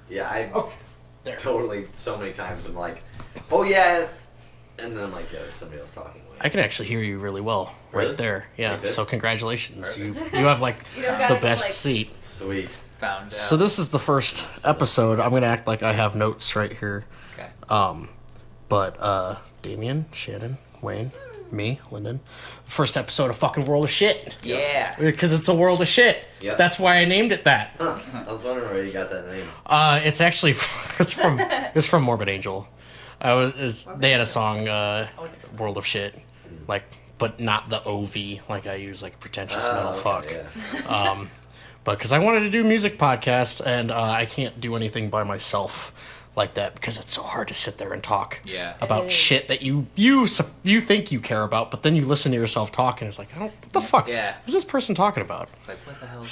Yeah, I There. totally, so many times I'm like, oh yeah, and then I'm like, yeah, there's somebody else talking. I can actually hear you really well right Really? there. Yeah, Like this? so congratulations. Perfect. You have like You don't gotta the be, best like- seat. Sweet. Found out. So this is the first episode. I'm gonna act like I have notes right here. Okay. But Damien, Shannon, Wayne, me, Lyndon. First episode of fucking World of Shit. Yeah. Because it's a world of shit. Yep. That's why I named it that. Huh. I was wondering where you got that name. It's actually it's from Morbid Angel. They had a song, World of Shit, like, but not the OV like I use, like pretentious metal fuck. Yeah. But because I wanted to do a music podcast, and I can't do anything by myself like that because it's so hard to sit there and talk about shit that you think you care about, but then you listen to yourself talk and it's like, what the fuck is this person talking about? It's like, what the hell?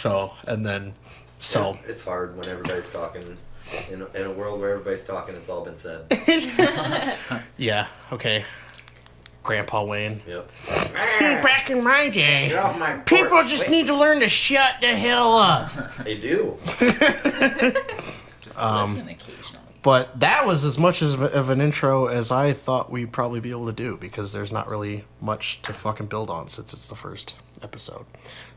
So It's hard when everybody's talking. In a world where everybody's talking, it's all been said. yeah, okay. Grandpa Wayne. Yep. Back in my day, Get off my porch. people just need to learn to shut the hell up. They do. Just listen occasionally. But that was as much of an intro as I thought we'd probably be able to do, because there's not really much to fucking build on since it's the first episode.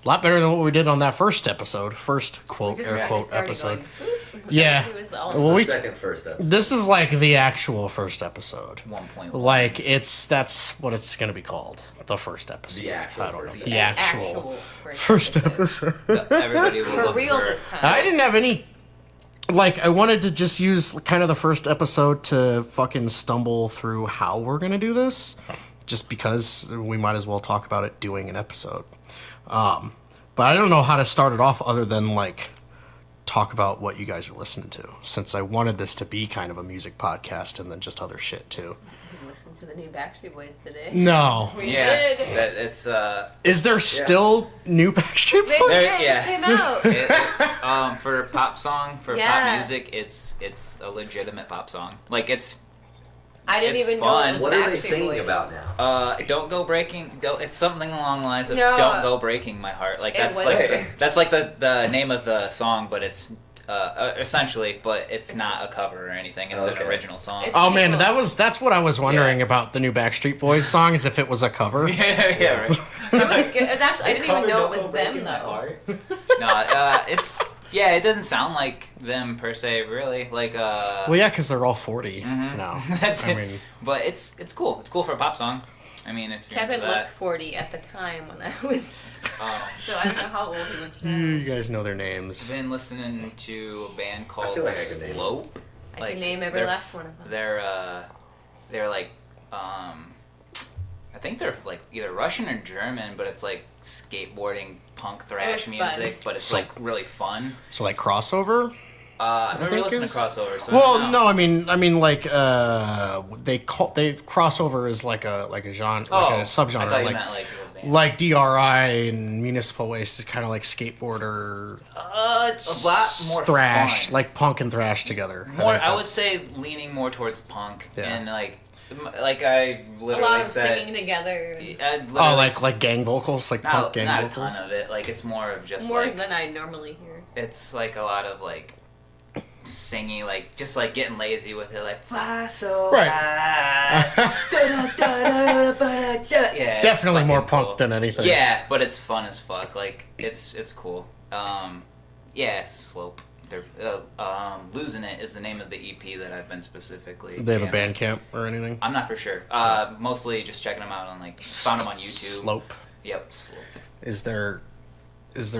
A lot better than what we did on that first episode. First quote, air quote, episode. Yeah. Well, The second first episode. This is like the actual first episode. 1.1. Like, that's what it's going to be called. The first episode. The actual I don't know. first The actual first first episode. Everybody will For look real for... this time. I didn't have any. Like, I wanted to just use kind of the first episode to fucking stumble through how we're going to do this. Just because we might as well talk about it doing an episode. But I don't know how to start it off other than, like, talk about what you guys are listening to. Since I wanted this to be kind of a music podcast and then just other shit, too. We listened to the new Backstreet Boys today. No. We Yeah, did. it's Is there still new Backstreet They Boys? did. yeah. It came out. for pop song, for Yeah. pop music, it's a legitimate pop song. Like, it's I didn't It's even fun. know it was What are they Backstreet singing Boys. about now? don't go breaking. It's something along the lines of No. "Don't go breaking my heart." Like, It that's was- like the name of the song, but it's essentially, but it's not a cover or anything. It's Okay. an original song. It's- Oh man, that's what I was wondering about the new Backstreet Boys song, is if it was a cover. yeah, right. It was good. It's actually, I didn't even know it was them though. No, it doesn't sound like them per se, really. Like, Well, yeah, because they're all 40 Mhm. now. That's I it. mean, But it's cool. It's cool for a pop song. I mean, if you're Kevin into looked that. 40 at the time when I was, so I don't know how old he looks now. you guys know their I've names. been listening to a band called feel like I could name Slope. I can name every last one of them. They're like I think they're like either Russian or German, but it's like skateboarding punk thrash fun. music, but it's So- like really fun. So like crossover? I've never think listened is- to crossover. So Well, I don't know. no, I mean like they crossover is like a genre, like a I subgenre, thought you like meant like a band. like DRI and Municipal Waste is kind of like skateboarder It's a lot more thrash, fun. like punk and thrash together. More, think I would that's- say leaning more towards punk Yeah. and like I A literally lot of said. singing together. I literally Oh, like gang vocals, like not, punk gang not vocals. a ton of it. Like it's more of just More like than I normally hear. it's like a lot of like singing, like just like getting lazy with it, like fly so Right. high. Yeah, it's Definitely more fucking punk cool. than anything. Yeah, but it's fun as fuck. Like it's cool. Yeah, Slope. They're Losing It is the name of the EP that I've been specifically. They have a jamming. band camp or anything? I'm not for sure. Mostly just checking them out on like found them on YouTube. Slope. Yep, Slope. Is their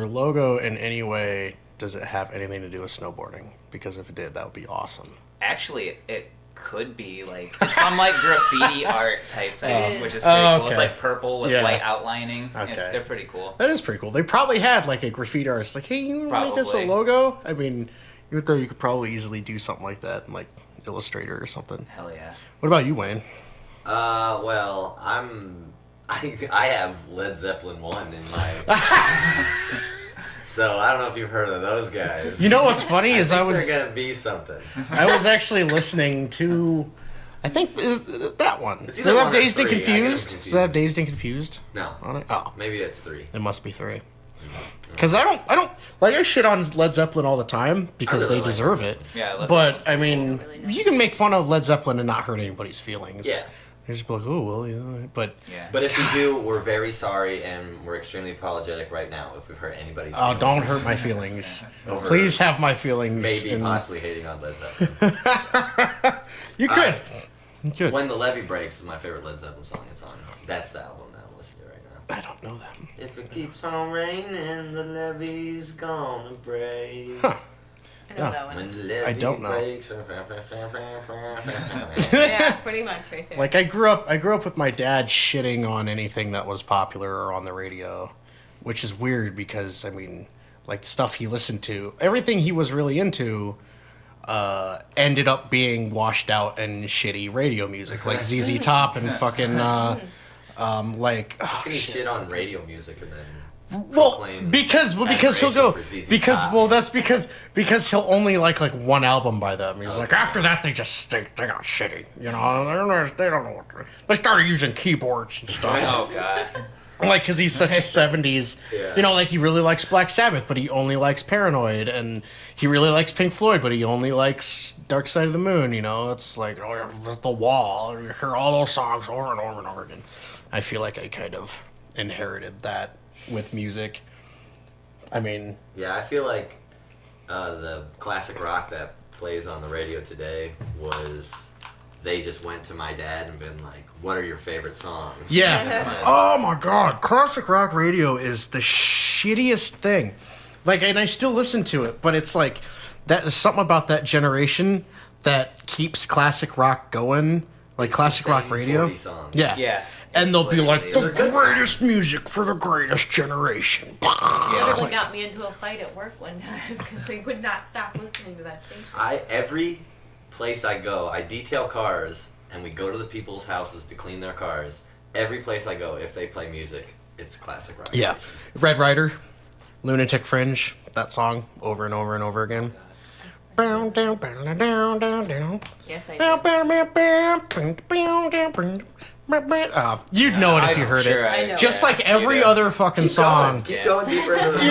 logo in any way, does it have anything to do with snowboarding? Because if it did, that would be awesome. Actually, it could be like it's some like graffiti art type thing, Oh. which is pretty Oh, cool. It's okay. like purple with Yeah. white outlining. Okay. They're pretty cool. That is pretty cool. They probably had like a graffiti artist like, hey, you wanna make us a Probably. logo? I mean, you could probably easily do something like that in like Illustrator or something. Hell yeah. What about you, Wayne? Well, I have Led Zeppelin 1 in my... So, I don't know if you've heard of those guys. You know what's funny is I think was they're gonna be something. I was actually listening to, I think is that one. It's Does either it have one or Dazed and three. I get them Confused? Does it have Dazed and Confused No, on it? Oh, maybe it's 3. it must be 3. Because I don't like I shit on Led Zeppelin all the time because really they like deserve it. Yeah, Led but Zeppelin's I mean, really nice. you can make fun of Led Zeppelin and not hurt anybody's feelings. Yeah. They just be like, oh well, yeah. But Yeah. But if we do, we're very sorry and we're extremely apologetic right now if we've hurt anybody's oh, feelings. don't hurt my feelings. Over Please have my feelings. Maybe in- possibly hating on Led Zeppelin. You could. You could. When the Levee Breaks is my favorite Led Zeppelin song. It's on. That's the album that I'm listening to right now. I don't know that. If it keeps on raining, the levee's gonna break. Huh. I know Yeah. that one. When the levee I don't know. breaks. Yeah, pretty much right there. Like I grew up with my dad shitting on anything that was popular or on the radio, which is weird because I mean, like the stuff he listened to, everything he was really into, ended up being washed out and shitty radio music, like ZZ Top and fucking like. How can you shit on radio music and then Well, proclaim because he'll go admiration for ZZ because Top? well that's because he'll only like one album by them. He's like after that they just they got shitty, you know. They don't know what they started using keyboards and stuff. Oh god. Like because he's such a '70s, Yeah. you know, like he really likes Black Sabbath, but he only likes Paranoid, and he really likes Pink Floyd, but he only likes Dark Side of the Moon. You know, it's like The Wall. You hear all those songs over and over and over again. I feel like I kind of inherited that with music. I mean, Yeah, I feel like the classic rock that plays on the radio today was they just went to my dad and been like, "What are your favorite songs?" yeah. Oh my God, classic rock radio is the shittiest thing. Like, and I still listen to it, but it's like that is something about that generation that keeps classic rock going. Like It's classic the rock same radio. 40 songs. Yeah. Yeah. And they'll be like, the They're good greatest music for the greatest generation. Yeah. Literally got me into a fight at work one time because they would not stop listening to that station. Every place I go, I detail cars, and we go to the people's houses to clean their cars. Every place I go, if they play music, it's classic rock. Yeah. Red Rider, Lunatic Fringe, that song over and over and over again. Down, down, down, down, down, down. Yes, I do. You'd know it if you I'm heard sure it. I know. Just like every You do. other fucking Keep song. Keep going deeper into the song.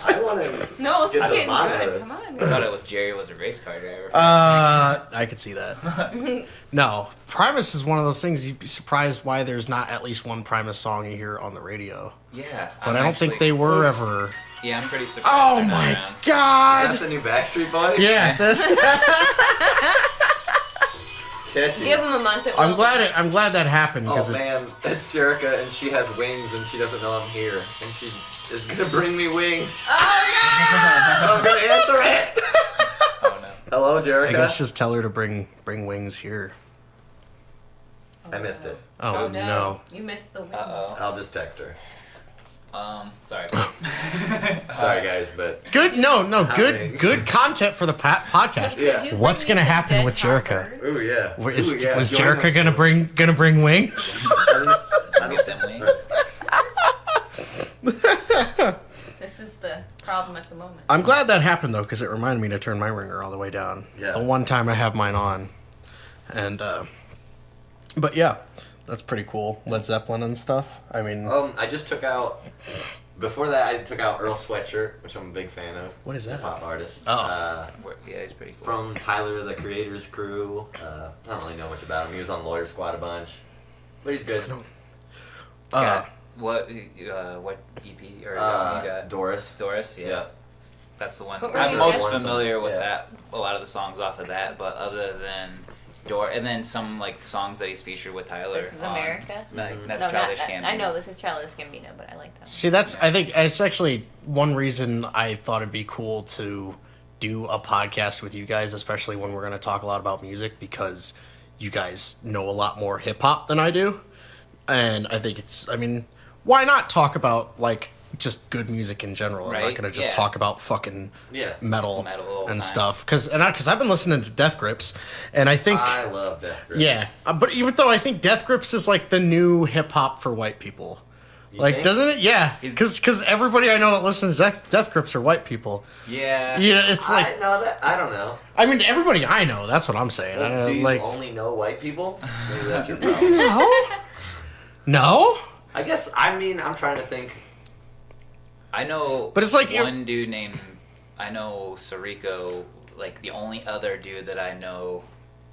I want to. No, it's Get the getting bottom good. of this. Come on. I thought it was Jerry was a race car driver. I could see that. No, Primus is one of those things you'd be surprised why there's not at least one Primus song you hear on the radio. Yeah. But I don't think they were ever. Yeah, I'm pretty surprised. Oh they're not my around. Is God! that the new Backstreet Boys? Yeah, this. It's catchy. Give them a month. I'm glad that happened Oh because man, it's Jerica and she has wings and she doesn't know I'm here and she is gonna bring me wings. Oh So I'm gonna answer it. Oh no. Hello, I Jerica. guess just tell her to bring wings here. no! I missed it. Oh, Oh no. You missed the win. Uh I'll just text her. oh. Sorry. Sorry guys, but Good, no, good, wings. good content for the podcast. Yeah. Did you What's bring gonna me some happen dead with hot Jerica? bird? ooh yeah. Was Ooh, yeah. was Join Jerica us, gonna folks. bring wings? I Get them wings. This is the problem at the moment. I'm glad that happened though, because it reminded me to turn my ringer all the way down. Yeah. The one time I have mine on, and but yeah, that's pretty cool. Led Zeppelin and stuff. I mean, I just took out. Before that, I took out Earl Sweatshirt, which I'm a big fan of. What is that? Pop artist. Oh. Yeah, he's pretty cool. From Tyler, the Creator's Crew. I don't really know much about him. He was on Lawyer Squad a bunch, but he's good. What EP or you got? Doris. Doris, yeah. Yeah. That's the one. What were I'm you most asking? familiar with Yeah. that. A lot of the songs off of that, but other than and then some like songs that he's featured with Tyler. This is on. America? Like, that's No, Childish not, Gambino. I know this is Childish Gambino, but I like that. see, I think it's actually one reason I thought it'd be cool to do a podcast with you guys, especially when we're going to talk a lot about music, because you guys know a lot more hip hop than I do, and I think I mean, why not talk about like just good music in general? I'm not Right, going to just yeah. talk about fucking Yeah. metal all the and time. stuff, because I've been listening to Death Grips, and I think I love Death Grips. yeah, but even though I think Death Grips is like the new hip hop for white people. You Like, think? doesn't it? Yeah, He's- because everybody I know that listens to Death Grips are white people. Yeah. Yeah, it's like I don't know. I mean everybody I know. That's what I'm saying. Do you like only know white people? Maybe that's your problem. no, no. I guess, I'm trying to think. I know But it's like one dude named, I know Sariko, like the only other dude that I know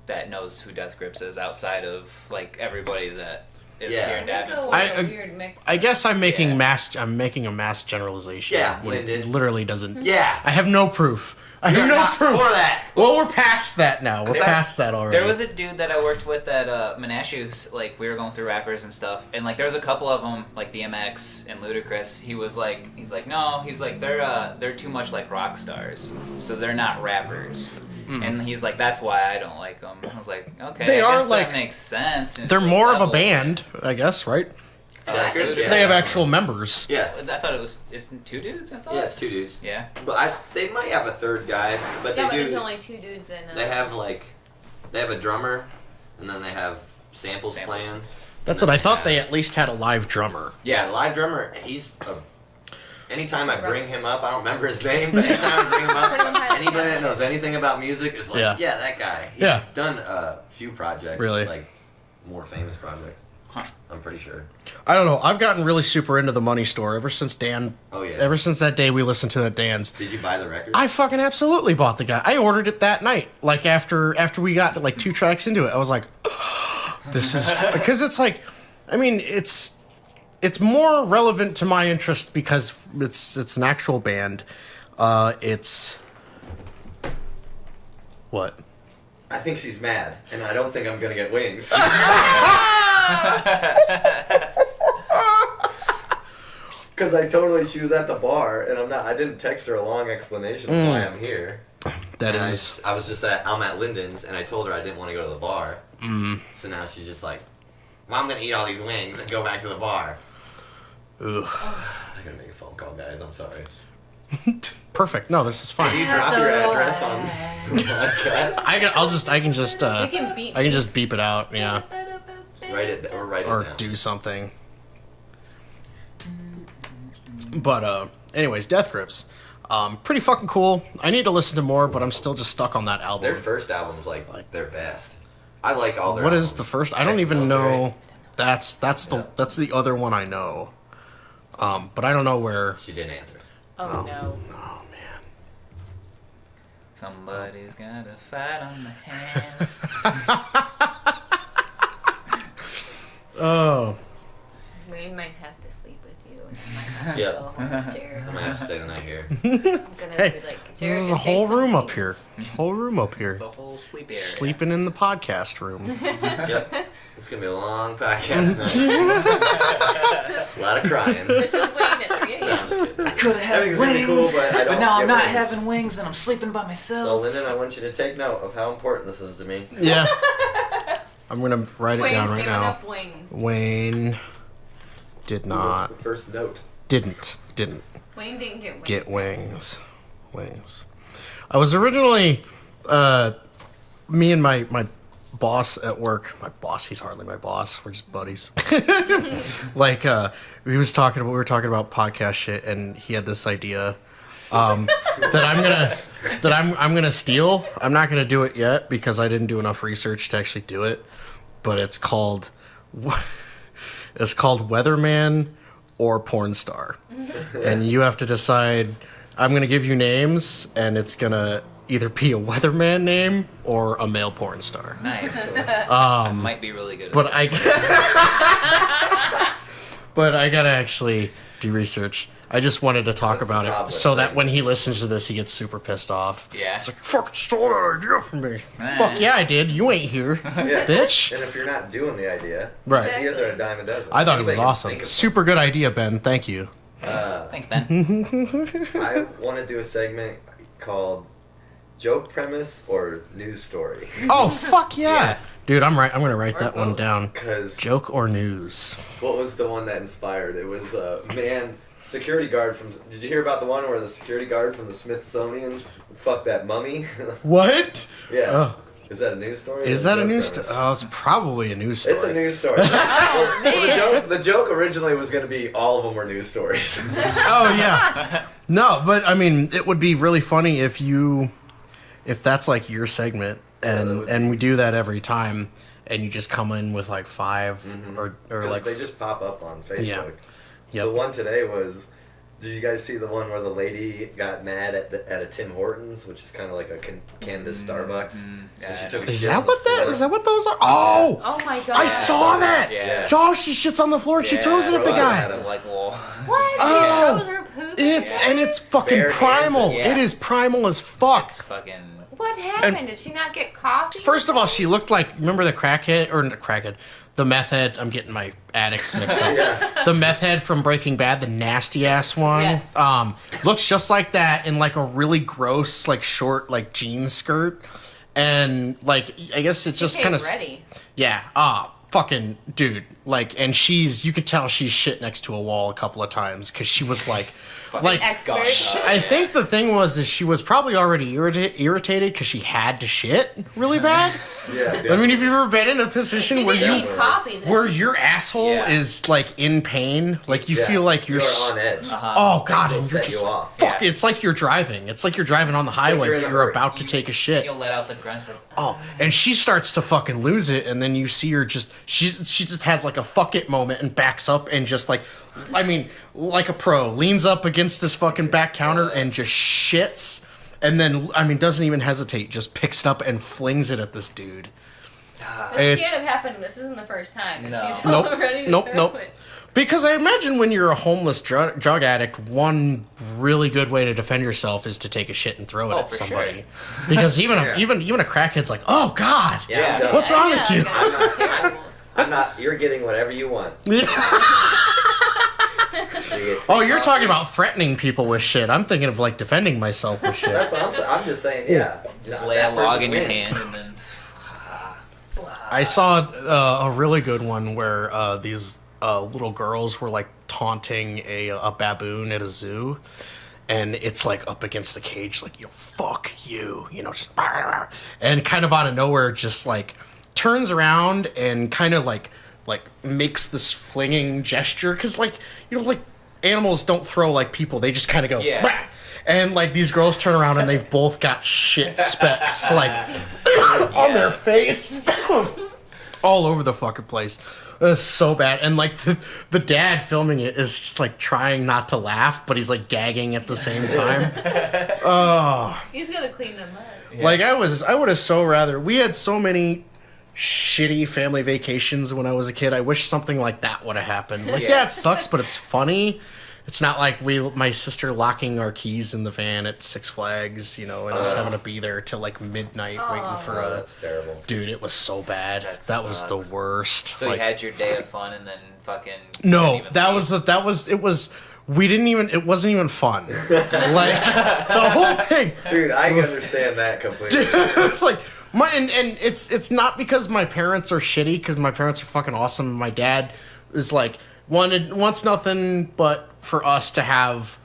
that knows who Death Grips is outside of like everybody that is Yeah. here in Sariko Davenport. was a weird mix. I guess I'm making Yeah. I'm making a mass generalization. Yeah, when it Lyndon. literally doesn't. Yeah. I have no proof. I You're have no not proof. for that. Well, we're past that now. We're There's- past that already. There was a dude that I worked with at Menashu's, like we were going through rappers and stuff, and like there was a couple of them, like DMX and Ludacris. He's like, no, he's like they're too much like rock stars, so they're not rappers. And he's like, that's why I don't like them. I was like, okay, They I are, guess like- that makes sense. They're more of a band, I guess, right? Death Grips, yeah. They have actual members. Yeah. I thought it's two dudes. I thought. Yeah, it's two dudes. Yeah. But they might have a third guy, but Yeah, but they there's do. only 2 dudes in. They have a drummer, and then they have samples playing. That's what I thought. They at least had a live drummer. Yeah, the live drummer. Anytime I bring him up, I don't remember his name, but anytime I bring him up, anybody that knows anything about music is like, Yeah. yeah, that guy. He's Yeah. done a few projects, Really? like more famous projects. Huh. I'm pretty sure. I don't know. I've gotten really super into the Money Store ever since Dan. Oh yeah. Ever since that day we listened to that Dan's. Did you buy the record? I fucking absolutely bought the guy. I ordered it that night. Like after we got like 2 tracks into it, I was like, this is because it's like, I mean, it's more relevant to my interest because it's an actual band. It's what? I think she's mad, and I don't think I'm gonna get wings. Because she was at the bar, and I didn't text her a long explanation of why I'm here. That And is. I was just I'm at Lyndon's, and I told her I didn't want to go to the bar. So now she's just like, well, I'm gonna eat all these wings and go back to the bar. Ugh. I gotta make a phone call, guys. I'm sorry. Perfect. No, this is Can fine. you drop your address on the podcast? I can just beep it out. Yeah. Write it Or down. do something. But anyways, Death Grips, pretty fucking cool. I need to listen to more, but I'm still just stuck on that album. Their first album's like their best. I like all their. What albums. is the first? I don't even know. That's the other one I know. But I don't know where. She didn't answer. Oh no. Oh man. Somebody's got to fight on the hands. Oh. We might have to sleep with you, and I might have to Yeah. go home with Jared. I'm gonna have to stay the night here. I'm gonna Hey, be like, Jared, This is can a say whole room something. up here. Whole room up here. The whole sleep area. Sleeping in the podcast room. Yep. It's gonna be a long podcast night. A lot of crying. This is Wayne at 3 No, a.m. I'm just kidding. Could have Everything's had gonna be wings, cool, but I don't now I'm get not wings. having wings and I'm sleeping by So, myself. Lyndon, I want you to take note of how important this is to me. Yeah. I'm gonna write it Wayne's down right giving now. up wings. Wayne did not. What's the first note? Didn't Wayne didn't get wings. get wings. Wings. I was originally me and my boss at work. My boss, he's hardly my boss. We're just buddies. Like we were talking about podcast shit, and he had this idea that I'm gonna steal. I'm not gonna do it yet because I didn't do enough research to actually do it. But it's called Weatherman or Porn Star, and you have to decide. I'm gonna give you names, and it's gonna either be a weatherman name or a male porn star. Nice. I might be really good at But this. but I gotta actually do research. I just wanted to talk That's the about problem it so with that when he listens to this, he gets super pissed off. Yeah. It's like, fuck, stole that idea from me. Eh. Fuck yeah, I did. You ain't here, Yeah. bitch. And if you're not doing the idea, Right. ideas are a dime a dozen. I thought it was Anybody can awesome. think of Super good idea, Ben. Thank you. Thanks, Ben. one. I want to do a segment called Joke Premise or News Story. Oh fuck yeah, Yeah. dude! I'm gonna write Or that one both. down. Because Joke or news? what was the one that inspired? It was security guard from. Did you hear about the one where the security guard from the Smithsonian fucked that mummy? What? Yeah. Oh. Is that a news story? Is or that a joke news premise? story? Oh, it's probably a news story. It's a news story. well, man. the joke originally was going to be all of them were news stories. Oh yeah. No, but I mean, it would be really funny if that's like your segment, that and would and we do that every time, and you just come in with like 5 or like they just pop up on Facebook. Yeah. Yep. The one today was. Did you guys see the one where the lady got mad at a Tim Hortons, which is kind of like a Canada's Starbucks? And she took a Is shit that on the what that? floor. Is that what those are? Oh! Oh my god. I saw that. Yeah. Oh, she shits on the floor. And she throws it at the throws it guy. at him. Like, well, What? Oh. She throws her poop? It's fucking Bare primal. hands, yeah. It is primal as fuck. it's fucking. What happened? Did she not get coffee? First of all, she looked like, remember the crackhead or the crackhead, the meth head. I'm getting my addicts mixed up. Yeah. The meth head from Breaking Bad, the nasty ass one. Yes. Looks just like that in like a really gross, like short, like jean skirt, and like I guess it's just kind of ready. yeah. Fucking dude, like, and you could tell she's shit next to a wall a couple of times because she was like, Expert. I think the thing is she was probably already irritated because she had to shit really bad. Yeah. I mean, if you've ever been in a position She where didn't you need coffee. where your asshole Yeah. is like in pain, like you feel like you're on edge. oh god, They'll and you're set just you off. fuck. Yeah. It's like you're driving. It's like you're driving on the highway, you're in but a you're hurry. about to take a shit. You'll let out the grunts. Like, Oh, and she starts to fucking lose it, and then you see her she just has like a fuck it moment and backs up and just like, I mean, like a pro, leans up against this fucking back counter and just shits, and then I mean doesn't even hesitate, just picks it up and flings it at this dude. This can't have happened. This isn't the first time. No. She's Nope. already Nope. thrown Nope. it. Because I imagine when you're a homeless drug addict, one really good way to defend yourself is to take a shit and throw it Oh, at for somebody. Because even Yeah. even a crackhead's like, oh god, Yeah. Yeah. what's wrong with Yeah, you? God, it's terrible. I'm not. You're getting whatever you want. Oh, you're talking about threatening people with shit. I'm thinking of like defending myself with shit. That's what I'm saying. I'm just saying. Yeah. just Not lay a that log person in your wins. hand and then. I saw a really good one where these little girls were like taunting a baboon at a zoo, and it's like up against the cage, like, you know, fuck you, you know, just and kind of out of nowhere, just like turns around and kind of like makes this flinging gesture, because like, you know, like animals don't throw like people, they just kind of go Yeah. "Bah!" And like these girls turn around and they've both got shit specks like on their face all over the fucking place. It's so bad. And like the dad filming it is just like trying not to laugh, but he's like gagging at the same time. He's gonna clean them up. Like I would have so rather, we had so many shitty family vacations when I was a kid. I wish something like that would have happened. Like, yeah, it sucks, but it's funny. It's not like my sister locking our keys in the van at Six Flags, you know, and us having to be there till like midnight waiting for Oh, a. that's terrible. Dude, it was so bad. That was the sucks. worst. So Like, you had your day of fun and then fucking. no, couldn't even that leave. was it was. We didn't even. It wasn't even fun. Like the whole thing. Dude, I understand that completely. Like and it's not because my parents are shitty, because my parents are fucking awesome. My dad is like wants nothing but for us to have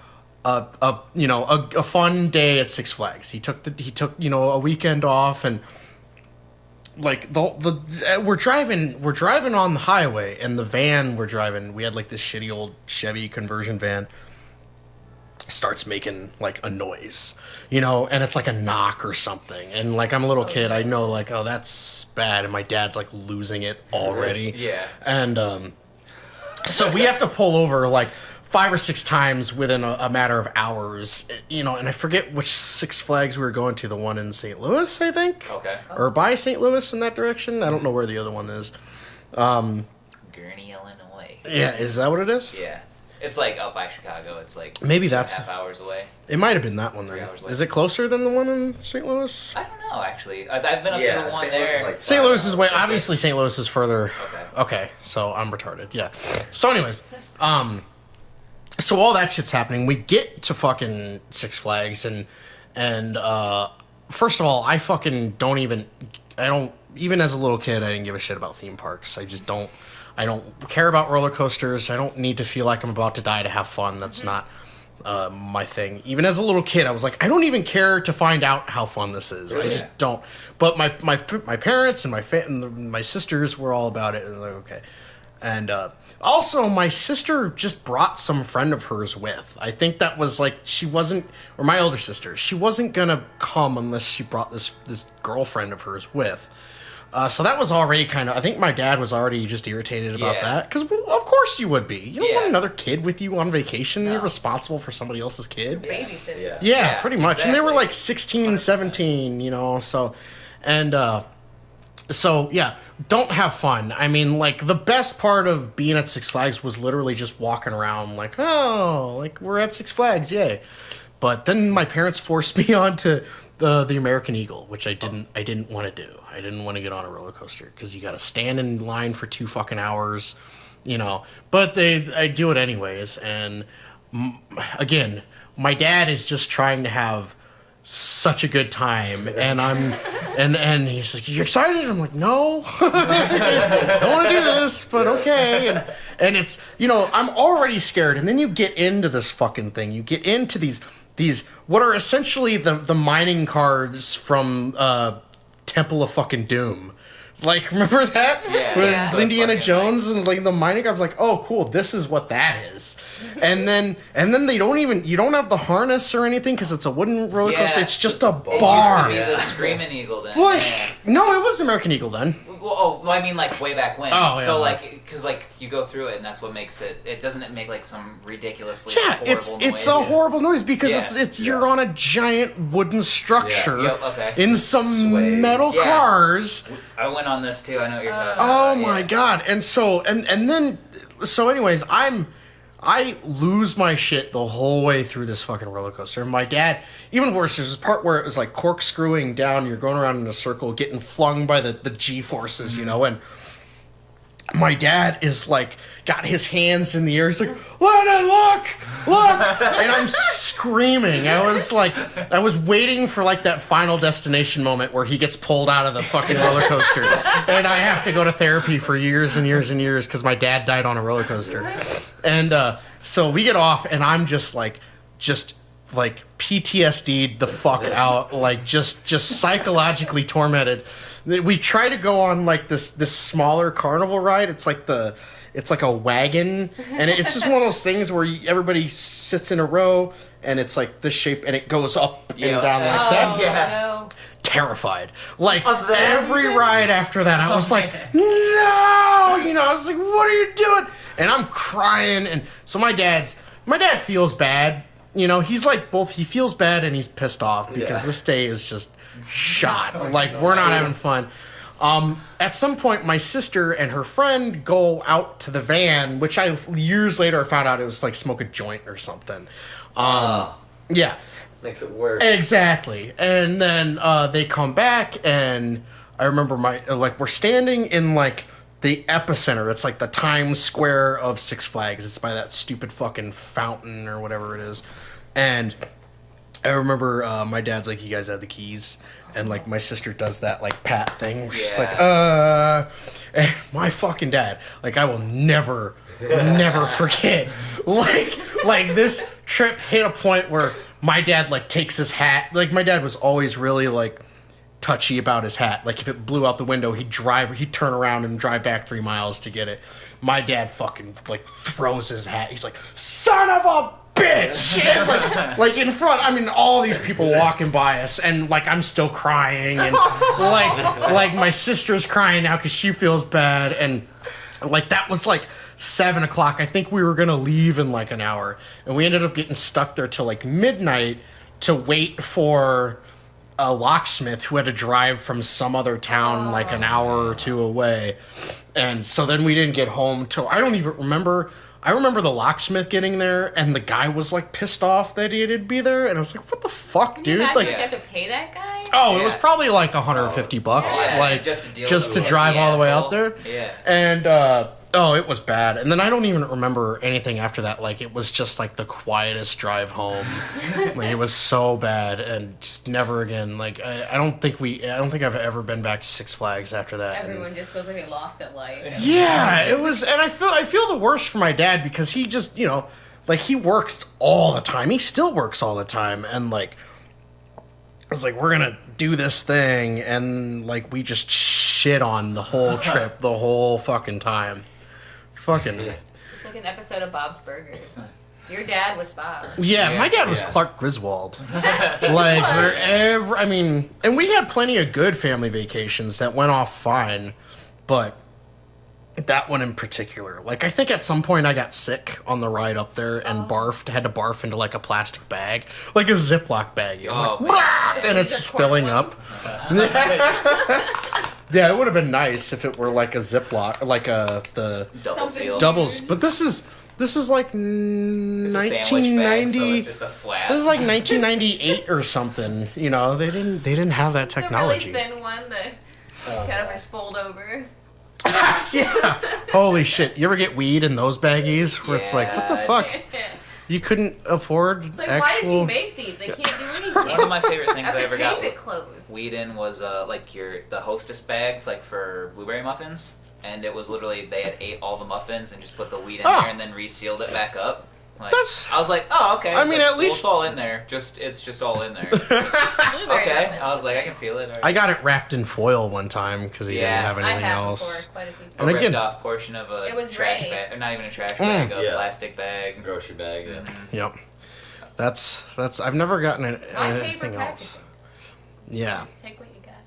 a fun day at Six Flags. He took a weekend off, and like we're driving on the highway, and the van we had like this shitty old Chevy conversion van, starts making like a noise, you know, and it's like a knock or something, and like I'm a little kid, I know like, oh, that's bad, and my dad's like losing it already. Yeah. And so we have to pull over like 5 or 6 times within a matter of hours, you know, and I forget which Six Flags we were going to, the one in St. Louis, I think. Okay. Or by St. Louis in that direction. I don't know where the other one is. Gurney, Illinois. Yeah, is that what it is? Yeah. It's like up by Chicago. It's like Maybe 2.5 that's- hours away. It might have been that one 3 then. hours later. Is it closer than the one in St. Louis? I don't know actually. I've been up Yeah, to the one St. Louis is there. like St. 5 Louis is way. hours. Obviously, St. Louis is further. Okay, so I'm retarded. Yeah. So, anyways, so all that shit's happening. We get to fucking Six Flags, and first of all, I don't even as a little kid, I didn't give a shit about theme parks. I just don't. I don't care about roller coasters. I don't need to feel like I'm about to die to have fun. That's not my thing. Even as a little kid, I was like, I don't even care to find out how fun this is. I just don't. But my parents and my sisters were all about it, and they're like, okay. And also, my sister just brought some friend of hers with. I think that was like, or my older sister, she wasn't gonna come unless she brought this girlfriend of hers with. So that was already kind of. I think my dad was already just irritated about Yeah. that because of course you would be. You don't Yeah. want another kid with you on vacation. No. You're responsible for somebody else's kid. Babysitter. Yeah. Yeah, pretty much. And they were exactly. like 16, 100%. 17, you know, so yeah, don't have fun. I mean, like the best part of being at Six Flags was literally just walking around like, oh, like we're at Six Flags, yay. But then my parents forced me onto the American Eagle, which I didn't want to do. I didn't want to get on a roller coaster because you got to stand in line for 2 fucking hours, you know. But I do it anyways, and again, my dad is just trying to have such a good time, and and he's like, "You excited?" I'm like, "No, I don't want to do this, but okay." And it's, you know, I'm already scared, and then you get into this fucking thing. You get into these what are essentially the mining cards from Temple of fucking Doom. Like, remember that? Yeah. With Yeah. Indiana That's Jones and like the mining cards. Like, oh, cool, this is what that is. And then you don't have the harness or anything because it's a wooden roller coaster. Yeah. It's just a It bar. used to be Yeah. the Screaming Eagle then. Like, Yeah. no, it was American Eagle then. Well, I mean, like, way back when. Oh, yeah. So, like, because, like, you go through it, and that's what makes it... It doesn't make, like, some ridiculously Yeah, horrible it's a noise. horrible noise because Yeah. it's you're on a giant wooden structure Yep, okay. in some Sways. metal Yeah. cars. I went on this, too. I know what you're talking about. Oh my Yeah. god! And so and then so anyways, I lose my shit the whole way through this fucking roller coaster. And my dad, even worse, there's this part where it was like corkscrewing down. You're going around in a circle, getting flung by the G forces, you know, and my dad is like got his hands in the air. He's like, "Lennon, look!" And I'm screaming. I was waiting for like that final destination moment where he gets pulled out of the fucking roller coaster, and I have to go to therapy for years and years and years because my dad died on a roller coaster. And so we get off, and I'm just PTSD'd the fuck out, like just psychologically tormented. We try to go on like this smaller carnival ride. It's like a wagon, and it's just one of those things where everybody sits in a row, and it's like this shape, and it goes up and Yeah. down like Oh, that. Yeah. no. Terrified. Like Of that? every ride after that, I was like, no, you know, I was like, what are you doing? And I'm crying, and so my dad feels bad. You know, he's like both. He feels bad and he's pissed off because Yeah. this day is just shot. Like we're not having fun. At some point, my sister and her friend go out to the van, which years later I found out it was like smoke a joint or something. Yeah, Makes it worse. exactly. And then they come back, and I remember we're standing in like the epicenter. It's like the Times Square of Six Flags. It's by that stupid fucking fountain or whatever it is. And I remember my dad's like, "You guys have the keys?" And like my sister does that like pat thing. She's like, and my fucking dad, like I will never forget. Like this trip hit a point where my dad like takes his hat. Like my dad was always really like touchy about his hat. Like if it blew out the window, he'd turn around and drive back 3 miles to get it. My dad fucking like throws his hat. He's like, "Son of a bitch!" And, like in front, I mean, all these people walking by us, and like I'm still crying, and like my sister's crying now because she feels bad, and like that was like 7 o'clock. I think we were gonna leave in like an hour, and we ended up getting stuck there till like midnight to wait for a locksmith who had to drive from some other town like an hour or two away. And so then we didn't get home till I don't even remember. I remember the locksmith getting there, and the guy was like pissed off that he didn't be there, and I was like, "What the fuck, Can you dude?" imagine Like, you have to pay that guy? oh, it was Yeah. probably like $150, Yeah, like just to deal just with to the drive all the way out asshole. there. Yeah. And oh, it was bad. And then I don't even remember anything after that. Like it was just like the quietest drive home. Like it was so bad, and just never again. Like I don't think I've ever been back to Six Flags after that. And- Everyone just feels like they lost their life. yeah, it was, and I feel the worst for my dad because he just, you know, like he works all the time. He still works all the time, and like I was like, we're gonna do this thing, and like we just shit on the whole trip, the whole fucking time. Fucking It's like an episode of Bob's Burgers. Your dad was Bob. Yeah, my dad was Yeah. Clark Griswold. Like, wherever, I mean, and we had plenty of good family vacations that went off fine, but that one in particular, like, I think at some point I got sick on the ride up there and had to barf into like a plastic bag, like a Ziploc bag. Oh, I'm like, man. and it's These are just filling corn up. Yeah, it would have been nice if it were like a Ziploc, like the Double seal. doubles. But this is like It's a sandwich bag, so 1990. it's just a flat. This is like 1998 or something. You know, they didn't have that technology. The really thin one that kind of rolled over. Yeah. Holy shit! You ever get weed in those baggies where it's like, what the Yeah, fuck? It's You couldn't afford like, why did you actual. make these? They can't do anything. One of my favorite things I ever got Tape it closed. weed in was like the Hostess bags, like for blueberry muffins, and it was literally they had ate all the muffins and just put the weed in Oh. there and then resealed it back up. Like, That's- I was like, oh, okay. I mean, so- at well, least- it's all in there. It's just all in there. Blueberry Okay, muffins. I was like, I can feel it. I got it wrapped in foil one time because he Yeah. didn't have I anything have else. before, quite a few a And times. ripped again- off portion of a It was trash Ray. bag, or not even a trash bag, a Yeah. plastic bag. Grocery bag. Yeah. Yep. That's. I've never gotten My anything favorite else. packaging. Yeah. Just take what you got.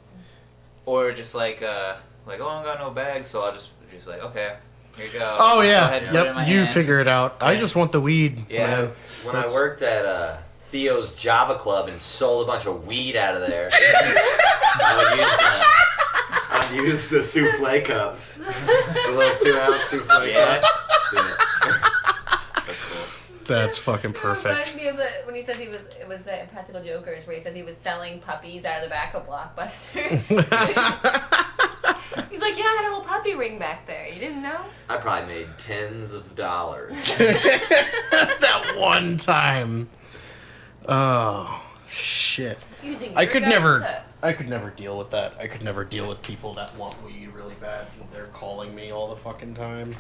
Or just like oh, I don't got no bags, so I'll just like, okay, here you go. Oh Just go yeah. ahead and put it in my Yep. You hand. figure it out. I Yeah. just want the weed. Yeah. Man. When That's- I worked at Theo's Java Club and sold a bunch of weed out of there, I would use the souffle cups, the little 2-ounce souffle Yeah. cups. That's cool. That's fucking It perfect. reminded me of when he said it was Impractical Jokers, where he said he was selling puppies out of the back of Blockbuster. He's like, yeah, I had a whole puppy ring back there. You didn't know? I probably made tens of dollars. That one time. Oh shit. Using I your could guys' never. pets. I could never deal with that. I could never deal with people that want weed really bad. They're calling me all the fucking time.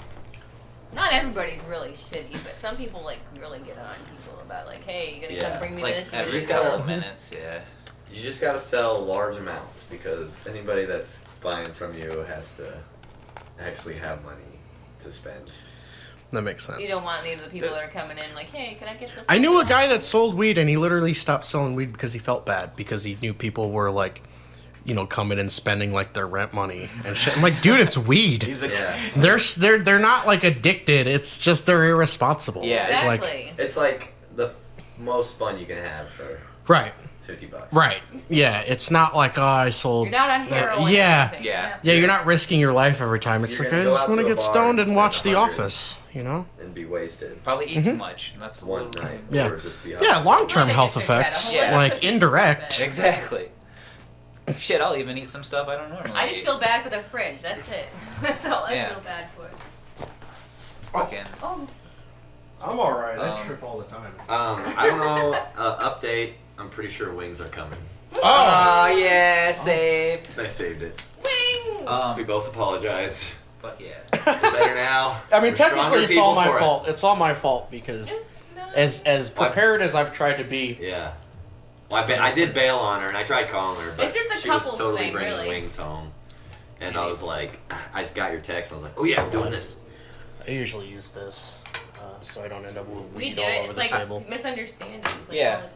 Not everybody's really shitty, but some people like really get on people about like, hey, you gonna Yeah. come bring me Like this? You every gonna just couple gotta- of minutes, yeah. You just gotta sell large amounts because anybody that's buying from you has to actually have money to spend. That makes sense. You don't want any of the people that are coming in like, hey, can I get this? I knew a guy that sold weed and he literally stopped selling weed because he felt bad because he knew people were like, you know, coming and spending like their rent money and shit. I'm like, dude, it's weed. He's like, Yeah. They're not like addicted. It's just they're irresponsible. Yeah. It's like Exactly. It's like the most fun you can have for right, $50. right. Yeah, it's not like I sold. You're not on heroin. or yeah. anything. Yeah. Yeah, you're not risking your life every time. It's You're like I gonna go just out want to to a get bar stoned and and watch spend The 100. Office. You know. And be wasted probably eat too much. And that's a one little- night. Yeah. Or just be Yeah, long-term Well, health they just regret effects, a whole Yeah. like lot of indirect. things. Exactly. Shit, I'll even eat some stuff I don't normally I just eat. feel bad for the fridge. That's it. That's all I Yeah. feel bad for. Fucking. Oh, I'm all right. I trip all the time. I don't know. Update. I'm pretty sure wings are coming. Oh, yeah, saved. I saved it. wings! We both apologize. Fuck yeah. We're better now. I mean, We're stronger technically, it's all people my for it. fault. It's all my fault because No. as prepared as I've tried to be. Yeah. Well, I did bail on her, and I tried calling her, but It's just a she was couples totally thing, bringing really. wings home. And I was like, I just got your text. I was like, oh yeah, I'm doing this. I usually use this so I don't end up with We weed do all it. over It's the like table. misunderstandings. Like, Yeah. all the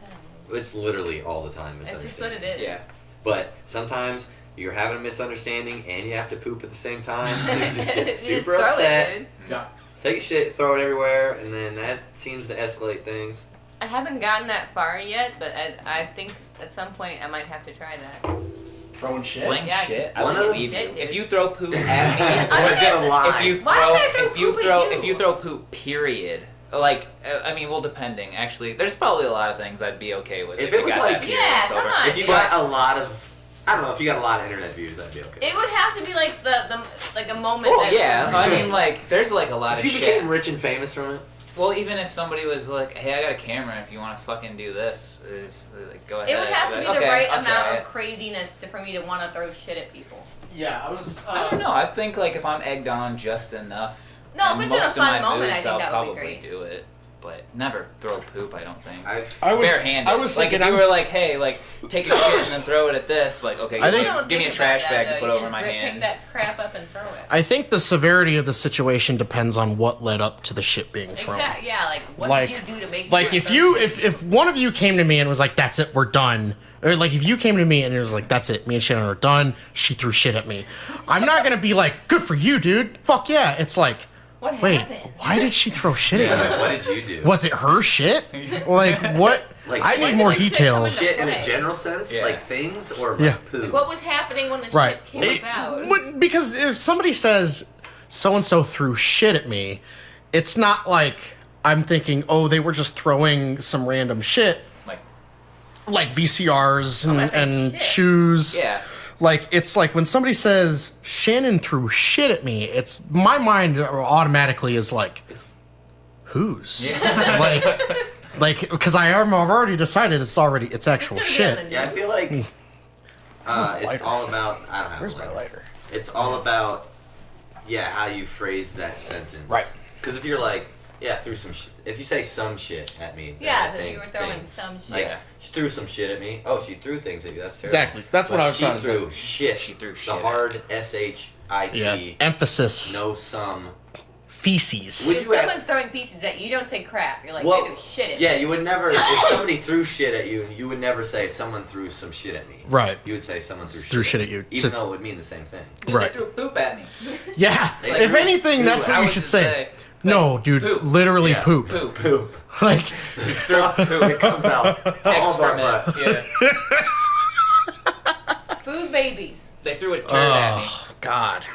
time. It's literally all the time. It's just what it is. Yeah. But sometimes you're having a misunderstanding and you have to poop at the same time. You just You get just super throw it, upset. dude. Yeah. Take a shit, throw it everywhere, and then that seems to escalate things. I haven't gotten that far yet, but I think at some point I might have to try that. Throwing shit. Fling Yeah. shit. I One would of believe them- you. Shit, If dude. you throw poop at me, I'm We're just- gonna lie. if you Why throw, would I throw if you poop at throw, you? if you throw poop, period. Like, I mean, well, depending. Actually, there's probably a lot of things I'd be okay with If it was got like- that period Yeah, sober. come on. If you dude. got a lot of, I don't know, if you got a lot of internet views, I'd be okay. It would have to be like the like a moment. Oh that yeah, I mean, like, there's like a lot If of you shit. became rich and famous from it, Well, even if somebody was like, "Hey, I got a camera. If you want to fucking do this, like, go ahead." It would have to Like, be the okay, right I'll try amount it. of craziness for me to want to throw shit at people. Yeah, I was. I don't know. I think like if I'm egged on just enough, No, in if it's in a most fun of my moment, I moods, think I'll that would be probably great. do it. but never throw poop. I don't think. I was Barehanded. I was like thinking if you were like, hey, like take a shit and then throw it at this. Like, okay, I think- give me a trash bag to put over my hand. Pick that crap up and throw it. I think the severity of the situation depends on what led up to the shit being thrown. Exactly. Yeah. Like, what Like- did you do to make? Like sure if one of you came to me and was like, "That's it, we're done," or like if you came to me and it was like, "That's it, me and Shannon are done," she threw shit at me. I'm not gonna be like, "Good for you, dude." Fuck yeah. It's like, What wait, happened? why did she throw shit at me? What did you do? Was it her shit? Like what? Like, I shit- need more like shit details. coming Shit in a Right. general sense, Yeah. like things, or like Yeah. poop. What was happening when the Right. shit came about? Because if somebody says so and so threw shit at me, it's not like I'm thinking, oh, they were just throwing some random shit like VCRs and, that's and shit. shoes. Yeah. Like it's like when somebody says Shannon threw shit at me, it's my mind automatically is like, It's whose? like because I've already decided it's actual It's gonna be on shit. the yeah. I feel like it's lighter. all about. I don't have. Where's a my lighter. lighter? It's all about, how you phrase that sentence. Right. Because if you're like, threw some if you say some shit at me. then Yeah, I so think you were throwing things. some shit. Like, Yeah. she threw some shit at me. Oh, she threw things at you. That's terrible. Exactly. That's what But I was she trying to say. threw shit. She threw The shit at hard S-H-I-T. Yeah. Emphasis. No some. Feces. Would If you have- someone's throwing pieces at you, you don't say crap. You're like, Well, they threw shit at Yeah, me. you would never. If somebody threw shit at you, you would never say someone threw some shit at me. Right. You would say someone Threw shit at you. even To- though it would mean the same thing. Right. They threw poop at me. Yeah. Like, If anything, that's I what you would should just say. No, dude, poop. literally Yeah, poop. Poop. Poop. Like, It comes out all of our butts. Excrement. Yeah. Food babies. They threw a turd at me. oh, God.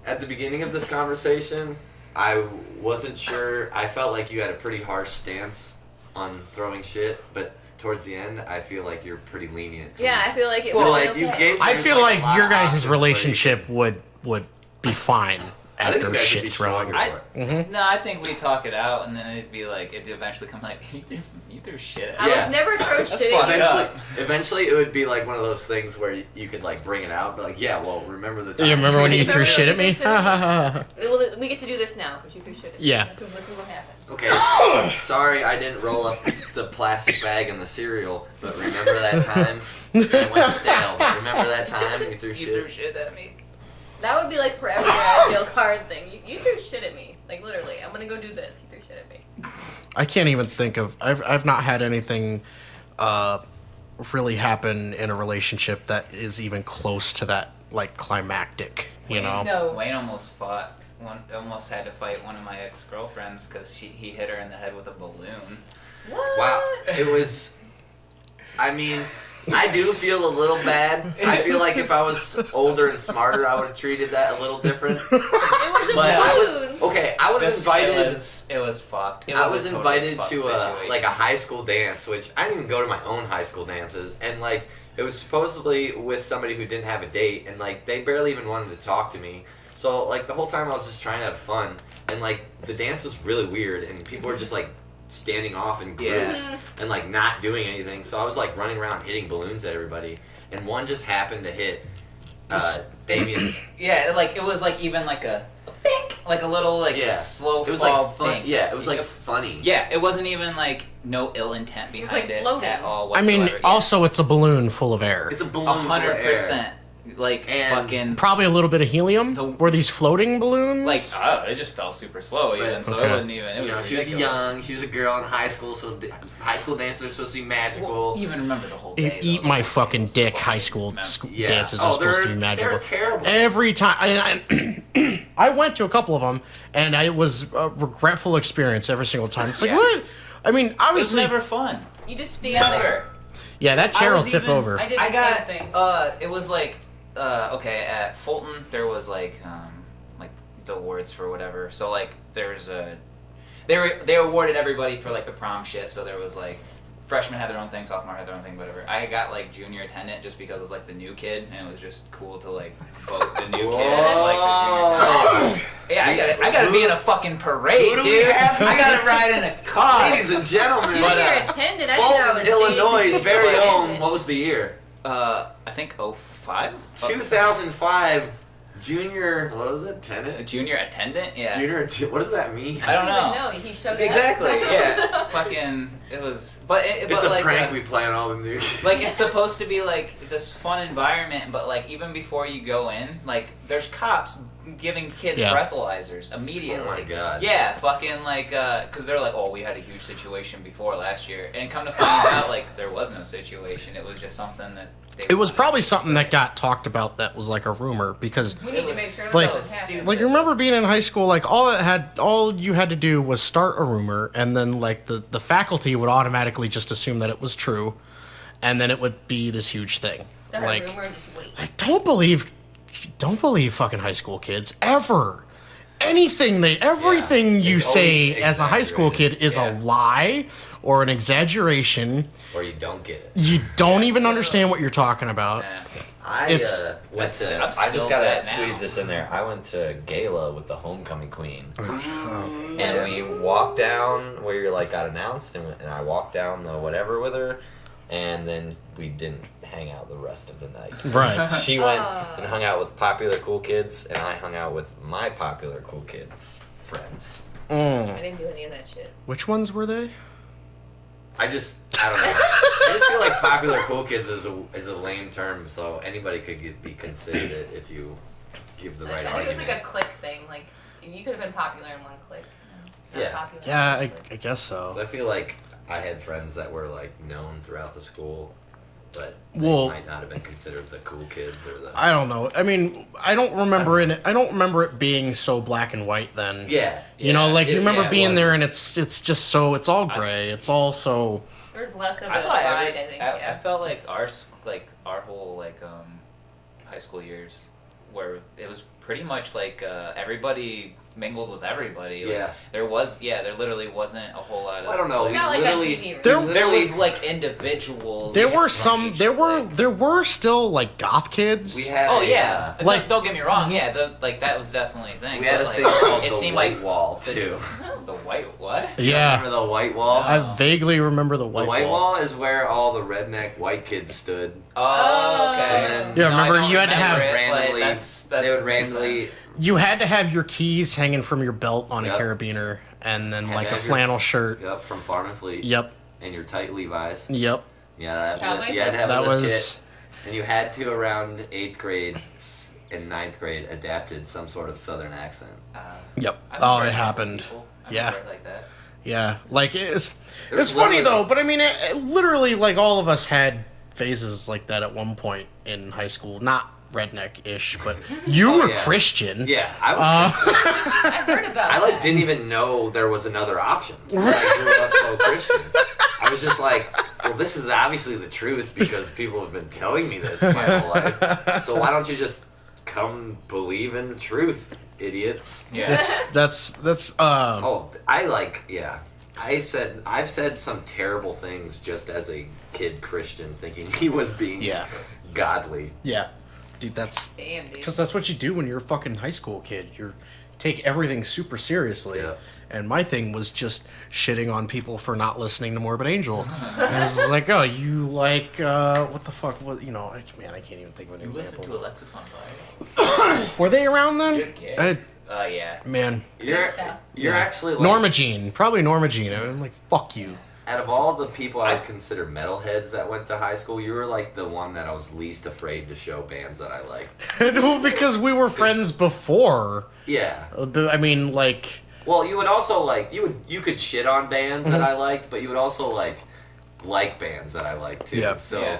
At the beginning of this conversation, I wasn't sure. I felt like you had a pretty harsh stance on throwing shit, but towards the end, I feel like you're pretty lenient. Yeah, I feel like it Well, was like you okay. gave. I there's, feel a like lot your of options guys' where you relationship would be fine I think after you guys would shit be throwing. stronger for it. No, I think we talk it out, and then it'd be like it'd eventually come like you threw shit at I me. Yeah. would never throw shit fucked at you. up. Eventually, it would be like one of those things where you could like bring it out, but like, yeah, well, remember the time. You remember when you Remember threw when shit you at me? threw shit at Well, we get to do this now because you threw shit at me. Yeah. This is what happens. Okay, sorry I didn't roll up the plastic bag and the cereal, but remember that time? It went stale, but remember that time you threw You shit? threw shit at me. That would be like forever your ideal card thing. You threw shit at me. Like literally, I'm gonna go do this. You threw shit at me. I can't even think of. I've not had anything really happen in a relationship that is even close to that, like climactic. You know. No. Wayne almost had to fight one of my ex-girlfriends because he hit her in the head with a balloon. What? Wow, it was. I mean, I do feel a little bad. I feel like if I was older and smarter, I would have treated that a little different. It was a But I balloon. was okay. I was invited. It was fucked. It I a was totally invited fucked to situation. like a high school dance, which I didn't even go to my own high school dances, and like it was supposedly with somebody who didn't have a date, and like they barely even wanted to talk to me. So like the whole time I was just trying to have fun, and like the dance was really weird, and people were just like standing off in groups Yeah. and like not doing anything. So I was like running around hitting balloons at everybody, and one just happened to hit Damien's. Yeah, like it was like even like a bink, like a little like Yeah, slow it was fall like fun. bink. Yeah, it was like funny. Yeah, it wasn't even like no ill intent was, behind like, it floating. at all I whatsoever. mean, Yeah. also it's a balloon full of air. It's a balloon. full of air. 100%. Like And fucking Probably a little bit of helium. The- Were these floating balloons? like it just fell super slow even, so Okay. it wasn't even. It You know, was she was ridiculous. young. She was a girl in high school, so high school dances are supposed to be magical. Well, even remember the whole Eat, day. eat though. my fucking dick. High school Yeah. dances Oh, are supposed to they're- be magical. they're terrible. Every time, I went to a couple of them, and it was a regretful experience every single time. It's like, Yeah. what? I mean, It was obviously, never fun. You just stand there. Never. yeah, that chair I will was tip even- over. I did I the got same thing. it was like okay, at Fulton there was like the awards for whatever. So like there's they awarded everybody for like the prom shit. So there was like freshmen had their own thing, sophomore had their own thing, whatever. I got like junior attendant just because I was like the new kid, and it was just cool to like vote the new kid as like the junior attendant. Yeah, I gotta be in a fucking parade, Who do we dude. have here? I gotta ride in a car. Ladies and gentlemen, Junior but, attendant. I didn't know it Fulton, was Illinois' days. very own. Attendant. What was the year? I think 05? 2005. Junior, what was it? Tenant? Junior attendant? Yeah. What does that mean? I don't know. No, he showed Exactly. up. Yeah. Fucking. It was. But It's a like, prank we play on all the new kids. Like, it's supposed to be like this fun environment, but like even before you go in, like there's cops giving kids breathalyzers immediately. Oh my god. Yeah, fucking like, cause they're like, oh, we had a huge situation before last year, and come to find out, like there was no situation. It was just something that. It was probably something that got talked about that was like a rumor because We need to make sure like- that doesn't happen. stupid. like you remember being in high school, like all you had to do was start a rumor, and then like the faculty would automatically just assume that it was true, and then it would be this huge thing. Start a Like, rumor and just wait. I don't believe fucking high school kids ever. Everything you it's say always as a high school kid is Yeah. a lie or an exaggeration. Or you don't get it. You don't even understand what you're talking about. Nah. I It's- went to. I'm I just still gotta that now. squeeze this in there. I went to gala with the homecoming queen, Oh. and we walked down where you're like got announced, and I walked down the whatever with her, and then we didn't hang out the rest of the night. Right. She went and hung out with popular cool kids, and I hung out with my popular cool kids friends. Mm. I didn't do any of that shit. Which ones were they? I don't know. I just feel like popular cool kids is a lame term, so anybody could be considered it if you give the I right think it was argument. like a clique thing. Like you could have been popular in one clique. Not Yeah. popular in Yeah, another clique. I guess So so. I feel like I had friends that were like known throughout the school, but they Well- might not have been considered the cool kids or the. I don't know. I mean, I don't remember it being so black and white then. Yeah. You know, like you remember it being was. there and it's just so it's all gray. It's all so There was less of a I thought ride, I think. I Yeah. felt like our whole high school years, where it was pretty much like everybody mingled with everybody. Like, Yeah. there literally wasn't a whole lot of. I don't know. We Not like on literally. TV, right? There- we There literally- was like individuals. there were from some each there were clique. there were still like goth kids. We had. Oh a, yeah, Like- don't get me wrong. Yeah, that was definitely a thing. We had but, a like, thing called it the seemed white like wall the- too. the white what? Yeah. Remember the white wall? I vaguely remember the The white, white wall. wall is where all the redneck white kids stood. Oh, okay. And then- Yeah, No, I remember don't you had to remember have- it, but randomly. that's They would makes randomly. sense. You had to have your keys hanging from your belt on a Yep. carabiner and then Had like to a have your- flannel shirt. Yep, from Farm and Fleet. Yep. And your tight Levi's. Yep. Yeah, Cowboy you had to have That a lift was kit. And you had to, around 8th grade and 9th grade, adapted some sort of southern accent. Yep. I Oh, remember it happened. people. I Yeah. remember it like that. Yeah, like it's There's funny one though, with- but I mean, it literally, like all of us had phases like that at one point in high school. Not redneck-ish, but you Oh, were yeah. Christian. Yeah, I was. Christian. I heard about I like that. didn't even know there was another option. I grew up so Christian. I was just like, well, this is obviously the truth because people have been telling me this my whole life. So why don't you just come believe in the truth, idiots? Yeah. That's Oh, I've said some terrible things just as a kid Christian, thinking he was being Yeah. godly. yeah, dude. That's Damn, dude. because that's what you do when you're a fucking high school kid. You take everything super seriously. Yeah. And my thing was just shitting on people for not listening to Morbid Angel. And it's like, oh, you like what the fuck? What man, I can't even think of an You listened example. to Alexis on Fire? Were they around then? Good kid. Yeah. Man, You're Yeah. actually like, Norma Jean, probably Norma Jean. I'm like, fuck you. out of all the people I would consider metalheads that went to high school, you were like the one that I was least afraid to show bands that I liked. Well, because we were friends before. Yeah. But, I mean, like, Well, you would also like you could shit on bands that I liked, but you would also like bands that I liked too. Yeah. So Yeah.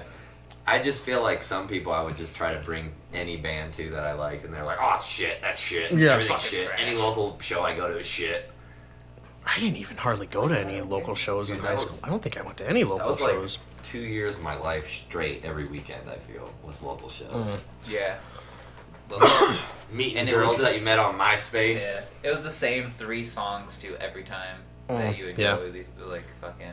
I just feel like some people I would just try to bring any band to that I liked, and they're like, "Oh, it's shit, that's shit, Yeah. everything's Fucking shit. trash." Any local show I go to is shit." I didn't even hardly go to any local shows in Dude, high that school. was- I don't think I went to any That local was like shows. 2 years of my life straight. Every weekend I feel was local shows. Yeah. Meeting And it was girls that this- you met on MySpace. Yeah. It was the same 3 songs too every time that you would yeah. go. These like fucking.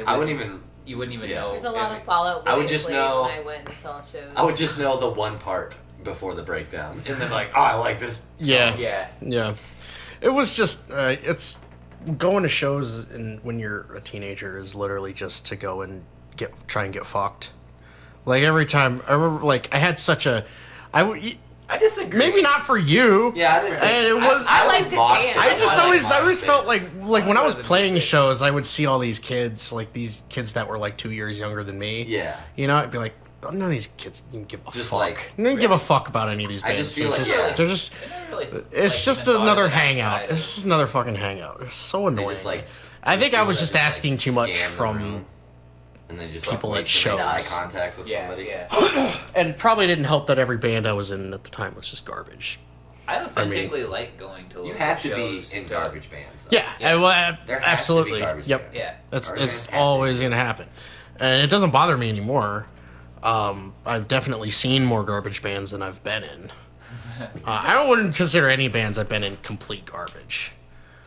I wouldn't even. You wouldn't even Yeah. know. There's a lot if of it- Fallout Boy I would just played know- when I went and saw shows. I would just know the one part before the breakdown, and then like, "Oh, I like this." Yeah. Yeah. Yeah. It was just, it's going to shows and when you're a teenager is literally just to go and try and get fucked. Like every time, I remember like I had such a, I disagree. Maybe not for you. Yeah, I didn't. And it was. I liked it mosh dance. pit. I just like always mosh pit. felt like when I was More than playing music. shows, I would see all these kids that were like 2 years younger than me. Yeah. You know, I'd be like, none of these kids even give a Just fuck. like- They don't give a fuck about any of these I bands. just feel They're like- just, yeah. they're just. I never really, It's like, just even thought of another it hangout. outside of- It's just another fucking hangout. It's so annoying. just, like, I think I people was that just like, asking too much scan the from, room, and then just people like, at wait to make eye shows. contact with Yeah, somebody. yeah. and it probably didn't help that every band I was in at the time was just garbage. I authentically like going to You local have to be shows in to- garbage bands. Though. Yeah, Yeah. There has absolutely. to be garbage Yep. bands. Yeah. It's Garbage it's bands have always to gonna happen, and it doesn't bother me anymore. I've definitely seen more garbage bands than I've been in. I wouldn't consider any bands I've been in complete garbage.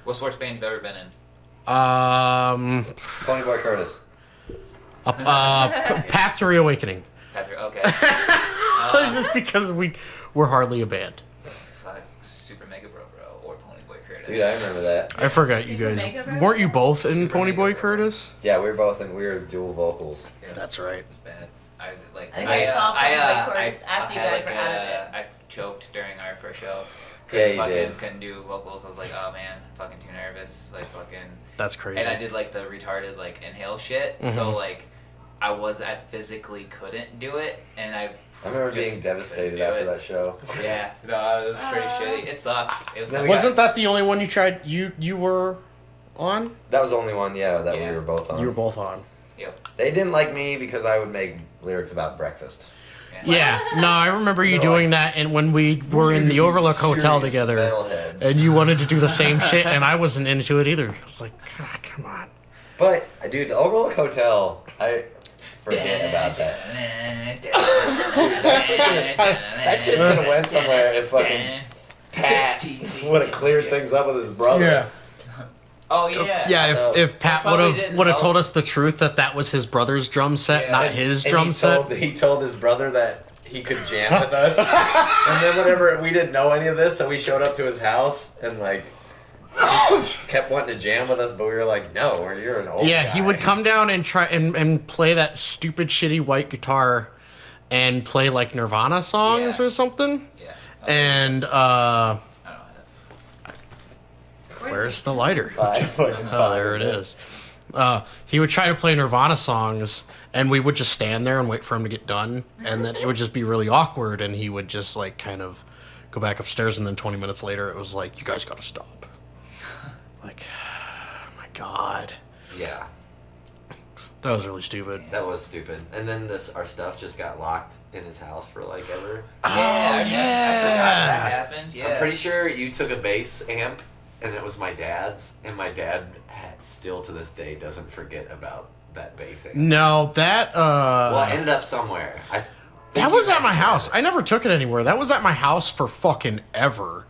What sports band you've ever been in? Ponyboy Curtis. Path to Reawakening. Patrick. Okay. Just because we're hardly a band. Fuck, Super Mega Bro or Ponyboy Curtis. Dude, I remember that. I forgot you guys. Weren't you both in Super Ponyboy Mega Curtis? Yeah, we were both in. We were dual vocals. Yeah, That's right. It was bad. I like. I think I saw Ponyboy Curtis after you had, guys were out of it. I choked during our first show. Yeah, you fucking did. couldn't do vocals. I was like, oh man, fucking too nervous. Like fucking. That's crazy. And I did like the retarded like inhale shit. Mhm. So like, I physically couldn't do it, and I. I remember just being devastated couldn't do after it. that show. Yeah, no, it was pretty shitty. It sucked. It was. Then sucky. we Wasn't that the only one you tried? You were on. That was the only one, yeah, that Yeah. we were both on. You were both on. Yep. They didn't like me because I would make lyrics about breakfast. Yeah. No, I remember you They're doing like, that, and when we were in the Overlook Hotel Serious together, metalheads. and you wanted to do the same shit, and I wasn't into it either. I was like, God, come on. But, dude, the Overlook Hotel, I forget about that. That shit could have went somewhere if fucking Pat would have cleared things up with his brother. Oh yeah. Yeah, if Pat probably would didn't have help. told us the truth that was his brother's drum set, Yeah. not his And drum he set. He told his brother that he could jam with us. And then whenever we didn't know any of this, so we showed up to his house and like he kept wanting to jam with us, but we were like, no, you're an old Yeah, guy. he would come down and try and play that stupid shitty white guitar and play like Nirvana songs Yeah. or something. Yeah. And I don't know. where's the lighter? Oh, Oh, there it is. He would try to play Nirvana songs, and we would just stand there and wait for him to get done, and then it would just be really awkward, and he would just like kind of go back upstairs, and then 20 minutes later, it was like, you guys gotta stop. Like, oh my God, Yeah, that was really stupid. that was stupid. And then our stuff just got locked in his house for like ever. I forgot that yeah. happened. Yeah. I'm pretty sure you took a bass amp, and it was my dad's, and my dad still to this day doesn't forget about that bass amp. No, that Well, it ended up somewhere. that was at my house. I never took it anywhere. That was at my house for fucking ever.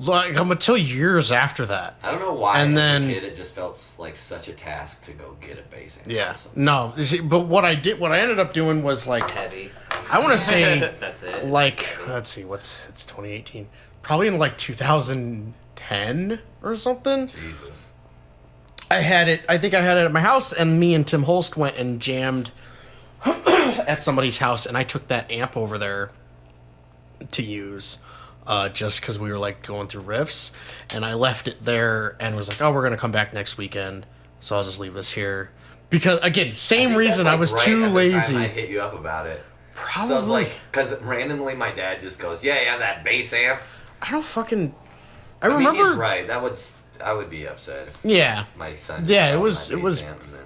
Like until years after that. I don't know why. And as then- a kid, it just felt like such a task to go get a bass amp. Yeah. or something. No, you see, but what I ended up doing was like, It's heavy. I want to say, That's it. like, It's heavy. let's see, it's 2018, probably in like 2010 or something. Jesus. I think I had it at my house, and me and Tim Holst went and jammed at somebody's house, and I took that amp over there to use. Just because we were like going through riffs, and I left it there and was like, "Oh, we're gonna come back next weekend, so I'll just leave this here." Because again, same think reason that's, I like, was right too at the time lazy. I hit you up about it. Probably. So I was like, because randomly my dad just goes, "Yeah, that bass amp." I don't fucking. I I mean, remember. he's right. I would be upset if Yeah, my son. Yeah, it found was- my it was- bass amp and then-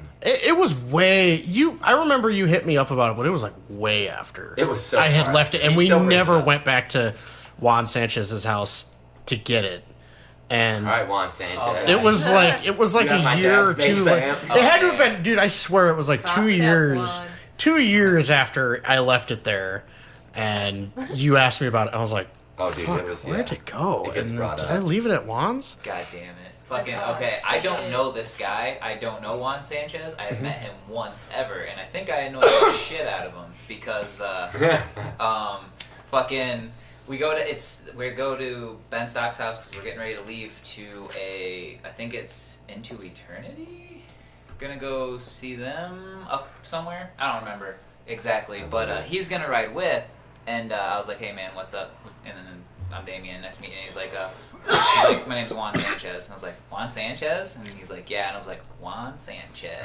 it was way you. I remember you hit me up about it, but it was like way after. It was so I had far. left it, and He we still brings never it up. went back to Juan Sanchez's house to get it. And All right, Juan Sanchez. Okay. it was like You have my a year or dad's two. bass Like, amp? it had to have Okay. been, dude. I swear it was like Rock 2 that years. one. 2 years after I left it there, and you asked me about it. I was like, Oh, dude, "Fuck, it was. where'd yeah. it go?" It gets And brought did up. I leave it at Juan's? God damn it. Fucking Oh, okay. I shit. don't know this guy. I don't know Juan Sanchez. I Mm-hmm. have met him once ever, and I think I annoyed the shit out of him because fucking we go to Ben Stock's house because we're getting ready to leave to I think it's Into Eternity. Gonna go see them up somewhere. I don't remember exactly, but he's gonna ride with, And I was like, hey man, what's up? And then I'm Damien, nice to meet you. And he's like, my name's Juan Sanchez. And I was like, Juan Sanchez? And he's like, yeah. And I was like, Juan Sanchez.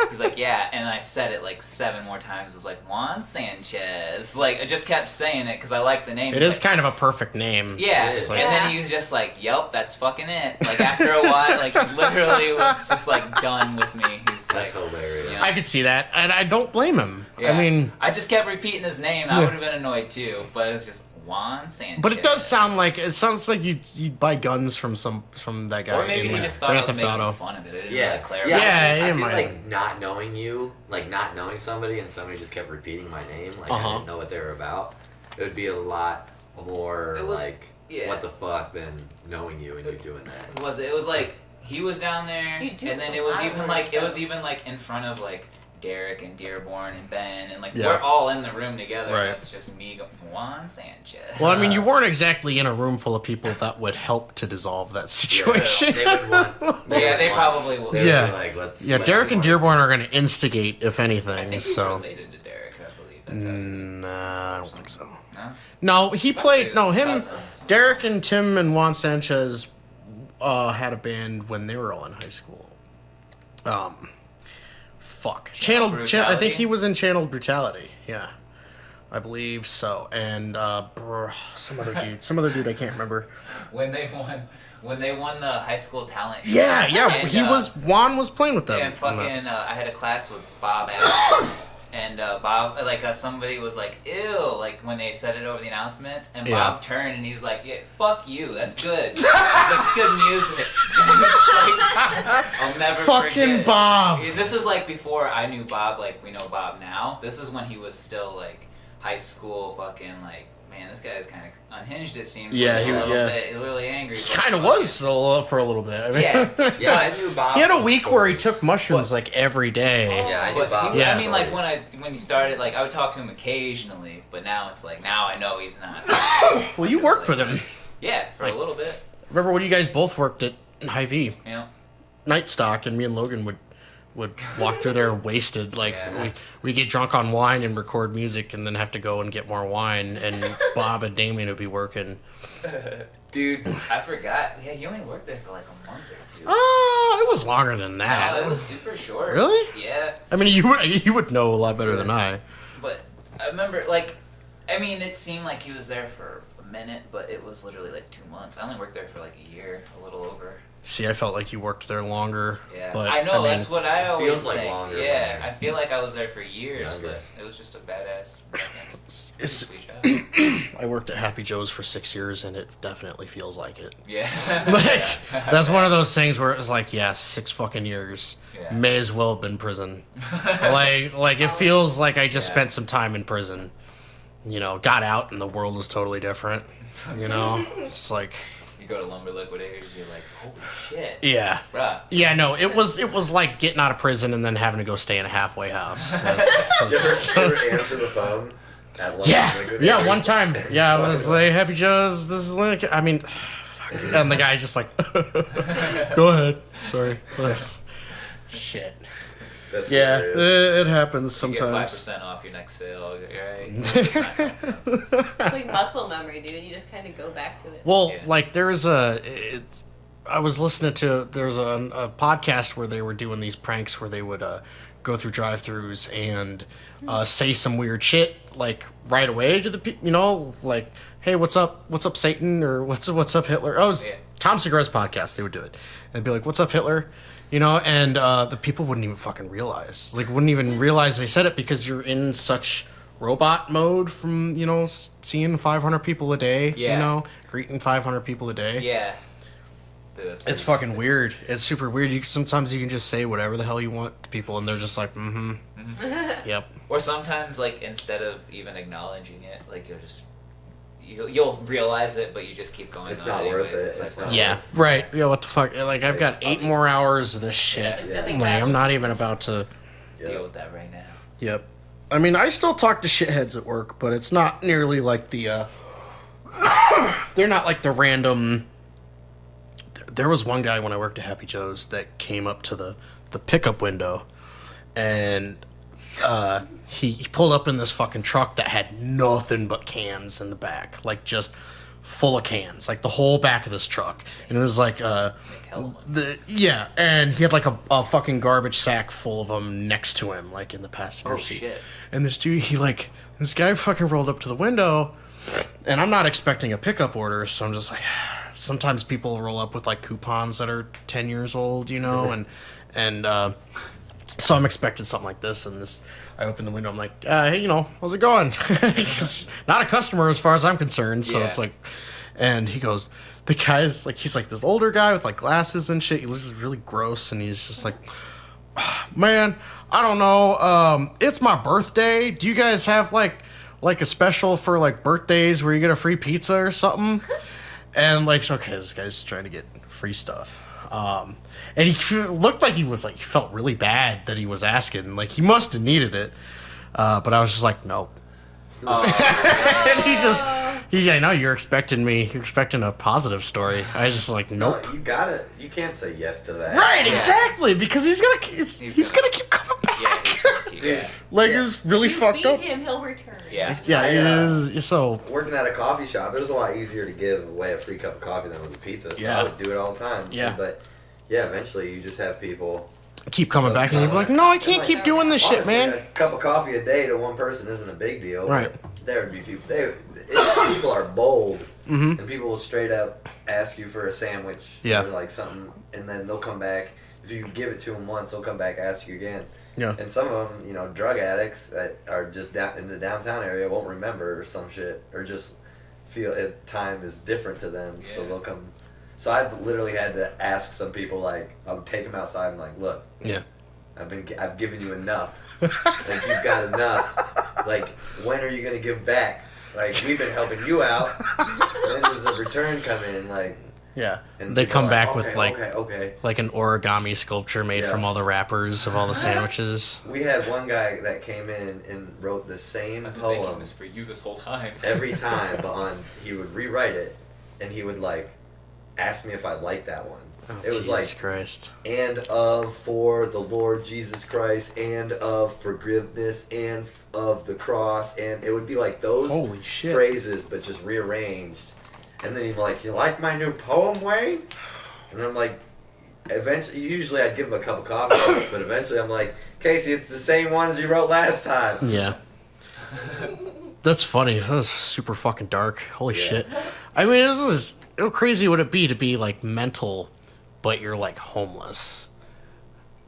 He's like, yeah. And I said it like 7 more times. I was like, Juan Sanchez. Like, I just kept saying it because I like the name. It is kind of a perfect name. Yeah. It's And like, then he was just like, yep, that's fucking it. Like, after a while, like, he literally was just like done with me. He's That's like, hilarious. you know, I could see that, and I don't blame him. yeah. I mean, I just kept repeating his name. I would have been annoyed too, but it was just Juan Sanchez. but it does sound like you'd buy guns from that guy Or maybe in he like just thought I Grand was Theft making Auto. fun of it. I didn't Yeah, really clarify. Yeah, I it feel might like have. not knowing you, like not knowing somebody, and somebody just kept repeating my name, like I didn't know what they were about. It would be a lot more It was- like yeah. what the fuck than knowing you and you doing that. It was like he was down there, You do and then a it was lot of even work, like though. in front of like Derek and Dearborn and Ben, and like Yeah. we're all in the room together. Right. And it's just me going Juan Sanchez. Well, I mean, you weren't exactly in a room full of people that would help to dissolve that situation. They would want. Yeah, they would probably will. They Yeah. would be like, let's. Yeah, let's Derek see and more. Dearborn are going to instigate, if I anything. think he's So, related to Derek. I believe that's how he's. nah, I don't think so. No? No, he played. No, him, Cousins. Derek and Tim and Juan Sanchez had a band when they were all in high school. Channel I think Brutality? he was in Channel Brutality. Yeah, I believe so. And some other dude I can't remember. When they won the high school talent. show. Yeah, And, Juan was playing with them. And fucking, I had a class with Bob Adams, and Bob, somebody was like, ew, like when they said it over the announcements, and Yeah. Bob turned and he's like, yeah, fuck you, that's good. That's good music. I'll never Fucking forget. Bob. This is like before I knew Bob, like we know Bob now. This is when he was still like high school, fucking like, man, this guy is kind of unhinged. It seems. Yeah, like, he- a little yeah. bit, really angry. He kind of was for a little bit. I mean, Yeah. Yeah, I knew Bob. he had a from week where he stories. took mushrooms like every day. Yeah, I knew But Bob. Yeah. I mean, like stories. when he started, like I would talk to him occasionally, but now it's like now I know he's not. Well, you worked with him. Yeah, for Like- a little bit. Remember when you guys both worked at Hy-Vee? You know. Night Stock, and me and Logan would walk through there wasted. Like Yeah. we get drunk on wine and record music, and then have to go and get more wine. And Bob and Damien would be working. Dude, I forgot. Yeah, he only worked there for like a month or two. Oh, it was longer than No, that. it was super short. Really? Yeah, I mean, you would know a lot better than I. but I remember like, I mean, it seemed like he was there for a minute, but it was literally like 2 months. I only worked there for like a year, a little over. See, I felt like you worked there longer. Yeah, but I know mean, that's what I it always feels like think. longer Yeah, when I feel like I was there for years, younger. but it was just a badass. Pretty it's- sweet job. I worked at Happy Joe's for 6 years, and it definitely feels like it. Yeah. Like, that's one of those things where it was like, yeah, 6 fucking years. Yeah. May as well have been prison. like it feels like I just Yeah. spent some time in prison. You know, got out and the world was totally different. You know, it's like, You go to Lumber Liquidators, you're like, holy shit, yeah, bruh. yeah. No, it was like getting out of prison and then having to go stay in a halfway house. Did you ever answer the phone? At lunch? Yeah, one time. Yeah, I was like, Happy Joe's, this is like, I mean, fuck. And the guy's just like, go ahead. Sorry. Please. Shit. That's Yeah, hilarious. it happens You get sometimes. 5% off your next sale, right? It's not gonna happen. It's like muscle memory, dude. You just kind of go back to it. Well, Yeah. like I was listening to, there's a podcast where they were doing these pranks where they would go through drive-throughs and say some weird shit like right away to the people, you know, like, hey, what's up Satan, or what's up Hitler. Oh, it was Yeah. Tom Segura's podcast. They would do it. They'd be like, what's up Hitler, you know, and the people wouldn't even fucking realize, wouldn't even realize they said it because you're in such robot mode from, you know, seeing 500 people a day, Yeah. you know, greeting 500 people a day. Yeah. Dude, that's It's pretty fucking sick. weird. It's super weird. Sometimes you can just say whatever the hell you want to people, and they're just like, mm-hmm. Yep. Or sometimes, like, instead of even acknowledging it, like, you'll realize it, but you just keep going It's on not anyways. worth it. It's like, It's not well, Yeah. Right. Yeah. What the fuck? Like, I've got 8 more hours of this shit. Yeah. Like, I'm not even about to. deal with that right now. Yep. I mean, I still talk to shitheads at work, but it's not nearly like the. They're not like the random. There was one guy when I worked at Happy Joe's that came up to the pickup window, and he pulled up in this fucking truck that had nothing but cans in the back, like just full of cans, like the whole back of this truck. And it was like and he had like a fucking garbage sack full of them next to him, like in the passenger seat. Shit. And this dude, this guy fucking rolled up to the window, and I'm not expecting a pickup order, so I'm just like, sometimes people roll up with like coupons that are 10 years old, you know, and so I'm expecting something like this, and I open the window, I'm like, hey, you know, how's it going? Not a customer as far as I'm concerned, so it's like, and he goes, the guy's like, he's like this older guy with like glasses and shit, he looks really gross, and he's just like, man, I don't know, it's my birthday, do you guys have like a special for like birthdays where you get a free pizza or something? And like, okay, this guy's trying to get free stuff. And he looked like he felt really bad that he was asking. Like, he must have needed it. But I was just like, nope. And I know you're expecting a positive story. I was just like, nope. No, you can't say yes to that. Right, exactly, because he's gonna keep coming back. Like, it was really fucked up. Him, he'll return. Yeah, it is. So working at a coffee shop, it was a lot easier to give away a free cup of coffee than it was a pizza. So I would do it all the time. Yeah. But yeah, eventually you just have people keep coming back, and you're like, no, I can't keep doing this shit, honestly, man. A cup of coffee a day to one person isn't a big deal. Right. There would be people. People are bold, and people will straight up ask you for a sandwich or like something, and then they'll come back. If you give it to them once, they'll come back ask you again. Yeah. And some of them, you know, drug addicts that are just down in the downtown area won't remember or some shit, or just feel time is different to them, so they'll come. So I've literally had to ask some people, like, I'll take them outside and like, look, I've given you enough. Like, you've got enough. Like, when are you gonna give back? Like, we've been helping you out. When does the return come in? Like, and they come back with like an origami sculpture made from all the wrappers of all the sandwiches. We had one guy that came in and wrote the same poem this for you this whole time. every time, but he would rewrite it, and he would like ask me if I liked that one. It was Jesus Christ. And of for the Lord Jesus Christ, and of forgiveness, and of the cross, and it would be like those phrases, but just rearranged. And then he'd be like, you like my new poem, Wayne? And I'm like, usually I'd give him a cup of coffee, but eventually I'm like, Casey, it's the same one as you wrote last time. Yeah. That's funny. That was super fucking dark. Holy shit. I mean, how crazy would it be to be like mental, but you're like homeless?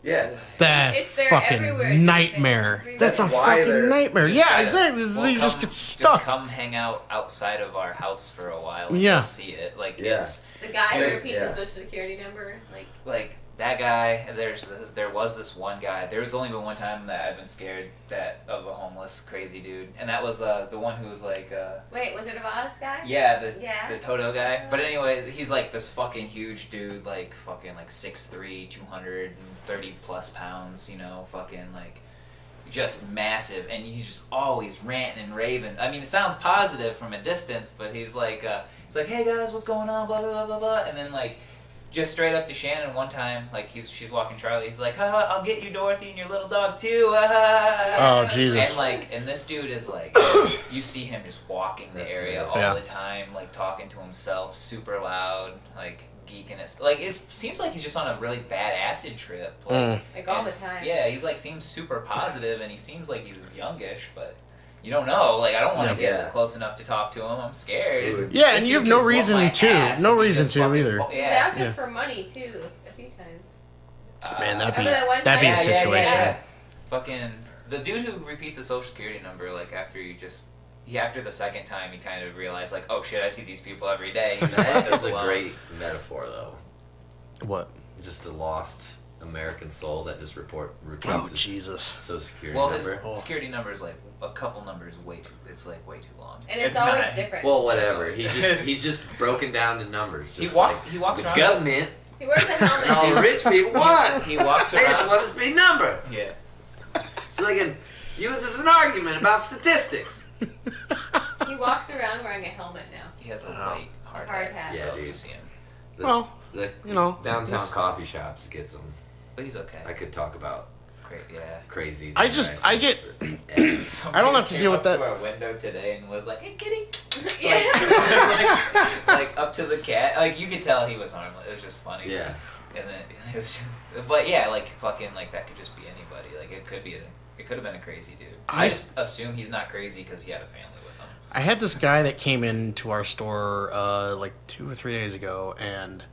Yeah. That's fucking nightmare. That's a fucking nightmare. Yeah, exactly. You just get stuck. Just come hang out outside of our house for a while and Yeah. see it. Like, it's... The guy who repeats his social security number. Like, that guy, there was this one guy. There's only been one time that I've been scared of a homeless, crazy dude. And that was the one who was like... Wait, was it a Voss guy? Yeah, the Toto guy. But anyway, he's like this fucking huge dude, like fucking like 6'3", 230 plus pounds, you know, fucking like just massive. And he's just always ranting and raving. I mean, it sounds positive from a distance, but he's like, hey guys, what's going on, blah, blah, blah, blah, blah. And then like, just straight up to Shannon one time, like she's walking Charlie, he's like, I'll get you Dorothy and your little dog too. Oh, Jesus. And this dude is like, you see him just walking the area all the time, like talking to himself, super loud, like geeking it. Like, it seems like he's just on a really bad acid trip. Like all the time. Yeah, he's like, seems super positive, and he seems like he's youngish, but you don't know. Like, I don't want to get close enough to talk to him. I'm scared. Yeah, and you have no reason to. No reason to either. They asked us for money too a few times. Man, that'd be a situation. Yeah. Fucking the dude who repeats the social security number, like after the second time, he kind of realized, like, oh shit, I see these people every day. That's a great metaphor, though. What? Just a lost American soul that just repeats Jesus. Social security number. Well, his security number is like a couple numbers way too long. And it's always different. Well, whatever. He's just broken down to numbers. He walks around. Government. He wears a helmet. All the rich people want. He walks around. They just want this big number. Yeah. So they can use this as an argument about statistics. He walks around wearing a helmet now. He has a white hard hat. Yeah, so dude. you see him. The downtown coffee shops gets them. But he's okay. I could talk about Crazies. I get. I don't have to deal with that. To our window today and was like, "Hey, kitty." Yeah. like up to the cat. Like you could tell he was harmless. It was just funny. Yeah. And then it was, but yeah, like fucking like that could just be anybody. Like it could have been a crazy dude. I just assume he's not crazy because he had a family with him. I had this guy that came into our store like 2 or 3 days ago, and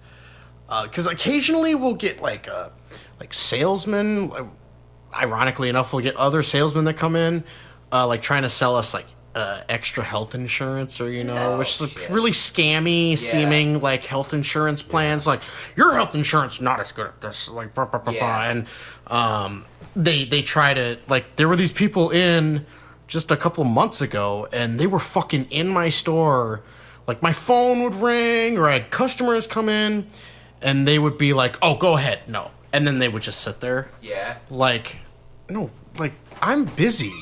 because occasionally we'll get like salesmen. Ironically enough, we'll get other salesmen that come in, like trying to sell us like extra health insurance, or which is really scammy seeming like health insurance plans. Like your health insurance is not as good at this. Like blah, blah, blah, blah. And they try to like there were these people in just a couple of months ago, and they were fucking in my store. Like my phone would ring, or I had customers come in, and they would be like, "Oh, go ahead, no." And then they would just sit there. Yeah. Like, no, like, I'm busy.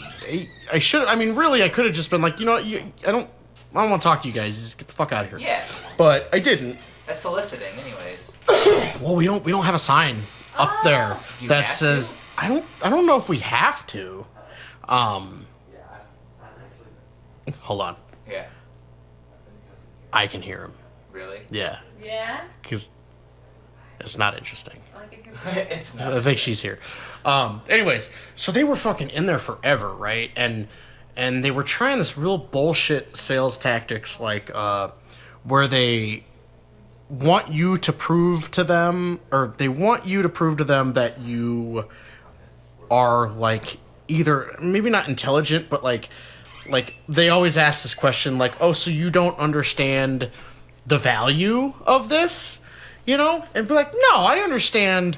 I should, I mean, really, I could have just been like, I don't want to talk to you guys. Just get the fuck out of here. Yeah. But I didn't. That's soliciting, anyways. Well, we don't have a sign up there You that have says, to? I don't know if we have to. Hold on. Yeah. I can hear him. Really? Yeah. Yeah. Because it's not interesting. Like if you're It's not. I think she's here. Anyways, so they were fucking in there forever, right? And they were trying this real bullshit sales tactics, like where they want you to prove to them, that you are like either maybe not intelligent, but like they always ask this question, like, oh, so you don't understand the value of this, and be like, no, I understand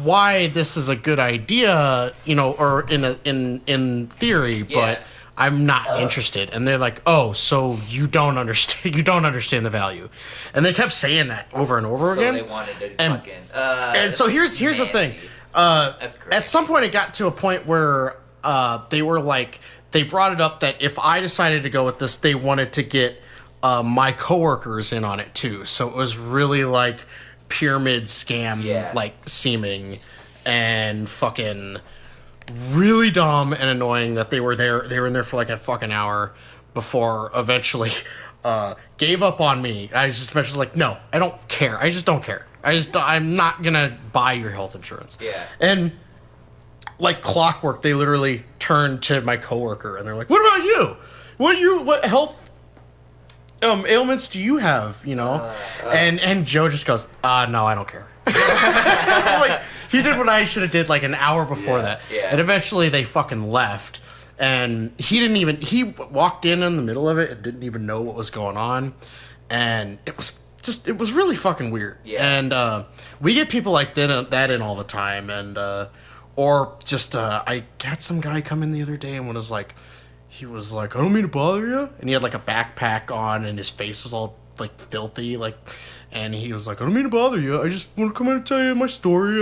why this is a good idea, or in theory, but I'm not interested. And they're like, oh, so you don't understand the value. And they kept saying that over and over again. So they wanted to fucking. And so here's the thing. That's crazy. At some point, it got to a point where they were like, they brought it up that if I decided to go with this, they wanted to get my coworkers in on it too. So it was really like pyramid scam, like seeming, and fucking really dumb and annoying that they were there. They were in there for like a fucking hour before eventually gave up on me. I was just eventually like, no, I don't care. I just don't care. I'm not gonna buy your health insurance. Yeah. And like clockwork, they literally turned to my coworker and they're like, "What about you? What health ailments do you have?" And Joe just goes, "No, I don't care." Like he did what I should have did like an hour before that. Yeah. And eventually they fucking left, and he walked in the middle of it and didn't even know what was going on, and it was really fucking weird. Yeah. And we get people like that in all the time, and or just I had some guy come in the other day and he was like, "I don't mean to bother you," and he had like a backpack on and his face was all like filthy, like, and he was like, "I don't mean to bother you. I just want to come in and tell you my story.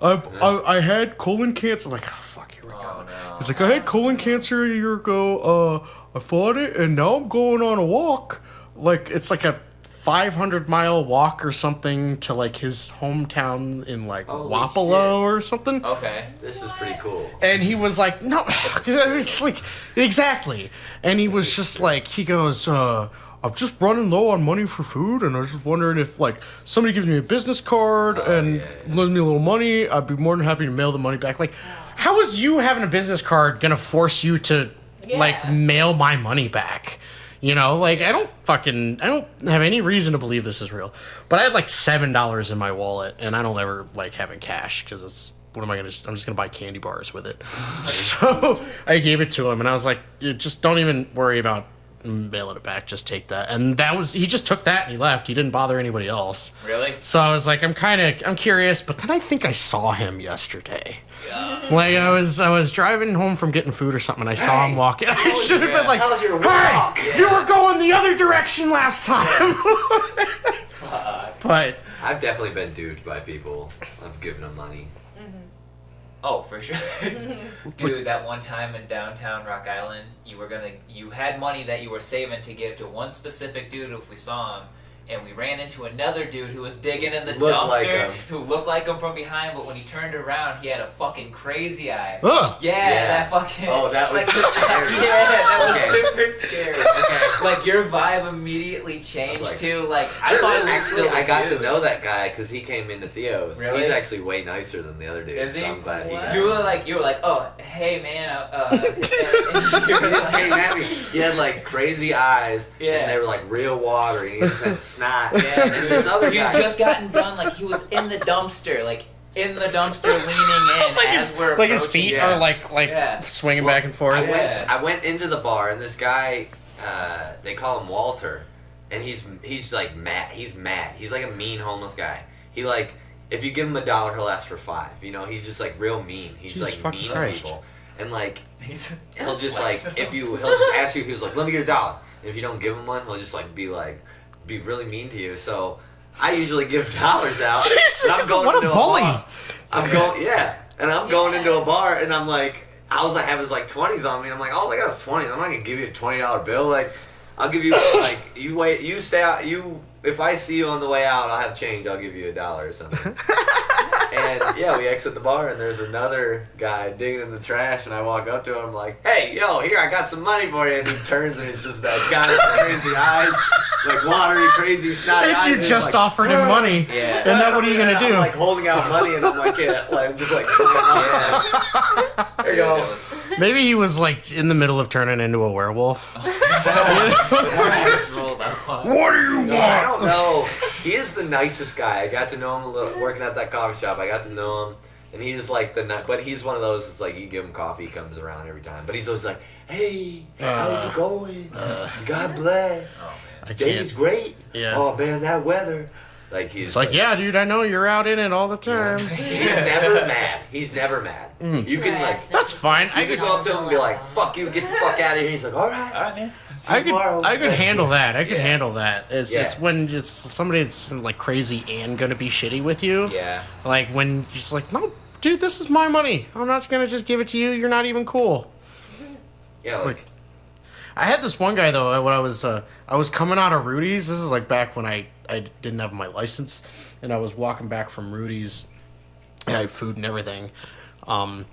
I had colon cancer." I'm like, oh fuck, here we go. No. He's like, "I had colon cancer a year ago. I fought it, and now I'm going on a walk. Like it's like a 500-mile walk or something to like his hometown in like Holy Wapello shit. or something." Okay. This is pretty cool. And he was like, "No," it's like exactly. And he was just like, he goes, "I'm just running low on money for food, and I was just wondering if like somebody gives me a business card and lends me a little money, I'd be more than happy to mail the money back." Like, how is you having a business card gonna force you to like mail my money back? Like I don't have any reason to believe this is real. But I had like $7 in my wallet, and I don't ever like having cash because it's what am I gonna? I'm just gonna buy candy bars with it. So I gave it to him, and I was like, just don't even worry about mailing it back. Just take that. And he just took that and he left. He didn't bother anybody else. Really? So I was like, I'm curious, but then I think I saw him yesterday. Yeah. Like I was driving home from getting food or something, and I saw him walking. I should have been like, How's your walk? "Hey, you were going the other direction last time." But I've definitely been duped by people. I've given them money. Oh, for sure. Dude, that one time in downtown Rock Island, you had money that you were saving to give to one specific dude if we saw him, and we ran into another dude who was digging in the Looked dumpster, like him. who looked like him from behind, but when he turned around, he had a fucking crazy eye. Ugh. Yeah, that fucking. Oh, that was like, scary. Yeah, that was Okay. super scary. Okay. Like your vibe immediately changed Like- to like I thought it was Actually, still I got dude. to know that guy because he came into Theo's. Really? He's actually way nicer than the other dude. Is he? So I'm glad he What? got You were like, oh, hey man, and you He were just like- came at me. He had like crazy eyes, Yeah. and they were like real watery, and he just had snot. Yeah, and this other he's guy. just gotten done. Like he was in the dumpster, like in the dumpster, leaning in Like as his, we're like his approaching. feet yeah. are like Yeah. swinging Well, back and forth. Yeah. I went into the bar, and this guy, they call him Walter, and he's like mad. He's mad. He's like a mean homeless guy. He like, if you give him $1, he'll ask for 5. You know, he's just like real mean. He's Jesus like fucking mean Christ. to people, and like He's he'll just like flexible. he'll just ask you. He's like, let me get $1. And if you don't give him one, he'll just be really mean to you. So I usually give dollars out. Jesus, and I'm going what a into bully. bar. I'm going, yeah, and I'm going into a bar, and I'm like, I was like, having like 20s on me. I'm like, all I got is 20s. I'm not gonna give you a $20 bill. Like, I'll give you like you wait, you stay out. You if I see you on the way out, I'll have change. I'll give you $1 or something. And yeah, we exit the bar, and there's another guy digging in the trash, and I walk up to him, I'm like, hey, yo, here, I got some money for you. And he turns, and it's just that guy with the crazy eyes, like watery, crazy, snotty eyes. You and just like, offered him money. Yeah. And then what are you gonna do? I'm like holding out money, and I'm like, yeah, like, I'm just like, yeah. There you go. Maybe he was like in the middle of turning into a werewolf. What do you No, I don't know. He is the nicest guy. I got to know him a little working at that coffee shop. I got to know him, and he's like but he's one of those. It's like you give him coffee, he comes around every time. But he's always like, "Hey, how's it going? God bless. I Day's can't. great. Yeah. Oh man, that weather." Like he's It's like, yeah, dude, I know you're out in it all the time. He's never mad. He's never mad. You can like. That's fine. You could go up to him and be like, "Fuck you, get the fuck out of here." He's like, "All right." All right, man. I could tomorrow. handle that. I could Yeah. handle that. It's Yeah. when it's somebody that's like crazy and gonna be shitty with you. Yeah. Like when you're just like, no, dude, this is my money. I'm not gonna just give it to you. You're not even cool. Yeah, like I had this one guy though when I was coming out of Rudy's. This is like back when I didn't have my license, and I was walking back from Rudy's, and I had food and everything. And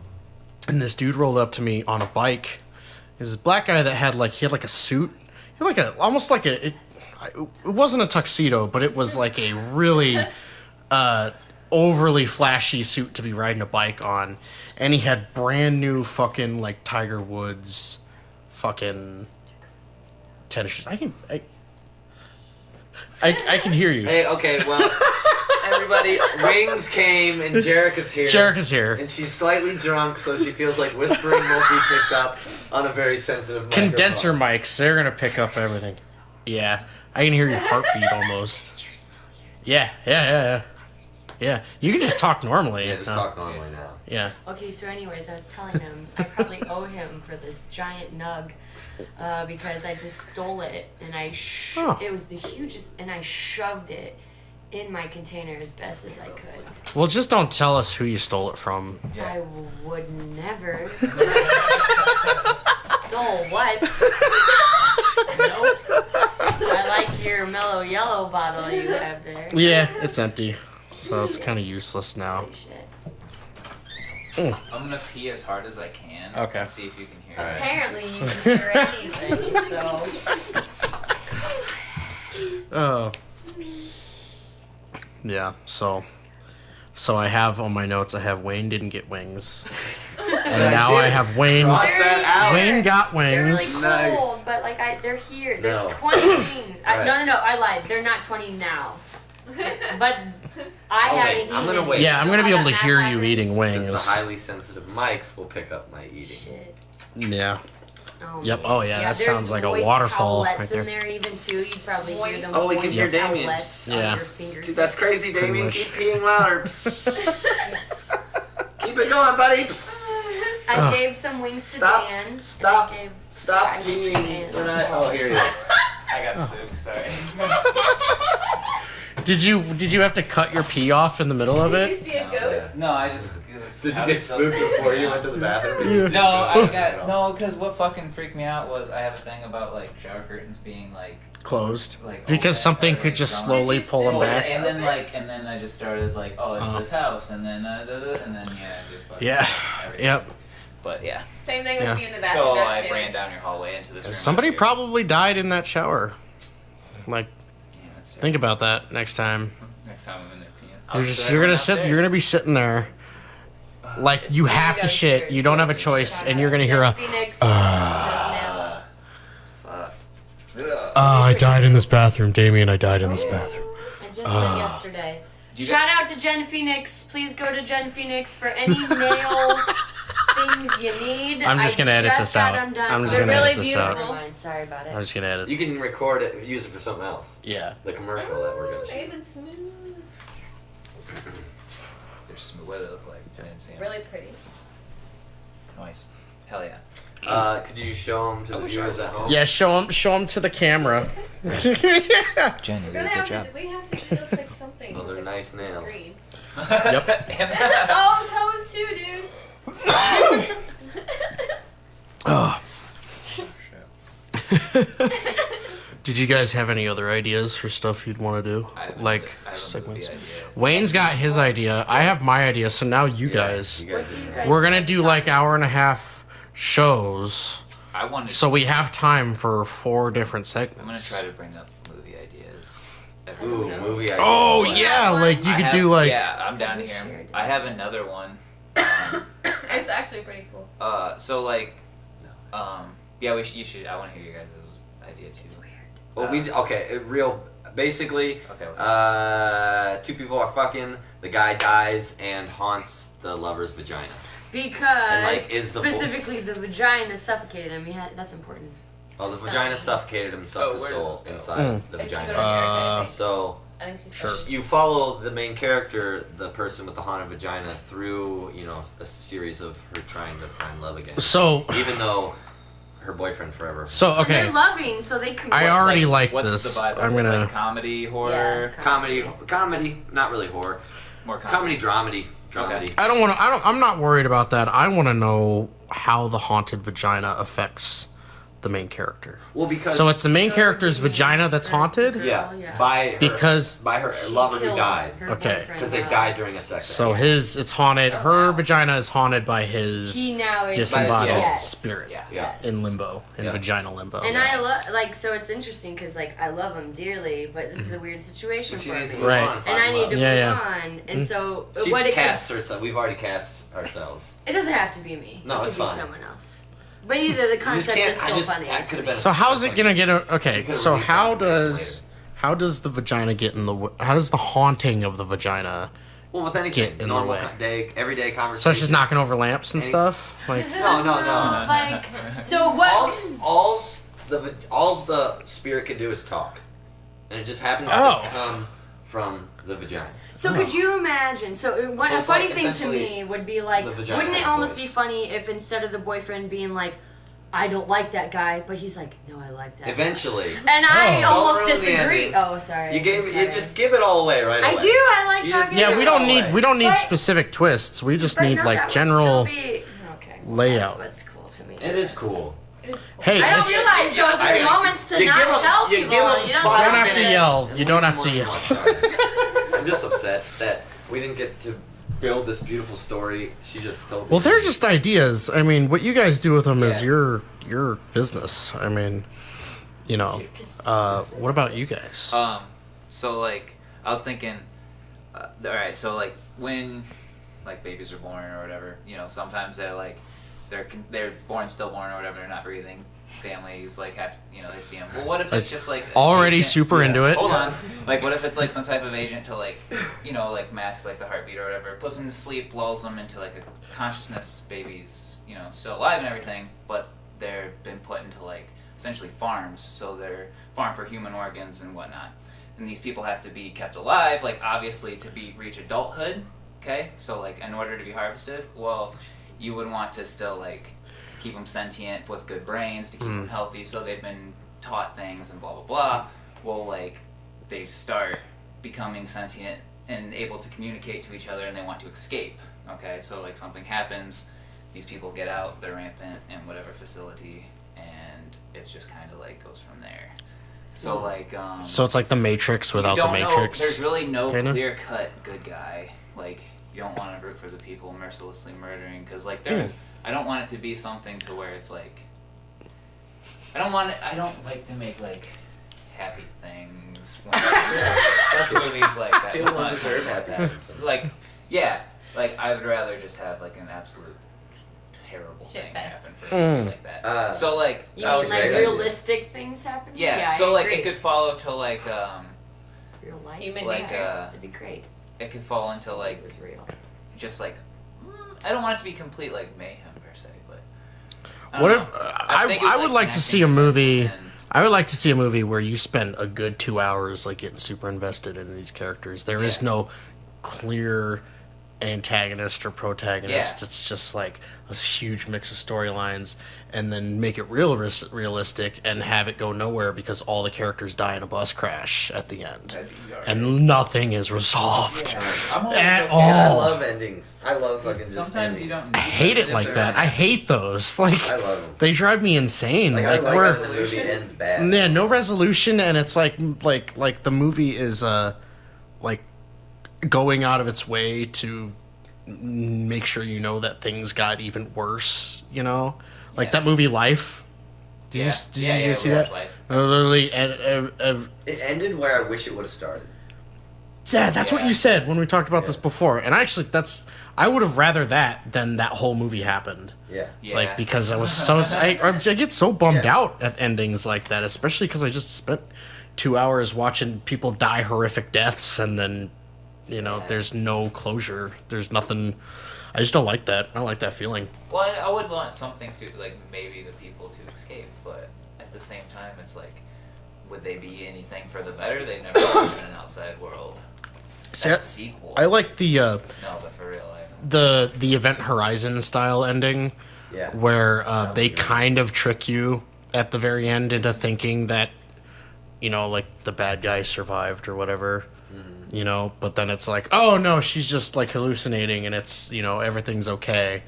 this dude rolled up to me on a bike. This black guy that had like a suit. He had like almost like it wasn't a tuxedo, but it was like a really overly flashy suit to be riding a bike on, and he had brand new fucking like Tiger Woods fucking tennis shoes. I can hear you. hey, okay, well, everybody, Wings came and Jerica's here. Jerica's here. And she's slightly drunk, so she feels like whispering won't be picked up on a very sensitive Condenser microphone. mics, they're gonna pick up everything. Yeah, I can hear your heartbeat almost. Yeah. You can just talk normally. Yeah, just talk normally now. Yeah. Okay, so anyways, I was telling him I probably owe him for this giant nug because I just stole it and Oh. it was the hugest and I shoved it in my container as best as I could. Well, just don't tell us who you stole it from. Yeah. I would never. Stole what? Nope. I like your mellow yellow bottle you have there. Yeah, it's empty, so it's kind of useless now. Holy shit. Mm. I'm gonna pee as hard as I can. Okay. And see if you can hear All right. it. Apparently you can hear anything, so. Oh. Yeah. So I have on my notes. I have Wayne didn't get wings, and now I have Wayne. Cross that out. Wayne got They're wings. like Nice. cold, but like they're here. There's No. 20 things. Right. No, I lied. They're not 20 now. But I I'll haven't wait. eaten. I'm gonna wait. Yeah, I'm gonna be I able to got hear math you happens. eating Because the wings. highly sensitive mics will pick up my eating. Shit. Yeah. Oh, Yep. man. Oh, yeah, that there's sounds like a moist waterfall towelettes right there. in there even too. You'd probably hear them. Oh, we can moist hear Damien. towelettes on Yeah. your fingertips. Dude, that's crazy, Pretty Damien. much. Keep peeing louder. Keep it going, buddy. I gave some wings Stop. to Dan. Stop. And I gave Stop guys to peeing. Dan. When oh, here he is. I got spooked. Sorry. Did you have to cut your pee off in the middle of Did you it? see a ghost? No, I just. Did you get spooked before you went to the bathroom? No, I got no. Because what fucking freaked me out was I have a thing about like shower curtains being like Closed. like Because open something or, could like, just drawn. slowly pull them Oh, back. and then I just started like, oh, it's this house, and then and then just fucking Yeah. everything. Yep. But yeah, Same thing with Yeah. me in the bathroom so I downstairs. ran down your hallway into this room. Somebody up here. probably died in that shower. Like, Yeah, that's think about that next time. next time I'm in there peeing. You're gonna be sitting there, like you have to shit. You don't have a choice, and you're gonna hear a. Phoenix. I died in this bathroom, Damien. I died in this bathroom. I just went yesterday. you Shout out to Jen Phoenix. Please go to Jen Phoenix for any nail things you need. I'm just gonna edit this got out. them done. I'm just They're gonna really edit this beautiful. out. Never mind, sorry about it. I'm just gonna edit. You can record it, use it for something else. Yeah. The commercial that we're gonna shoot. Even smooth. They're smooth. What do they look like? I didn't see 'em. Really pretty. Nice. Hell yeah. Could you show them to the viewers at home? Yeah. Show him to the camera. Jen, you We're did gonna a good have job. to, we have to do this like something. Those are like nice nails. green. Yep. Oh, toes too, dude. Oh. Did you guys have any other ideas for stuff you'd want to do? Like segments? Wayne's got his idea. I have my idea. So now you guys. You guys What do do you that. guys We're gonna think? do like hour and a half shows, I wanted. so we have time for 4 different I'm gonna segments. try to bring up movie ideas. every Ooh, now. movie idea. Oh yeah, like you I could have- do like. Yeah, I'm down We here. shared it. I have another one. It's actually pretty cool. So like, yeah, you should. I want to hear your guys' idea too. It's weird. Well, real. Basically, Okay. 2 people are fucking. The guy dies and haunts the lover's vagina. Because And, like, is the specifically the vagina suffocated him. That's important. Oh, the vagina suffocated himself Oh, to where does soul this go? inside the It should go to vagina. Derek, I think. So I think she's Sure. you follow the main character, the person with the haunted vagina, through a series of her trying to find love again, So even though her boyfriend forever. so And okay. they're loving, so they can. I already like What's this. the vibe? I'm of it? gonna. Like comedy, horror, Comedy, not really horror. more Comedy, dramedy. Okay. I don't want to. I'm not worried about that. I want to know how the haunted vagina affects the main character. Well, because So it's the main So character's you mean vagina that's her haunted. girl, yeah, by her She lover who killed died her Okay. boyfriend, because they wow. died during a sex. So act. it's haunted. Oh, Her wow. vagina is haunted by his He now is disembodied yes. spirit Yeah. Yeah. Yes. in limbo, in Yeah. vagina limbo. And I Yes. love so it's interesting because I love him dearly, but this is a weird situation But she for needs to me. move Right. on. And find I need love. to Yeah, move yeah. on, and so She what it cast herself. We've already cast ourselves. it doesn't have to be me. No, it could it's be fine. someone else. But either the concept is still funny. that could have been. So how's it gonna get? You Okay, could've so released how that information does the vagina get in the? How does the haunting of the vagina? Well, with anything, get in the normal way? everyday conversation. So it's just knocking over lamps and Any- stuff. Like No. Like so what? All's the spirit can do is talk, and it just happens Oh. to come from the vagina. So could you imagine? So what So a it's funny like thing to essentially me would be like, the vagina wouldn't it has a almost voice. be funny if instead of the boyfriend being like, I don't like that guy, but he's like, no, I like that. guy." Eventually, And I Oh. almost Don't ruin the disagree. ending. Oh, sorry. you Sorry. just give it all away right away. I do. I like You just talking. give yeah, it we all don't need away. we don't need But- specific twists. We just But need no, like that would general. still be- okay. layout. That's what's cool to me. It is cool. Hey, I don't it's, realize those are the moments to you not give 'em- tell you people. give 'em You you don't five don't have to minutes yell. and You don't leave have to them yell. one I'm just upset that we didn't get to build this beautiful story. She just told me. Well, they're just ideas. I mean, what you guys do with them is Yeah. your business. I mean, you know. What about you guys? So like, I was thinking, all right, so like when like babies are born or whatever, sometimes they're like, they're born stillborn or whatever, they're not breathing. Families like have they see them. Well, what if it's just like an Already agent- super into it. Hold on, like what if it's like some type of agent to like like mask like the heartbeat or whatever, puts them to sleep, lulls them into like a consciousness. Babies still alive and everything, but they're been put into like essentially farms, so they're farmed for human organs and whatnot. And these people have to be kept alive, like obviously to reach adulthood. Okay, so like in order to be harvested, well, you would want to still like keep them sentient with good brains to keep them healthy. So they've been taught things and blah blah blah. Well, like they start becoming sentient and able to communicate to each other, and they want to escape. Okay, so like something happens, these people get out, they're rampant in whatever facility, and it's just kind of like goes from there. So like So it's like the Matrix without you the don't Matrix. know, there's really no kinda? clear cut good guy. Like you don't want to root for the people mercilessly murdering because like there's I don't want it to be something to where it's like I don't like to make like happy things when movies like that. People It's don't not deserve like happy that. things. Like yeah, like I would rather just have like an absolute terrible Shit thing bag. happen for something like that. So like You I mean was like great realistic things happening? yeah, I so like agree. it could follow to like real life. Human like, nature. That'd be great. it could fall into like It was real. just like I don't want it to be complete like mayhem per se, but I What don't if know. I think it's, would like to see a connecting movie? and- I would like to see a movie where you spend a good 2 hours like getting super invested in these characters. There is Yeah. no clear antagonist or protagonist. Yeah. It's just like a huge mix of storylines, and then make it realistic and have it go nowhere because all the characters die in a bus crash at the end, That'd be alright. and nothing is resolved. I'm always At okay. all. I love endings. I love fucking just Sometimes you endings. don't. I hate it like that. I hate those. Like I love them. they drive me insane. Like, Like, I like we're when the movie ends bad. yeah, no resolution, and it's like the movie is like going out of its way to make sure you know that things got even worse. You know, like Yeah. that movie Life. Did you guys see we that? watched Life. Literally, It ended where I wish it would have started. yeah, that's what Yeah. you said when we talked about Yeah. this before, and actually, I would have rather that than that whole movie happened. Yeah. Yeah. Like because I was so I get so bummed Yeah. out at endings like that, especially because I just spent 2 hours watching people die horrific deaths, and then Yeah. there's no closure. There's nothing. I just don't like that. I don't like that feeling. Well, I would want something to like maybe the people to escape, but at the same time, it's like, would they be anything for the better? They've never lived in an outside world. See, That's a sequel. I like the No, but for real, I don't. the Event Horizon style ending, Yeah. where That they was good. kind of trick you at the very end into thinking that, like the bad guy survived or whatever. But then it's like, oh no, she's just like hallucinating, and it's everything's okay,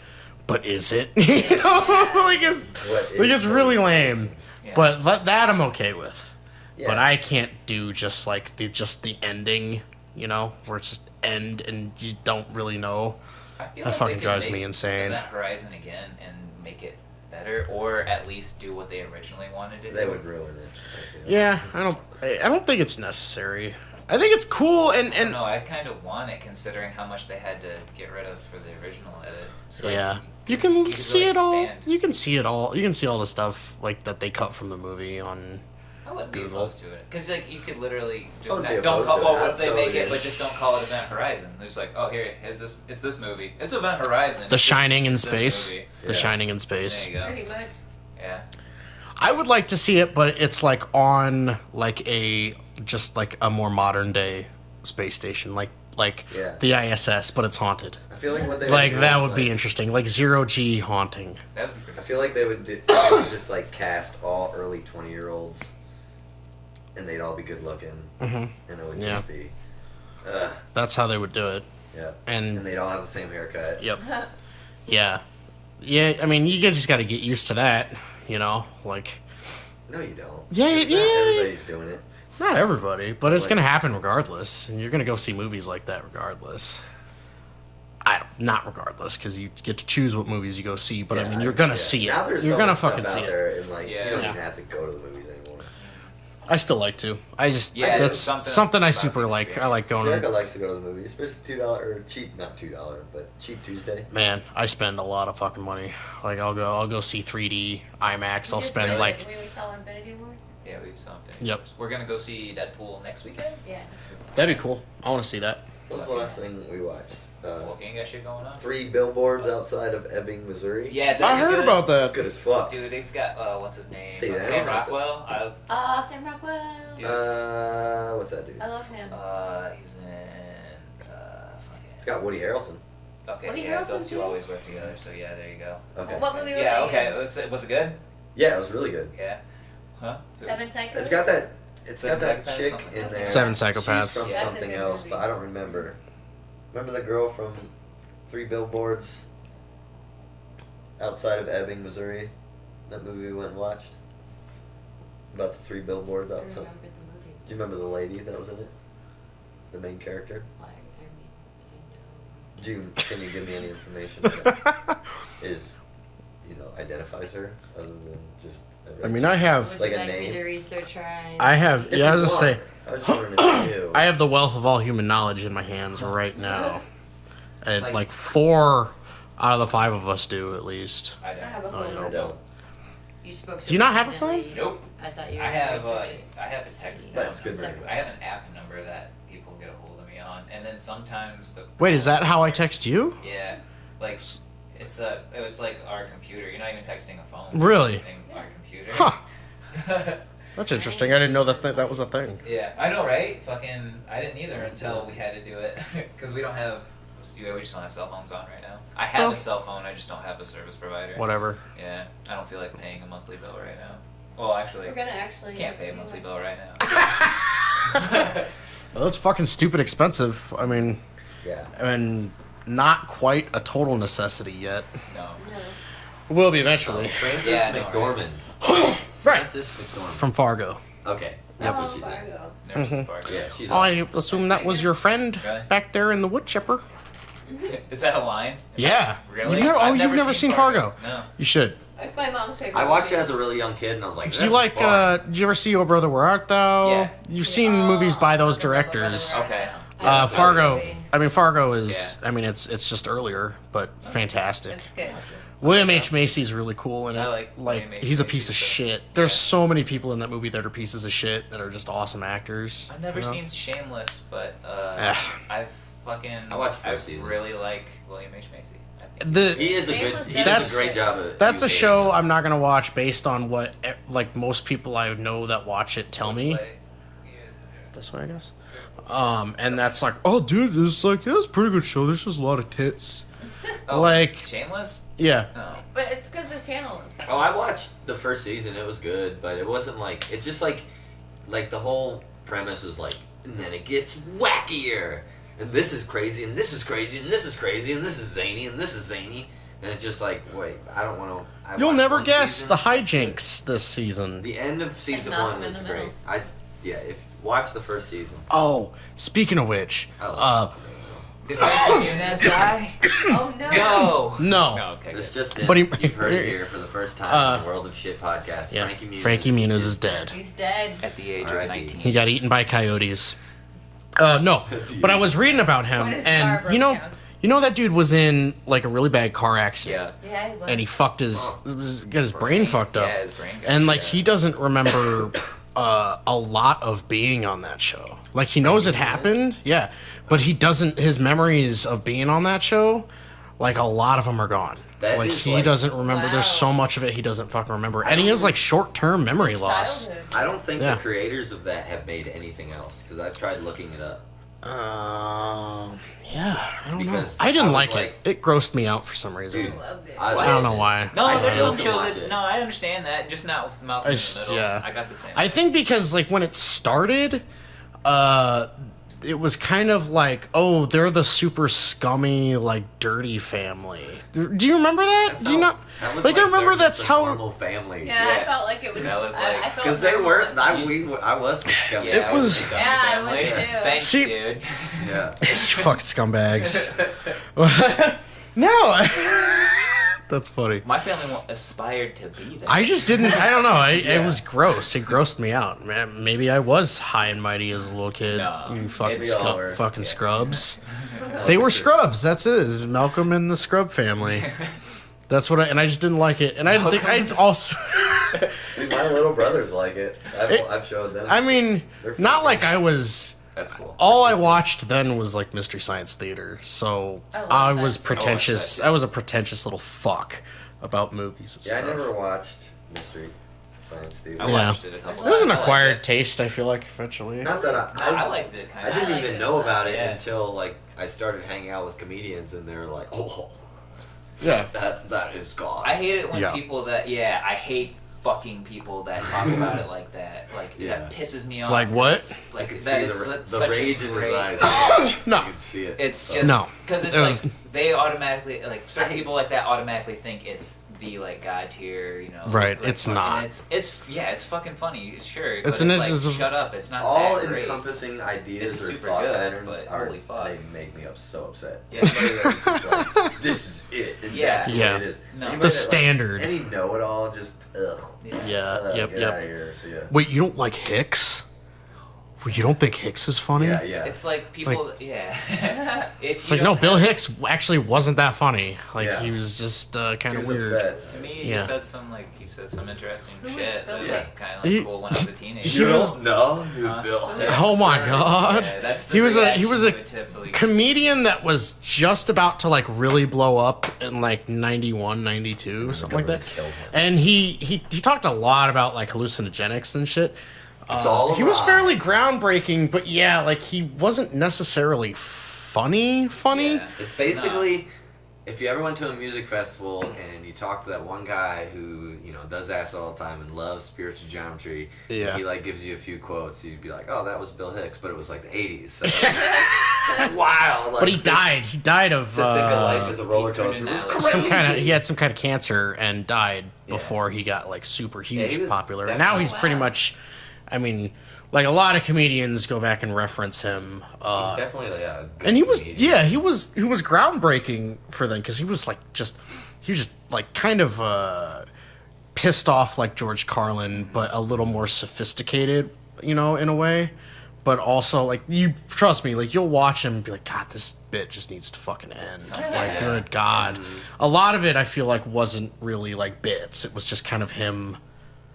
but is it? Like it's What is really the lame. reason? Yeah. But that I'm okay with. Yeah. But I can't do just like the ending, where it's just end and you don't really know. I feel That like fucking they could drives make me insane. Event Horizon again and make it better, or at least do what they originally wanted to do. They would ruin it. I feel. Yeah, I don't think it's necessary. I think it's cool and No, I kind of want it considering how much they had to get rid of for the original edit. So yeah. You could can really see it all. expand. You can see it all. You can see all the stuff like that they cut from the movie on. I wouldn't be Google. opposed to it because like you could literally just wouldn't be don't opposed call. to it. Well, what if they I'd make totally it, get but it. just don't call it Event Horizon? It's like, oh, here, it's this movie. It's Event Horizon. The It's Shining in this space. movie. The Yeah. Shining in There space. you go. Pretty much. Yeah. I would like to see it, but it's like on like just like a more modern day space station, like Yeah. the ISS, but it's haunted. I feel like what they Like do that is, would be like, interesting, like 0G haunting. That would be I pretty. feel like they would just like cast all early 20-year-olds, and they'd all be good looking, Mhm. and it would Yeah. just be, uh, That's how they would do it. yeah. And And they'd all have the same haircut. yep, yeah. I mean, you just got to get used to that, like. No, you don't. Yeah, It's not yeah. everybody's doing it. Not everybody, but it's Like- gonna happen regardless, and you're gonna go see movies like that regardless. Not regardless, because you get to choose what movies you go see. But I Yeah, mean, you're gonna yeah. see Now it. there's You're so gonna much stuff fucking see out it. there, and like Yeah. you don't Yeah. even have to go to the movies anymore. I still like to. I just Yeah, that's it's something I about super the like. I like going. Jericho likes to go to the movies, especially $2 or cheap, not $2, but cheap Tuesday. Man, I spend a lot of fucking money. Like I'll go see 3D IMAX. I'll spend Really, like the way we saw Infinity War? Yeah, we saw something. Yep. We're gonna go see Deadpool next weekend. Yeah. that'd be cool. I want to see that. What was the last thing we watched? Walking got shit going on. 3 billboards outside of Ebbing, Missouri. Yeah, is that I heard good? about That's that. good as fuck. Dude, he's got what's his name? Say that. Sam Rockwell. Sam Rockwell. Dude. What's that dude? I love him. He's in. It's got Woody Harrelson. Okay, Woody yeah, Harrelson's those two in it? always work together. So yeah, there you go. Okay. What movie was Yeah, it? okay. Was it good? Yeah, it was really good. Yeah. Huh? Seven Psychos? It's got that. It's got Seven that Psychopaths, chick something in like there. that. Seven Psychopaths. She's from Yeah. something That's a good else, movie. but I don't remember. Remember the girl from Three Billboards Outside of Ebbing, Missouri. That movie we went and watched. About the three billboards I outside. remember the movie. Do you remember the lady that was in it? The main character? Like, I mean, June, can you give me any information that is, identifies her other than just I mean, I have. would Like you a like me name? to research her? I have. If Yeah, I you was just want. say. I was just wondering if you knew. I have the wealth of all human knowledge in my hands right now, and Like- like 4 out of the 5 of us do at least. I I have a don't. Oh, phone. yeah. I don't. You spoke so Do you not have a confidently. phone? Nope. I thought you were I have researching. I have a text. That's good. Separate. I have an app number that people get a hold of me on, and then sometimes the. Wait, is that how I text you? Yeah, like it's like our computer. You're not even texting a phone. Really? You're texting our computer. Huh. That's interesting. I didn't know that was a thing. Yeah, I know, right? Fucking, I didn't either until we had to do it because we just don't have cell phones on right now. I have Oh. a cell phone, I just don't have a service provider. Whatever. Yeah, I don't feel like paying a monthly bill right now. Well, actually, We're gonna actually. can't pay a monthly bill right now. Well, that's fucking stupid expensive. I mean, Yeah. and not quite a total necessity yet. No. No. It will be eventually. Francis Yeah, I know, McDormand. Right. Francis McDormand. From Fargo. Okay, that's what Oh, she's in. Fargo. Never seen Fargo. Yeah, she's I awesome. assume that was your friend Really? back there in the wood chipper. Is that a line? Yeah. Really? You've never, I've you've never seen Fargo. No. You should. It's my mom's favorite. I watched it movie. as a really young kid, and I was like, If "This you like, is fun." did you ever see Oh Brother Where Art Thou? Yeah. You've seen movies by those directors. Okay. Yeah, Fargo. movie. I mean, Fargo is. Yeah. I mean, it's just earlier, but fantastic. It's good. William H Macy's really cool in it. I like William H. he's a Macy piece of stuff. shit. There's Yeah. so many people in that movie that are pieces of shit that are just awesome actors. I've never you know? seen Shameless, but Ugh. I've fucking. I watched the first I season. really like William H Macy. I think. The He is a good. Shameless He is- does a great job of. That's a you show hating him. I'm not gonna watch based on what like most people I know that watch it tell me. This way, I guess. And that's like, oh, dude, it's like, yeah, it's a pretty good show. There's just a lot of tits. Oh, Like- Shameless. Yeah. No. But it's because the channel. And stuff. Oh, I watched the first season. It was good, but it wasn't like. It's just like the whole premise was like, and then it gets wackier, and this is crazy, and this is crazy, and this is crazy, and this is zany, and this is zany, and it's just like, wait, I don't want to. You'll never guess the hijinks this season. The end of season Malcolm one in was the great. Middle. If watch the first season. Oh, speaking of which, I love Did Frankie Muniz die? Oh no. No. no. No. Okay. It's Good. just in. But he- You've heard it here for the first time in the World of Shit podcast. Yeah, Frankie Muniz is dead. He's dead. At the age R.I.P. of 19. He got eaten by coyotes. No, but I was reading about him, When his car and you know, broke down. you know that dude was in like a really bad car accident, Yeah. Yeah. He was. and he fucked got his brain fucked up, Yeah, his brain got and like yeah. he doesn't remember a lot of being on that show. Like he knows it happened, yeah, but he doesn't. His memories of being on that show, like a lot of them are gone. That Like is, he like- doesn't remember. There's so Wow. much of it he doesn't fucking remember, and he has like short-term memory loss. Childhood. I don't think Yeah. the creators of that have made anything else because I've tried looking it up. Yeah, I don't know. Because I didn't I was like like- it. It grossed me out for some reason. Dude, I loved it. I I don't know why. No, I there's still some can shows watch that. it. No, I understand that. Just not with Malcolm in the Middle. Yeah. I got the same. I think because like when it started, it was kind of like, oh, they're the super scummy, like dirty family. Do you remember that? That's Do you how- not? that was Like I they're remember just that's a how. normal family. Yeah, Yeah. I felt like it was. That was I like- felt Because they very were, much- I was the scum. Yeah, It was- I the Yeah, I family. was too. Thanks, See- dude. Yeah. You fucking scumbags. No, that's funny. My family aspired to be that. I just didn't. I don't know. It Yeah. was gross. It grossed me out. Man, maybe I was high and mighty as a little kid. No, You fucking we all were. fucking Yeah. scrubs. They were scrubs. That's it. It's Malcolm and the Scrub family. That's what and I just didn't like it. And I didn't think I also. Dude, my little brothers like it. I've showed them. I mean, They're not fun. like I was. That's cool. All I watched then was like Mystery Science Theater, so I love I that was shit. pretentious. I was a pretentious little fuck about movies and Yeah, I stuff. never watched Mystery Science Theater. I Yeah. watched it a couple It was an times. I liked acquired it. taste. I feel like eventually. Not that I liked it kind I of. didn't I liked even it know a lot. about it Yeah. until like I started hanging out with comedians, and they're like, "Oh, Yeah. that is God." I hate it when Yeah. people that I hate fucking people that talk about it like that. Like that pisses me off. Like what? Like I could that. see It's the such rage a in great, his eyes. No. You can see it. It's just No. because it's It like was- they automatically like certain people like that automatically think it's the like god tier, you know. Right, like, it's fucking- not. It's fucking funny, sure. It's But an it's like, instance of- shut up. It's not All that great. encompassing ideas It's or super thought good, patterns but are holy fuck. they make me so upset. Yeah. Anybody that's just like, this is it. And Yeah. That's Yeah. what it is. No. Anybody The that, standard. Like, any know-it-all, just ugh. Yeah. Yep. Get Yep. out of here. See ya. Wait, you don't like Hicks? Well, you don't think Hicks is funny? Yeah, yeah. It's like people, yeah. It's like, no, Bill Hicks actually wasn't that funny. Like, Yeah. he was just kind He of was weird. upset. To me, Yeah. he said some interesting Who is shit. Bill It was Hicks? kind of He- like cool when I was a teenager. he You was- don't know who Huh? Bill Oh my is. god. Yeah, that's the he was a reaction a we typically- comedian that was just about to like really blow up in like 91, 92, something like that. Killed him. And he talked a lot about like hallucinogenics and shit. It's all a He was lie. fairly groundbreaking, but yeah, like he wasn't necessarily funny. Yeah. It's basically if you ever went to a music festival and you talk to that one guy who does acid all the time and loves spiritual geometry, Yeah. and he like gives you a few quotes, you'd be like, oh, that was Bill Hicks, but it was like the '80s. So wow, like, But he died. He died of To think of life as a roller he turned coaster into was Alex. crazy. he had some kind of cancer and died Yeah. before he got like super huge he was popular. And definitely- now he's pretty Wow. much, I mean, like a lot of comedians go back and reference him. He's definitely a good And he was comedian. he was groundbreaking for them because he was just like kind of pissed off like George Carlin, but a little more sophisticated, in a way. But also, like, you trust me, like, you'll watch him and be like, God, this bit just needs to fucking end. Like, Yeah. good God. A lot of it, I feel like, wasn't really, like, bits. It was just kind of him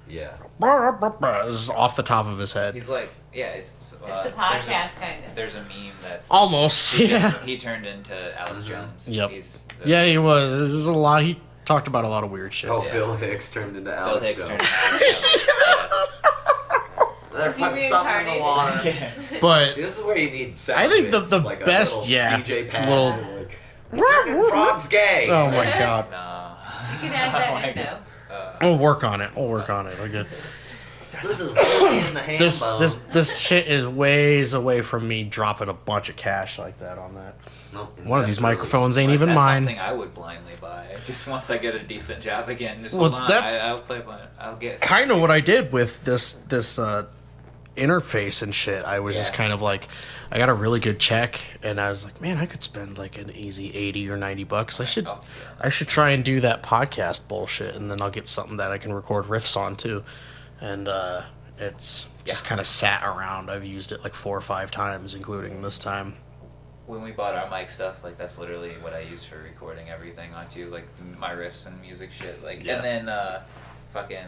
Yeah. just off the top of his head. He's like, yeah, it's It's the there's podcast kind of. There's a meme that's Almost, he, yeah. he turned into Alex Jones. Yep. He's, Yeah, he was. There's a lot. He talked about a lot of weird shit. Oh, Yeah. Bill Hicks turned into Bill Alex Hicks Jones. turned into Alex Jones. They're Is he putting something in the water. reincarnated? Yeah. But See, this is where you need sound I think the bits, like best, a little yeah, DJ pad, little- like, turning frogs gay. oh my God. No. You can add that in Oh my though. We'll work on it. We'll work on it. We're good. This is literally in the ham This bone. this shit is ways away from me dropping a bunch of cash like that on that. Nope, One of these that's really- microphones ain't Like, even that's mine. something I would blindly buy. Just once I get a decent job again. Just Well, hold on. that's I'll play one. I'll get some Kind of what I did with this interface and shit. I was just Yeah. kind of like, I got a really good check, and I was like, man, I could spend like an easy $80 or $90. Oh, I should try and do that podcast bullshit, and then I'll get something that I can record riffs on too. And it's just Yeah. kind of sat around. I've used it like 4 or 5 times, including this time. When we bought our mic stuff, like that's literally what I use for recording everything onto, like my riffs and music shit. Like, Yeah. and then fucking,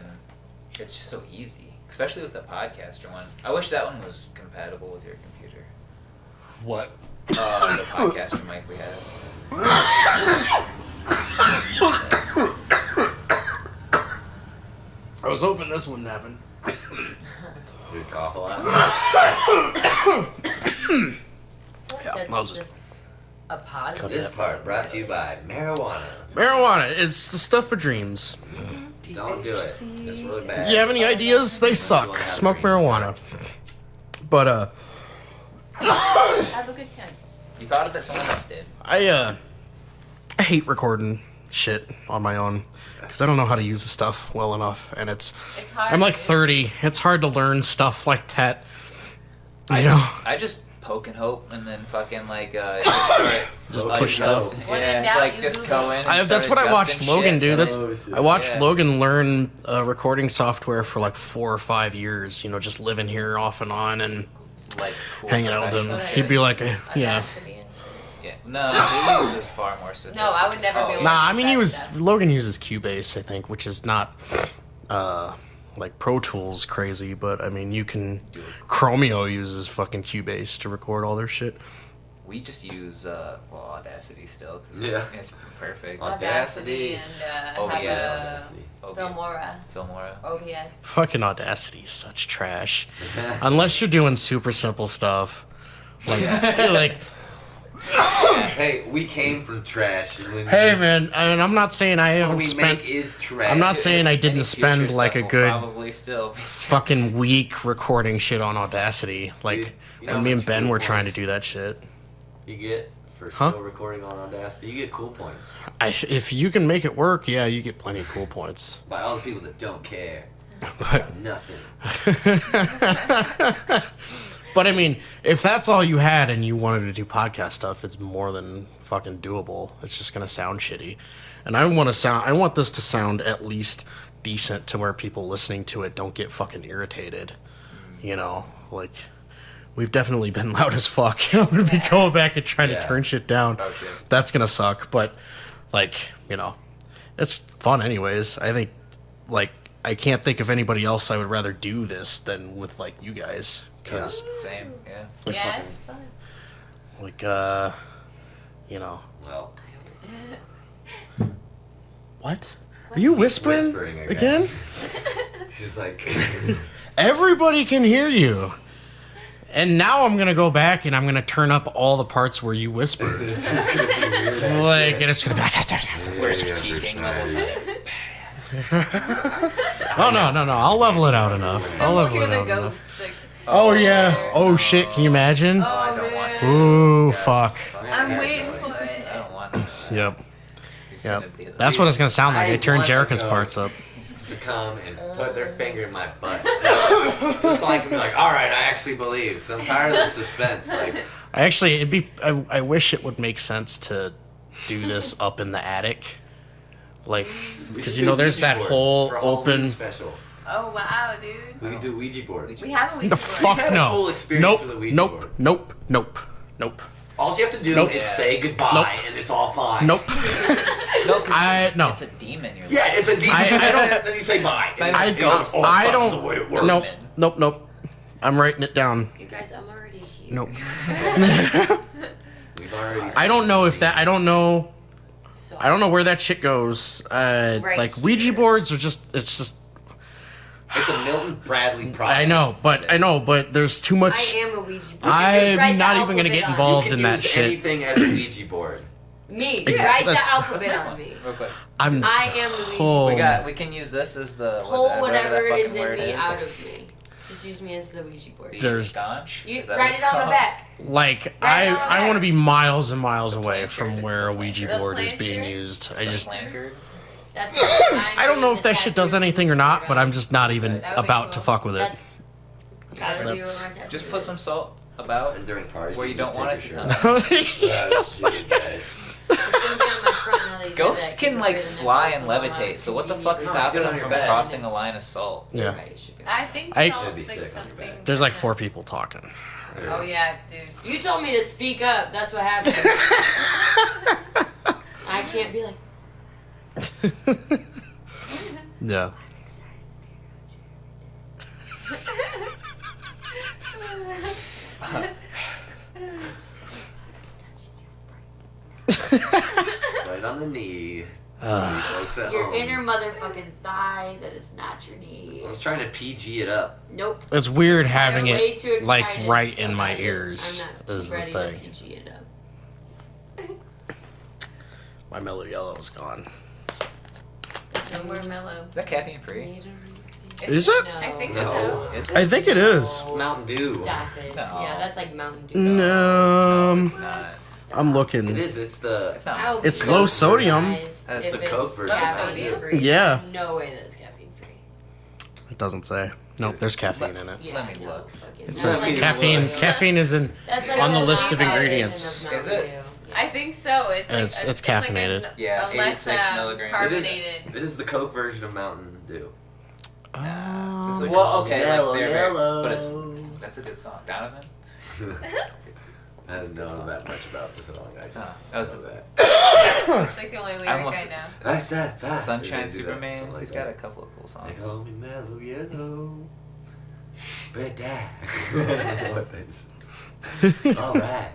it's just so easy, especially with the podcaster one. I wish that one was compatible with your computer. What? The podcaster mic we had. Yes. I was hoping this wouldn't happen. Dude, cough a lot. Yeah, That's I'll just- just a positive. This part brought to you by marijuana. Marijuana, it's the stuff for dreams. Don't do it. It's really bad. You have any ideas? They suck. Smoke marijuana. But Have a good time. You thought of that? Someone else did. I hate recording shit on my own because I don't know how to use the stuff well enough, and It's hard. I'm like 30. It's hard to learn stuff like that. You know, I just poke and hope, and then fucking like just start Just like, push stuff. When in Yeah, doubt, like you just Google. go in. And that's start what I watched adjusting Logan shit, do. and That's then- Oh, shit. I watched Yeah. Logan learn recording software for like 4 or 5 years. You know, just living here off and on and like cool hanging out with him. professional He'd be like, yeah. Audacity and- Yeah, no, he uses far more sophisticated. No, I would never be able Nah, I mean, Stuff. Logan uses Cubase, I think, which is not like Pro Tools crazy, but I mean, you can. Chromio uses fucking Cubase to record all their shit. We just use Audacity still. 'cause Yeah. it's perfect. Audacity. and OBS. have OBS. a Filmora. Filmora. OBS. Fucking Audacity is such trash. Unless you're doing super simple stuff. Like, like Hey, we came from trash. And Hey man, and I'm not saying I what haven't we spent. make is trash. I'm not saying I didn't Any spend future like a stuff will good Probably still. fucking week recording shit on Audacity. Like Dude, you know when how me and much Ben cool were trying to points do that shit. You get for Huh? still recording on Audacity. You get cool points If you can make it work, yeah, you get plenty of cool points. by all the people that don't care. But Nothing. but I mean, if that's all you had and you wanted to do podcast stuff, it's more than fucking doable. It's just gonna sound shitty, and I want this to sound at least decent to where people listening to it don't get fucking irritated. You know, like we've definitely been loud as fuck. I'm gonna be going back and trying Yeah. to turn shit down. Oh, shit. That's gonna suck, but like it's fun anyways. I think like I can't think of anybody else I would rather do this than with like you guys because. Same. Yeah. Like Yeah, fucking- it's fun. Like, Well, what? Are you whispering, whispering again? she's like, Everybody can hear you. And now I'm gonna go back and I'm gonna turn up all the parts where you whispered. this is gonna be weird. as Like, shit. and it's gonna be like, Speaking level. oh no, I'll level it out enough. I'll I'm level looking it at out the enough. ghost. Like, Oh yeah. Oh shit. Can you imagine? Oh, I don't want to. Ooh, fuck. I'm waiting for I it. don't want to. Yep. Just Yep. gonna be like- That's what it's gonna sound like. I turned want the Jerica's ghost parts up. to come and put their finger in my butt. Just like me, like, all right, I actually believe. Because I'm tired of the suspense. Like, I actually, I wish it would make sense to do this up in the attic. Like, we because should you know, do there's Ouija that board whole for a Halloween open. special. Oh wow, dude. We could do Ouija board. We have a Ouija The board. fuck had a no. full experience Nope. with a Ouija Nope. board. Nope. All you have to do Nope. is say goodbye, Nope. and it's all fine. Nope. No, 'cause No. It's a demon. You're Yeah, it's a demon. I don't- Then you say bye. I And I it goes, oh, I that's the don't. way it works. Nope. I'm writing it down. You guys, I'm already here. Nope. We've already. I don't know if that. I don't know. So, I don't know where that shit goes. Right Like Ouija here. boards are just. It's just. It's a Milton Bradley problem. I know, but there's too I much. am a Ouija board. I'm Just write the not even gonna alphabet get on involved. You can in that use shit. anything as a Ouija board. Me. Exa- Write the that's- alphabet on me. Real quick. I'm. I am the Ouija Oh. board. We can use this as the Pull whatever that is fucking in word me is. out of me. Just use me as the Ouija board. The There's- sconch. You Is that write what it it's on the called? back. Like Right on I there. want to be miles and miles away placard. from where a Ouija The board is being placard? used. I The just. placard? That's. I don't know if that shit does anything or not, but I'm just not even That would be about to cool. fuck with it. That's. Gotta do That's- what my tattoo Just put some is. salt about And during parties, where you don't just want it take to your come. shirt off. That's shit, guys. It's gonna be on my front now that you said Ghosts that, can 'cause like the way the fly nipples and all levitate, out so what the convenient fuck for stops get them on from your bed. crossing a line of salt? Yeah. Right, you should go. I think I- salt's That'd be like sick on your something. back. There's like 4 people talking. Oh yeah, dude. You told me to speak up. That's what happened. I can't be like. Yeah. Right on the knee. Sorry, folks at Your home. inner motherfucking thigh. That is not your knee. I was trying to PG it up. Nope. It's weird having I'm way it too like excited right to in my have it. ears I'm not is the ready thing. to PG it up. My mellow yellow is gone. No more mellow. Is that caffeine free? Is it? No. I think No. so. Is it? I think it is. It's Mountain Dew. Stop it. No. Yeah, that's like Mountain Dew. No, It's not. I'm It looking. is. It's the. It's not. I'll be It's low sodium. surprised That's if the it's Coke version. caffeine free. Yeah. There's no way that's caffeine free. It doesn't say. Nope, there's caffeine in it. Yeah, Let me no, look. fucking- It that's says like caffeine. a- Caffeine is in. that's like on the a list of low version ingredients. Mountain Is it? Dew. I think so. It's like It's like caffeinated. Yeah, a less 86 milligrams. carbonated. It is the Coke version of Mountain Dew. Nah. It's Oh. like, well, okay, Yellow, like they're yellow. but that's a good song. Donovan? I don't know that much about this song. I just Oh, that was know that. It's like the only lyric I almost- know. That's that fact. Sunshine They do that, Superman. something like He's that. got a couple of cool They songs. call me Mellow Yellow. But that. What they say. All right.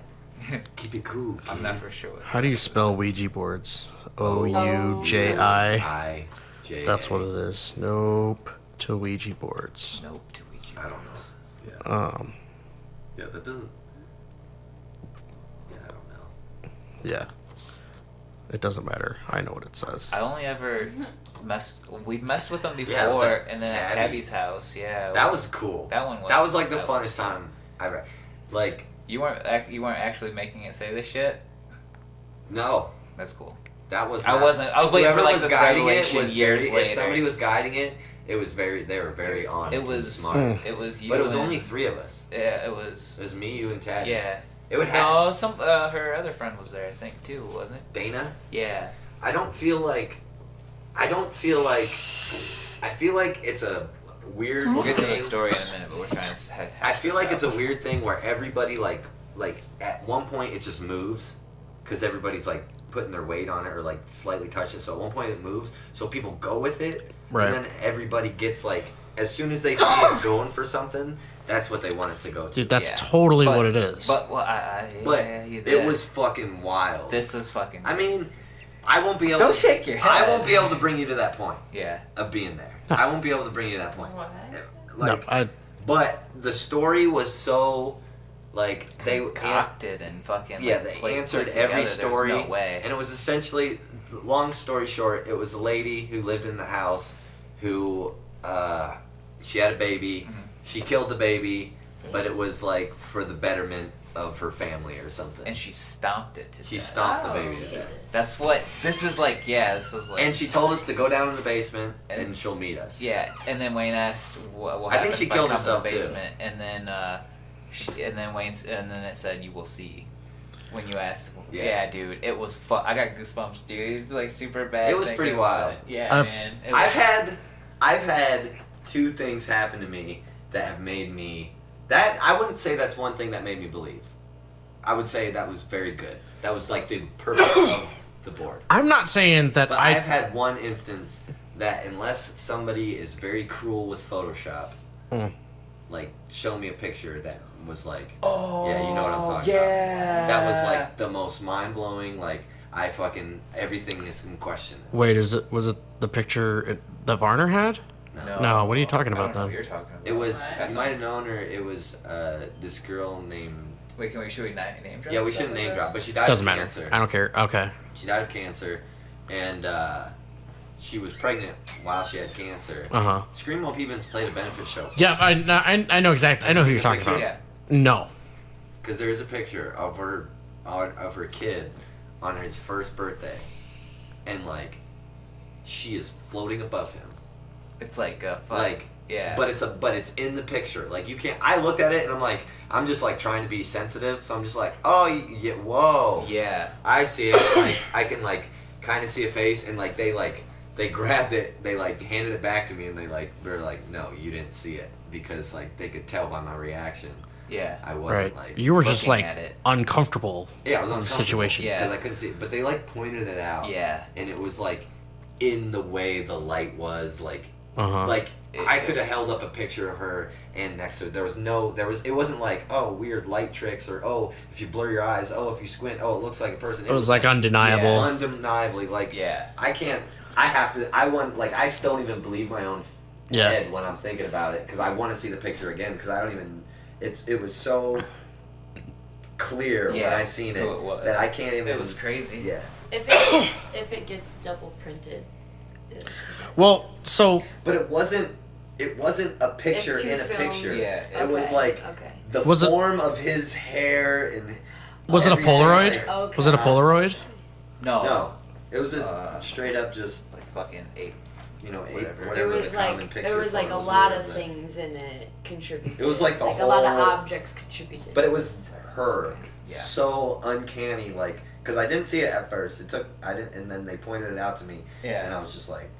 Keep it cool. I'm not for sure. How do you spell Ouija boards? OUJI. I-J. That's what it is. Nope. To Ouija boards. Nope to Ouija. I don't know. Yeah. Um. Yeah, that doesn't. Yeah, I don't know. Yeah. It doesn't matter. I know what it says. I only ever we've messed with them before, Yeah, it was at and then at Tabby. Tabby's house. Yeah, That was cool. that one was. That was like the that funnest was- time I ever. Like, You weren't actually making it say this shit. no, That's cool. that was. I not- wasn't. I was waiting whoever for like was this guiding it revelation was years very, later. If somebody was guiding it, it was very. They were very was- on. It and was smart. It was you. But it was and- only 3 of us. Yeah, it was. It was me, you, and Tad. Yeah. It would have No, her other friend was there, I think, too, wasn't it? Dana. Yeah. I feel like it's a weird We'll get to the thing. story in a minute, but we're trying to I feel like it's a weird thing where everybody like at one point it just moves because everybody's like putting their weight on it or like slightly touch it. So at one point it moves, so people go with it, Right. and then everybody gets like as soon as they see it going for something, that's what they want it to go to. Dude, that's Yeah. totally But- what it is. But, well, But you it did. was fucking wild. This was fucking. I mean, I won't be able. Don't to, shake your head. I won't be able to bring you to that point Yeah. of being there. I won't be able to bring you to that point. What? Like, no, but the story was so like they Concocted and fucking. yeah, like, they put answered together. every There's story, no way. and it was essentially, long story short, it was a lady who lived in the house, who she had a baby, Mm-hmm. she killed the baby, but it was like for the betterment of her family or something. And she stomped it to She death. stomped the Oh, baby to Jesus. death. That's what. This is like. Yeah, this is like. And she told us to go down in the basement And- and she'll meet us. Yeah, and then Wayne asked, "What I think happens she if killed come to herself, the too. basement?" And then, and then it said, "You will see." When you asked, Yeah. yeah, dude, it was fun. I got goosebumps, dude. Like super bad. It was thinking pretty about wild. it. Yeah, Uh, man. It was- I've had 2 things happen to me that have made me that I wouldn't say that's one thing that made me believe. I would say that was very good. That was like the purpose of the board. I'm not saying that But I've had one instance that unless somebody is very cruel with Photoshop, like show me a picture that was like, Oh, yeah, you know what I'm talking yeah. about. That was like the most mind blowing. Like I fucking everything is in question. Wait, was it the picture that Varner had? No, what are you talking I don't about know what then? you're talking about. It was That you might have known her. It was this girl named. Wait, should we name drop? Yeah, we Is that shouldn't what it name is? drop, but she died Doesn't of matter. cancer. I don't care. Okay. She died of cancer, and she was pregnant while she had cancer. Uh huh. Screamo Peebles played a benefit show. Yeah, I know exactly. I know who you're talking about. Yeah. No. Because there's a picture of her kid on his first birthday, and like she is floating above him. It's like Like yeah. But it's in the picture. Like you can't. I looked at it and I'm like, I'm just like trying to be sensitive, so I'm just like, oh yeah, whoa. yeah. I see it. Like I can like kind of see a face, and like they grabbed it, they like handed it back to me, and they're like, no, you didn't see it, because like they could tell by my reaction. Yeah. I wasn't Right. like You were just looking like at it. yeah, I uncomfortable was with the uncomfortable situation. Yeah. because I couldn't see it, but they like pointed it out. Yeah. And it was like in the way the light was like. Uh-huh. Like I could have held up a picture of her, and next to it it wasn't like, oh, weird light tricks, or oh, if you blur your eyes, oh, if you squint, oh, it looks like a person. It was like undeniable. undeniably like Yeah. I still don't even believe my own Yeah. head when I'm thinking about it, because I want to see the picture again, because I don't even it was so clear when Yeah, I seen it, who it was. that I can't even. It was crazy. Yeah. If it gets double printed. Well, so But it wasn't a picture If two in a films- picture. Yeah. It was like Okay. the Was it- form of his hair and was it a everything, Polaroid? like- Okay. Was it a Polaroid? No. No, it was a straight up just like fucking ape. whatever. Whatever. It the was common like picture there was like a photos lot were, of but- things in it contributed. It was like the a lot of whole- objects contributed. But it was her, Yeah. so uncanny, like because I didn't see it at first. And then they pointed it out to me, Yeah. and I was just like,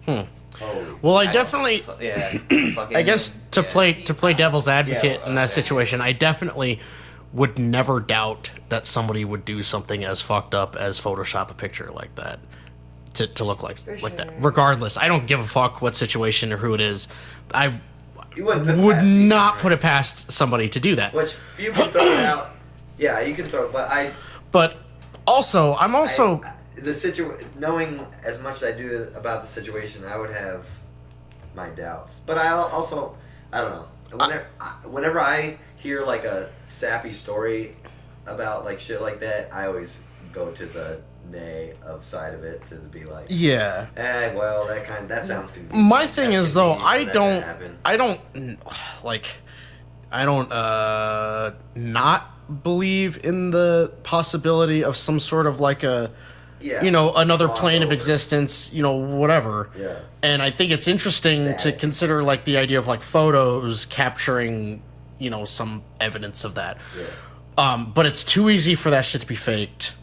Hmm. holy. Well, I definitely. Yeah. Fucking, I guess to yeah. play devil's advocate Yeah, in that okay. situation, I definitely would never doubt that somebody would do something as fucked up as Photoshop a picture like that to look like For that. sure. Regardless, I don't give a fuck what situation or who it is. I You wouldn't put would past not Caesar, put it past somebody to do that. Which you can throw it out. Yeah, you can throw it, but But also, I'm also knowing as much as I do about the situation, I would have my doubts. But I also, I don't know. Whenever I hear like a sappy story about like shit like that, I always go to the nay of side of it to be like, Yeah. well, that sounds convenient. My thing That's is though, convenient for that to happen. I don't not believe in the possibility of some sort of like a, Yeah. another plane of Crossover. existence, whatever. Yeah. And I think it's interesting to Static. consider like the idea of like photos capturing, some evidence of that. Yeah. But it's too easy for that shit to be faked.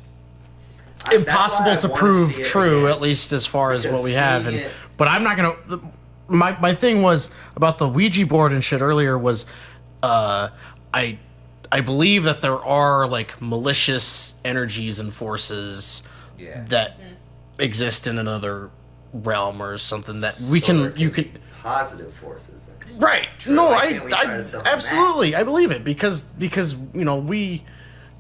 That's why Impossible I to wanna prove see it true, again. at least as far as Because what we have. seeing And it- but I'm not gonna. My thing was about the Ouija board and shit earlier was, I believe that there are like malicious energies and forces Yeah. that exist in another realm or something that So there you be can. positive forces then. Right. True. No, Why I can't we try to summon absolutely I believe it because we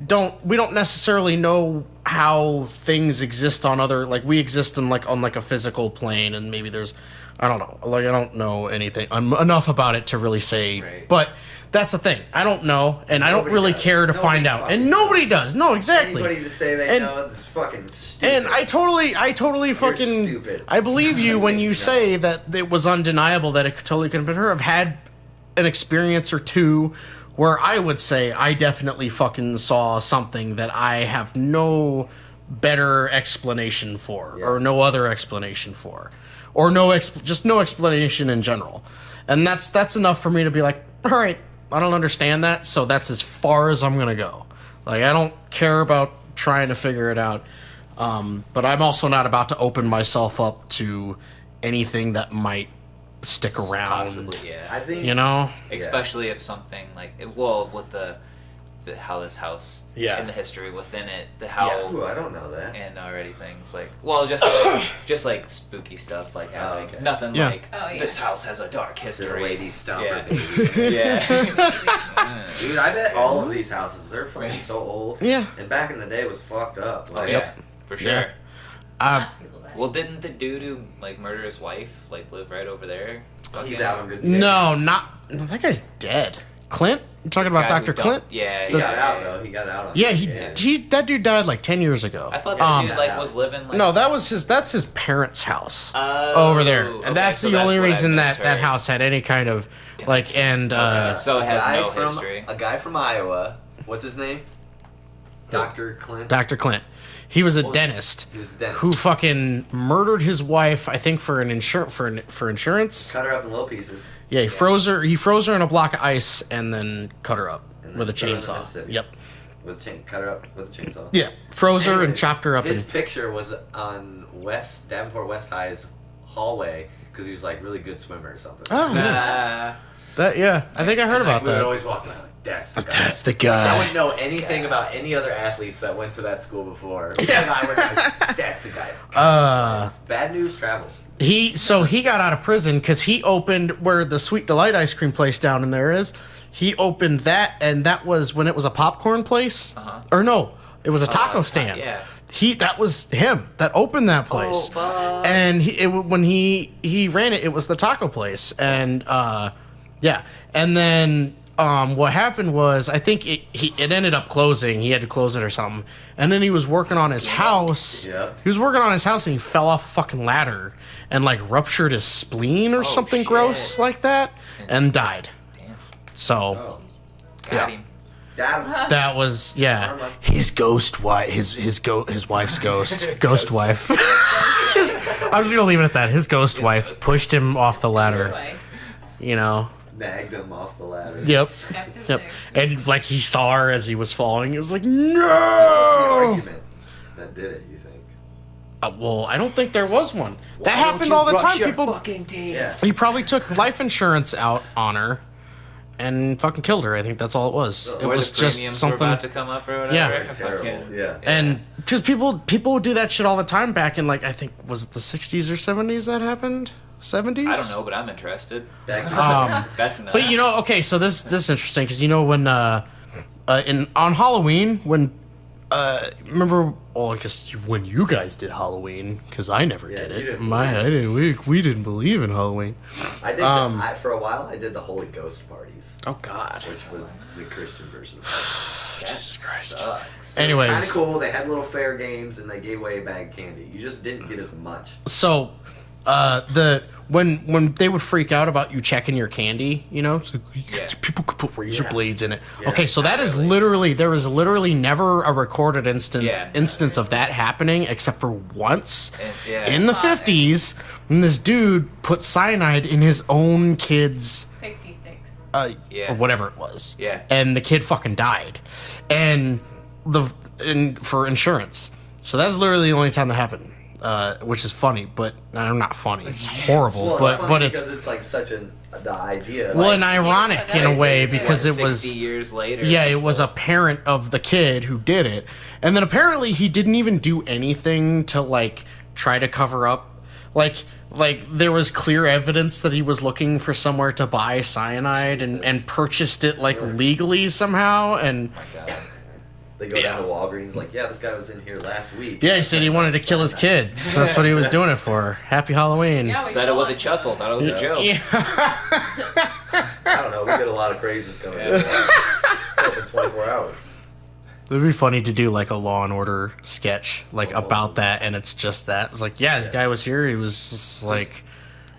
don't necessarily know how things exist on other, like we exist in on a physical plane, and maybe there's, I don't know, like I don't know anything enough about it to really say, Right. but that's the thing, I don't know, and I don't Nobody really does. care to Nobody's find out, fucking and nobody does. No, exactly. Anybody to say they And- know is fucking stupid. And I totally fucking, stupid. I believe you when think you no. say that it was undeniable that it totally could have been her. I've had an experience or two where I would say I definitely fucking saw something that I have no better explanation for, Yeah. or no other explanation for, or just no explanation in general. And that's enough for me to be like, all right, I don't understand that, so that's as far as I'm gonna go. Like, I don't care about trying to figure it out. But I'm also not about to open myself up to anything that might stick around. Possibly, yeah. I think Especially if something like, with the how this house, Yeah. in the history within it, the how, Ooh, I don't know that. and already things like, just like spooky stuff like happening. okay. Nothing Yeah. like, Oh, yeah. this house has a dark The history. lady stomper Yeah. baby. Yeah. Dude, I bet all of these houses, they're fucking so old. Yeah. And back in the day, it was fucked up. Oh, Like, yeah, for sure. Yeah. Uh, Half people die. Well, didn't the dude who murder his wife live right over there? He's Fucking- out on good no, that guy's dead. Clint? You talking about guy who Dr. Clint? dumped- Yeah, He got out, though. He got out on Yeah, good. that dude died like 10 years ago. I thought that dude Yeah. was living No, that's his parents' house Oh, over there. And okay, that's so the only what I reason that misheard. house had any kind of and So it has no from, history. A guy from Iowa. What's his name? Dr. Clint. Dr. Clint. He was a Well, dentist He was a dentist. who fucking murdered his wife, I think for insurance. Cut her up in little pieces. Yeah, he froze her in a block of ice and then cut her up And with a then threw her in the chainsaw. Mississippi. Yep. Cut her up with a chainsaw. Yeah, froze her and Anyways, chopped her up. His And, picture was on Davenport West High's hallway because he was like really good swimmer or something. oh, yeah. I think I heard about We would that. always walk around like, that's the guy. That's the I guy. wouldn't know anything about any other athletes that went to that school before. That's the guy. Bad news travels. He got out of prison because he opened where the Sweet Delight ice cream place down in there is. He opened that, and that was when it was a popcorn place. Uh-huh. Or no, it was a taco stand. Yeah. That was him that opened that place. Oh, fuck. And when he ran it, it was the taco place, and yeah. And then what happened was I think it ended up closing. He had to close it or something. And then he was working on his house. Yeah. He was working on his house and he fell off a fucking ladder and like ruptured his spleen or something shit. gross like that and died. Damn. So Oh. Got Yeah. him. Dad. that was Karma. his ghost wife, his wife's ghost, ghost wife. I'm just gonna leave it at that. His ghost wife pushed him off the ladder. Anyway, You know. Nagged him off the ladder. Yep. active Yep. there. And like he saw her as he was falling. He was like, The no. argument that did it, you think? Well, I don't think there was one. That happened all the time. People. Fucking team. Yeah. He probably took life insurance out on her and fucking killed her. I think that's all it was. It Or was the just premiums were something. about to come up or whatever. Yeah. Terrible. Fucking- Yeah. And because people would do that shit all the time back in like I think was it the 60s or 70s that happened? 70s? I don't know, but I'm interested. Back That's nuts. But you know, okay, so this is interesting because you know when on Halloween when remember? Oh, I guess when you guys did Halloween, because I never Yeah, did you it. didn't I didn't. We didn't believe in Halloween. I did for a while. I did the Holy Ghost parties, Oh God. which was the Christian version. Jesus Christ. Sucks. Anyways, Kind of cool. They had little fair games and they gave away a bag of candy. You just didn't get as much. so when they would freak out about you checking your candy, you know, so people could put razor Yeah. blades in it. Yeah, Okay, so that is absolutely. literally there is literally never a recorded instance Yeah. of that happening except for once Yeah. in the 50s when this dude put cyanide in his own kid's Pig feet sticks. Yeah. or whatever it was. Yeah. And the kid fucking died. And for insurance. So that's literally the only time that happened. Which is funny, but not funny. It's horrible, Well, but funny it's because it's like such the idea. well like, and ironic in a way because it 60 was years later. yeah, it was a parent of the kid who did it, and then apparently he didn't even do anything to like try to cover up, like there was clear evidence that he was looking for somewhere to buy cyanide and purchased it like legally somehow, and They go down to Walgreens like, yeah, this guy was in here last week. yeah, he said he wanted to kill his kid. That's what he was doing it for. Happy Halloween. Yeah, we Said it told with a him. chuckle. Thought it was a joke. Yeah. I don't know. We get a lot of crazies coming in. Open 24 hours. It would be funny to do like a Law and Order sketch like about that, and it's just that. It's like, yeah, this guy was here. He was just like,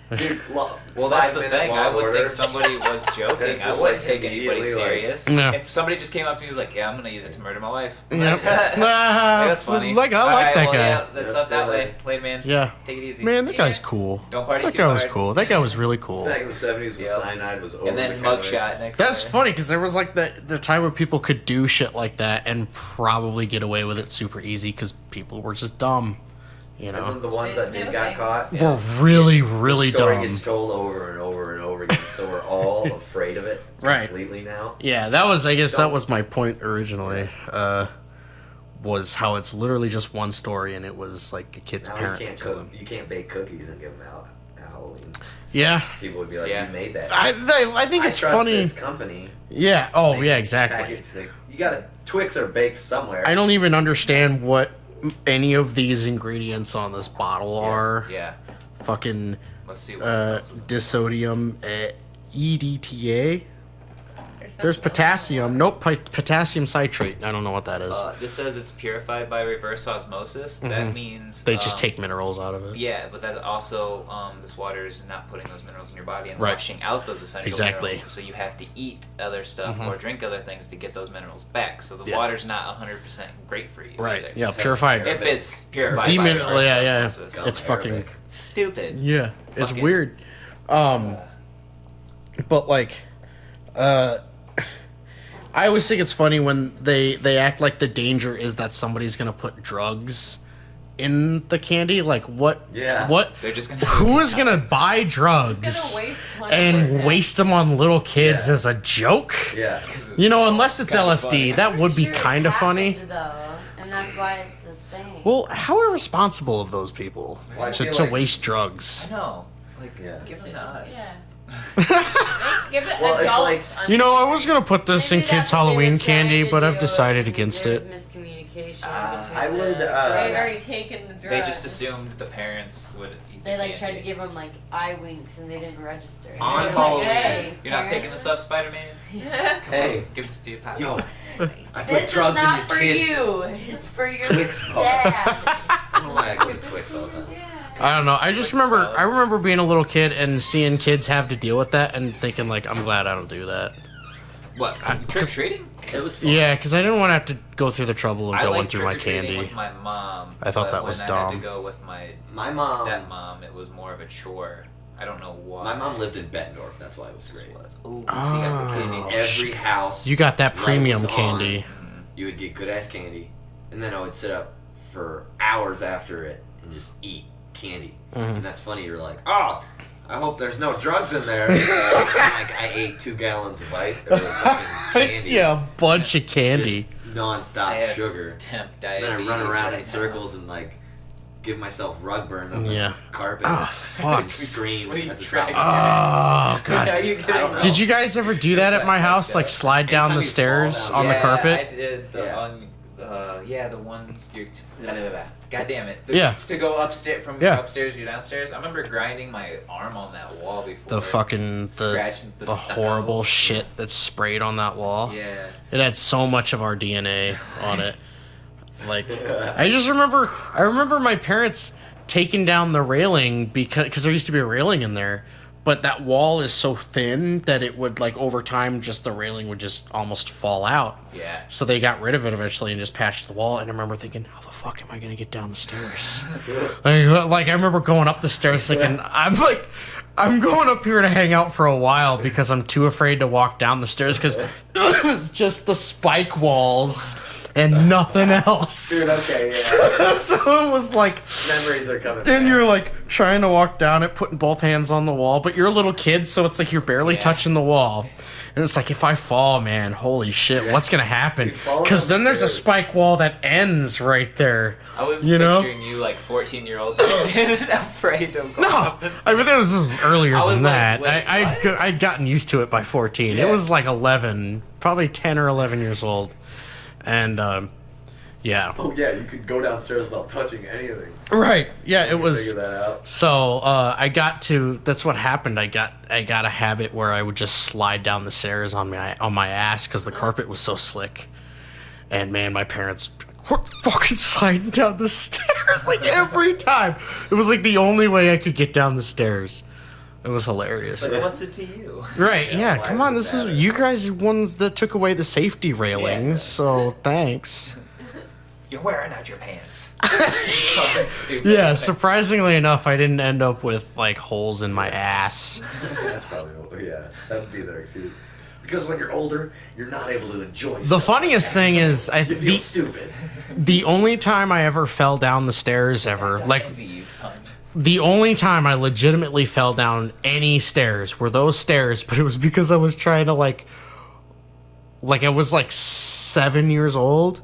Dude, Well, that's the 5-minute thing. Law I and would Order. think somebody was joking. It's I just, wouldn't like, take anybody immediately, like- serious. Yeah. If somebody just came up to me and was like, "Yeah, I'm gonna use it to murder my wife," yep. that's funny. Like I like Alright, that well, guy. Yeah, that's Yep, up that so, way. like- Later, man. Yeah. Take it easy. Man, that guy's Yeah. cool. Don't party That too guy was hard. cool. That guy was really cool. Back in the 70s when Yep. cyanide was over And then the counter. mugshot next. That's day. funny because there was like the time where people could do shit like that and probably get away with it super easy because people were just dumb, you And then know. the ones that did got caught, Were really really the story dumb. gets told over and over and over again, so we're all afraid of it Right. completely now. Yeah, that was I guess that Don't- was my point originally. Was how it's literally just one story and it was like a kid's Now parent. you can't killed cook, him. you can't bake cookies and give them out at Halloween. Yeah, People would be like, Yeah. "You made that." I think I it's trust funny. this company. Yeah. Oh They yeah, exactly. package the- you gotta Twix are baked somewhere. I don't even understand what any of these ingredients on this bottle are. Yeah. Fucking Let's see what else is. disodium EDTA. There's something else. potassium. Nope, potassium citrate. I don't know what that is. This says it's purified by reverse osmosis. That means They just take minerals out of it. Yeah, but that also this water is not putting those minerals in your body and Right. washing out those essential Exactly. minerals. So you have to eat other stuff or drink other things to get those minerals back. So the Yeah. water's not 100% great for you. Right. either. Yeah, It says purified. Arabic. If it's purified by Demon. reverse Yeah, yeah. osmosis. It's fucking. Arabic. Stupid. Yeah, it's Fucking- weird. But like, I always think it's funny when they act like the danger is that somebody's gonna put drugs in the candy. Like what? Yeah. What? They're just gonna. Who is gonna buy drugs Gonna waste money and like that. waste them on little kids Yeah. as a joke? Yeah. You know, unless it's Kinda LSD, funny. that would be Sure it's kind of funny. happened, though, and that's why it's this thing. Well, how irresponsible of those people Well, I to feel to like- waste drugs. I know. Like, Yeah. give them to us. Give it Well, it's adults like- under- You know, I was gonna put this Maybe in that's kids' what they were Halloween trying candy, to but I've do, decided and against there's it. miscommunication. I between would, the They'd already parents. taken the drugs. They just assumed the parents would eat They the like tried to candy. give them like eye winks and they didn't register. On They were Halloween. hey, You're not picking parents, this up, Spider-Man? Hey, Give this to your pop. yo, I put This is drugs in not your for kids. you. It's for your Twix bar. dad. I don't know why I go to Twix all the time. I don't know. I just Like remember. salad. I remember being a little kid and seeing kids have to deal with that and thinking like, I'm glad I don't do that. What? Trick-or-treating? It was fun. Yeah, because I didn't want to have to go through the trouble of I going like through my trick-or-treating candy. with my mom. I thought but that was when I had to dumb. go with my mom- stepmom, it was more of a chore. I don't know why. My mom lived in Bettendorf. That's why it was This great. was. Ooh, Oh. so you got the Because candy. in every house, You got that light premium was on, candy. You would get good ass candy, and then I would sit up for hours after it and just eat candy. Mm-hmm. And that's funny. You're like, oh, I hope there's no drugs in there. And, like I ate 2 gallons of candy. Yeah, a bunch of candy. Just nonstop I have sugar. temp And then I diabetes. run around right in circles and like give myself rug burn on Yeah. the carpet. Oh, fuck. And scream What are you at the top. dragging? Oh god. Are you kidding I don't me? know. Did you guys ever do that at my house? Like slide down Anytime the you fall stairs down- on the Yeah, carpet? I did the Yeah. on Yeah, the one you're. God damn it. Yeah. To go upstairs from Yeah. upstairs to downstairs. I remember grinding my arm on that wall before. The fucking Scratching the horrible stucco. shit that's sprayed on that wall. Yeah. It had so much of our DNA on it. Like, I remember my parents taking down the railing because there used to be a railing in there, but that wall is so thin that it would, like, over time, just the railing would just almost fall out. Yeah. So they got rid of it eventually and just patched the wall. And I remember thinking, how the fuck am I gonna get down the stairs? like I remember going up the stairs thinking, I'm going up here to hang out for a while because I'm too afraid to walk down the stairs because it was just the spike walls and nothing else. Dude, okay, yeah. So it was like, Memories are coming and back. you're like trying to walk down it, putting both hands on the wall, but you're a little kid, so it's like you're barely Yeah. touching the wall. And it's like, if I fall, man, holy shit, what's gonna happen? Dude, falling Because then there's a downstairs. spike wall that ends right there. I was You know? picturing you like 14-year-old afraid to go No, up the I mean, that was earlier I was than like, that. wait, what? I'd gotten used to it by 14. Yeah. It was like 11, probably 10 or 11 years old. And, yeah. Oh yeah, you could go downstairs without touching anything. Right. Yeah, it was. Figure that out. So that's what happened. I got a habit where I would just slide down the stairs on my ass because the carpet was so slick. And man, my parents were fucking sliding down the stairs like every time. It was like the only way I could get down the stairs. It was hilarious. Like, what's it to you? Right? Yeah. why Come does on, it this is matter? you guys are ones that took away the safety railings. So thanks. You're wearing out your pants. Something stupid. Yeah. Surprisingly enough, I didn't end up with like holes in my ass. That's probably that'd be their excuse. Because when you're older, you're not able to enjoy. The funniest thing is, you feel stupid. the only time I ever fell down the stairs ever, like Envy you, son. the only time I legitimately fell down any stairs were those stairs, but it was because I was trying to like I was like 7 years old,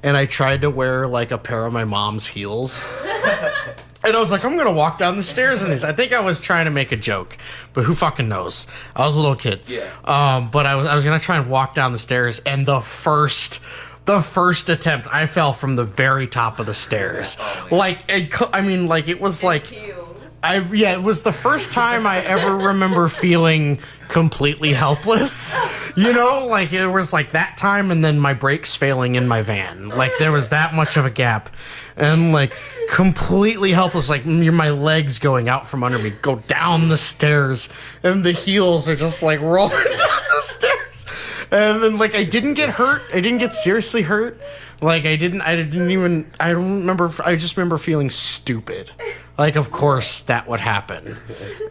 and I tried to wear like a pair of my mom's heels. And I was like, I'm gonna walk down the stairs in these. I think I was trying to make a joke, but who fucking knows? I was a little kid. Yeah. But I was gonna try and walk down the stairs, and the first attempt, I fell from the very top of the stairs. Oh, man. Like, it was like. Pews. It was the first time I ever remember feeling completely helpless. You know, like it was like that time and then my brakes failing in my van. Like there was that much of a gap. And like completely helpless, like my legs going out from under me, go down the stairs, and the heels are just like rolling down the stairs. And then like I didn't get hurt. I didn't get seriously hurt. Like I don't remember. I just remember feeling stupid. Like of course that would happen,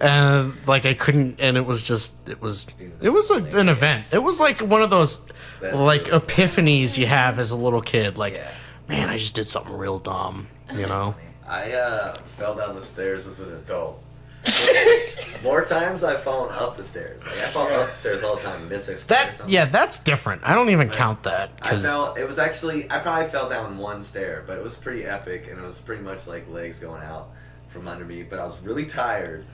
and like I couldn't. And it was an event. It was like one of those like epiphanies you have as a little kid. Like, Yeah. man, I just did something real dumb. You know? I fell down the stairs as an adult. More times I've fallen up the stairs. Like I fall up the stairs all the time, miss a stair or something. That's different. I don't even count that. I 'Cause- fell. It was actually. I probably fell down one stair, but it was pretty epic, and it was pretty much like legs going out from under me. But I was really tired,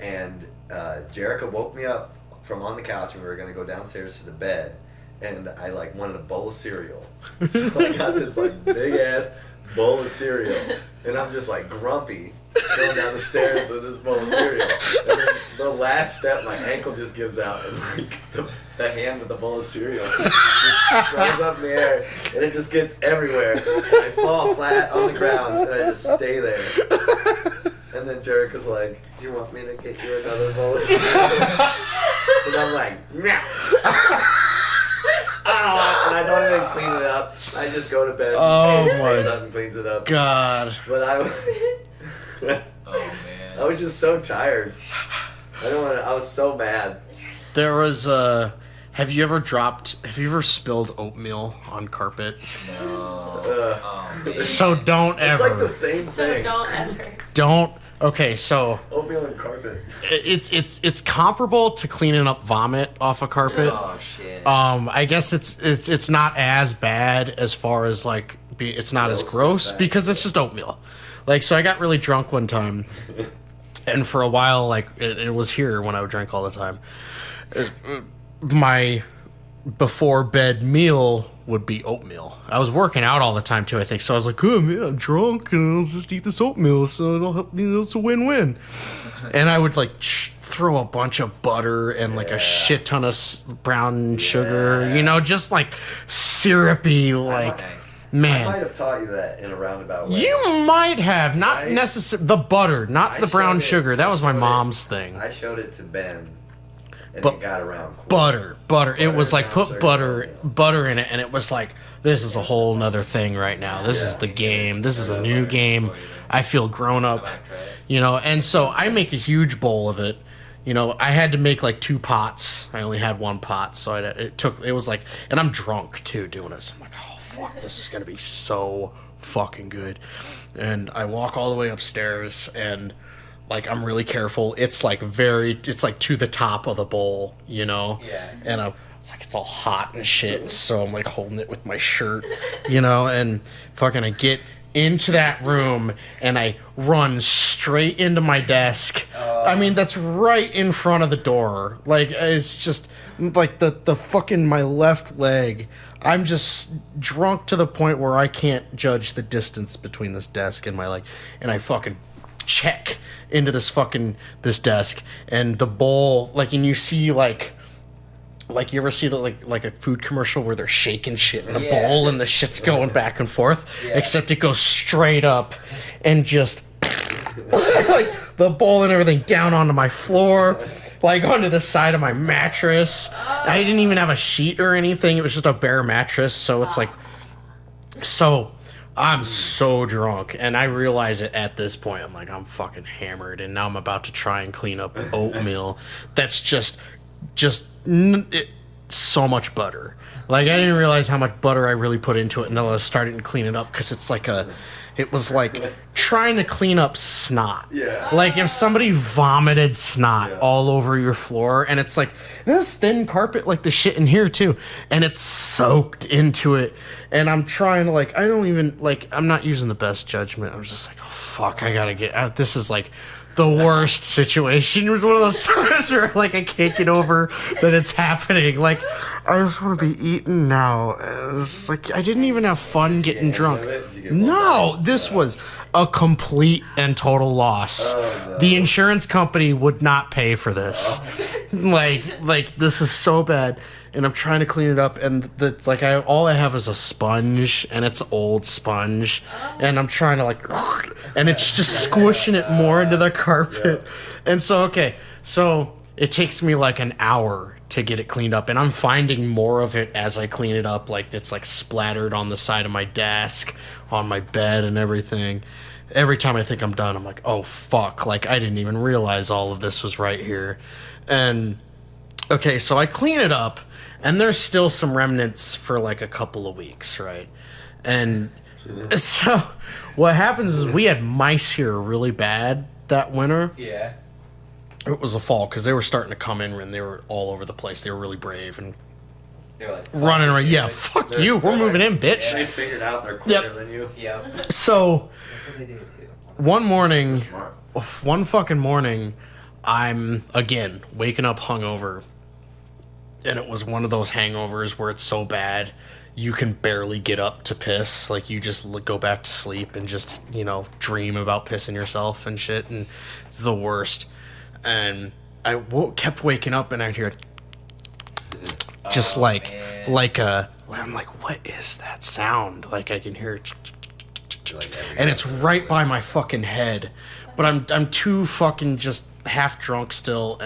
and Jerica woke me up from on the couch, and we were gonna go downstairs to the bed, and I like wanted a bowl of cereal, so I got this like big ass bowl of cereal, and I'm just like grumpy going down the stairs with this bowl of cereal. And then the last step, my ankle just gives out, and like the hand with the bowl of cereal just throws up in the air, and it just gets everywhere. And I fall flat on the ground, and I just stay there. And then Jerica's like, "Do you want me to get you another bowl of cereal?" And I'm like, "Meow." And I don't even clean it up. I just go to bed. Oh and stays my up and cleans it up. God. But Oh man. I was just so tired. I was so mad. There was have you ever spilled oatmeal on carpet? No. Ugh. Oh man. So don't It's ever. like the same So thing. don't ever. Don't. Okay, so Oatmeal and carpet. it's comparable to cleaning up vomit off a carpet. Oh shit. I guess it's not as bad as far as like it's not as Gross, gross it's bad. because it's just oatmeal. Like, so I got really drunk one time, and for a while, like it was here when I would drink all the time. My before bed meal would be oatmeal. I was working out all the time too, I think. So I was like, oh man, I'm drunk and I'll just eat this oatmeal. So it'll help me. It's a win-win. And I would like throw a bunch of butter and like a shit ton of brown sugar, you know, just like syrupy, like, man. I might have taught you that in a roundabout way. You might have, not necessarily the butter, not the brown sugar. That was my mom's thing. I showed it to Ben, and But it got around quick. Butter. It was like brown put sugar, butter in it, and it was like, this is a whole nother thing right now. This is the game. This is a new game. I feel grown up, you know. And so I make a huge bowl of it. You know, I had to make like 2 pots. I only had 1 pot, so it was like, and I'm drunk too doing this. I'm like, oh fuck, this is gonna be so fucking good. And I walk all the way upstairs, and like I'm really careful. It's like to the top of the bowl, you know. Yeah. And it's like it's all hot and shit, so I'm like holding it with my shirt, you know, and fucking I get into that room and I run straight into my desk. I mean, that's right in front of the door. Like, it's just like the fucking my left leg. I'm just drunk to the point where I can't judge the distance between this desk and my leg. And I fucking check into this desk, and the bowl, like, and you see like you ever see the like a food commercial where they're shaking shit in a bowl and the shit's going back and forth, except it goes straight up and just like the bowl and everything down onto my floor, like onto the side of my mattress. I didn't even have a sheet or anything. It was just a bare mattress. So it's like, so I'm so drunk, and I realize it at this point. I'm like, I'm fucking hammered, and now I'm about to try and clean up oatmeal. That's just so much butter. Like, I didn't realize how much butter I really put into it until I was starting to clean it up, because it was like trying to clean up snot. Yeah. Like if somebody vomited snot all over your floor, and it's like this thin carpet, like the shit in here too, and it's soaked into it. And I'm trying to like, I don't even like, I'm not using the best judgment. I'm just like, oh fuck, I gotta get out. This is like the worst situation. It was one of those times where like I can't get over that it's happening. Like, I just want to be eaten now. It's like I didn't even have fun getting drunk. No, this was a complete and total loss. The insurance company would not pay for this. Like this is so bad. And I'm trying to clean it up, and all I have is a sponge, and it's old sponge, and I'm trying to like, and it's just squishing it more into the carpet. And so it takes me like an hour to get it cleaned up, and I'm finding more of it as I clean it up. Like, it's like splattered on the side of my desk, on my bed, and everything. Every time I think I'm done, I'm like, oh fuck, like I didn't even realize all of this was right here. And okay, so I clean it up, and there's still some remnants for like a couple of weeks, right? And so what happens is we had mice here really bad that winter. Yeah. It was a fall, because they were starting to come in, and they were all over the place. They were really brave and They were like running around. Yeah, fuck you. We're moving in, bitch. They figured out they're quicker than you. Yep. So That's what they do too. one fucking morning, I'm again waking up hungover, and it was one of those hangovers where it's so bad you can barely get up to piss. Like, you just go back to sleep and just, you know, dream about pissing yourself and shit, and it's the worst. And I kept waking up, and I'd hear just I'm like, what is that sound? Like, I can hear it, and it's right by my fucking head, but I'm too fucking just half drunk still,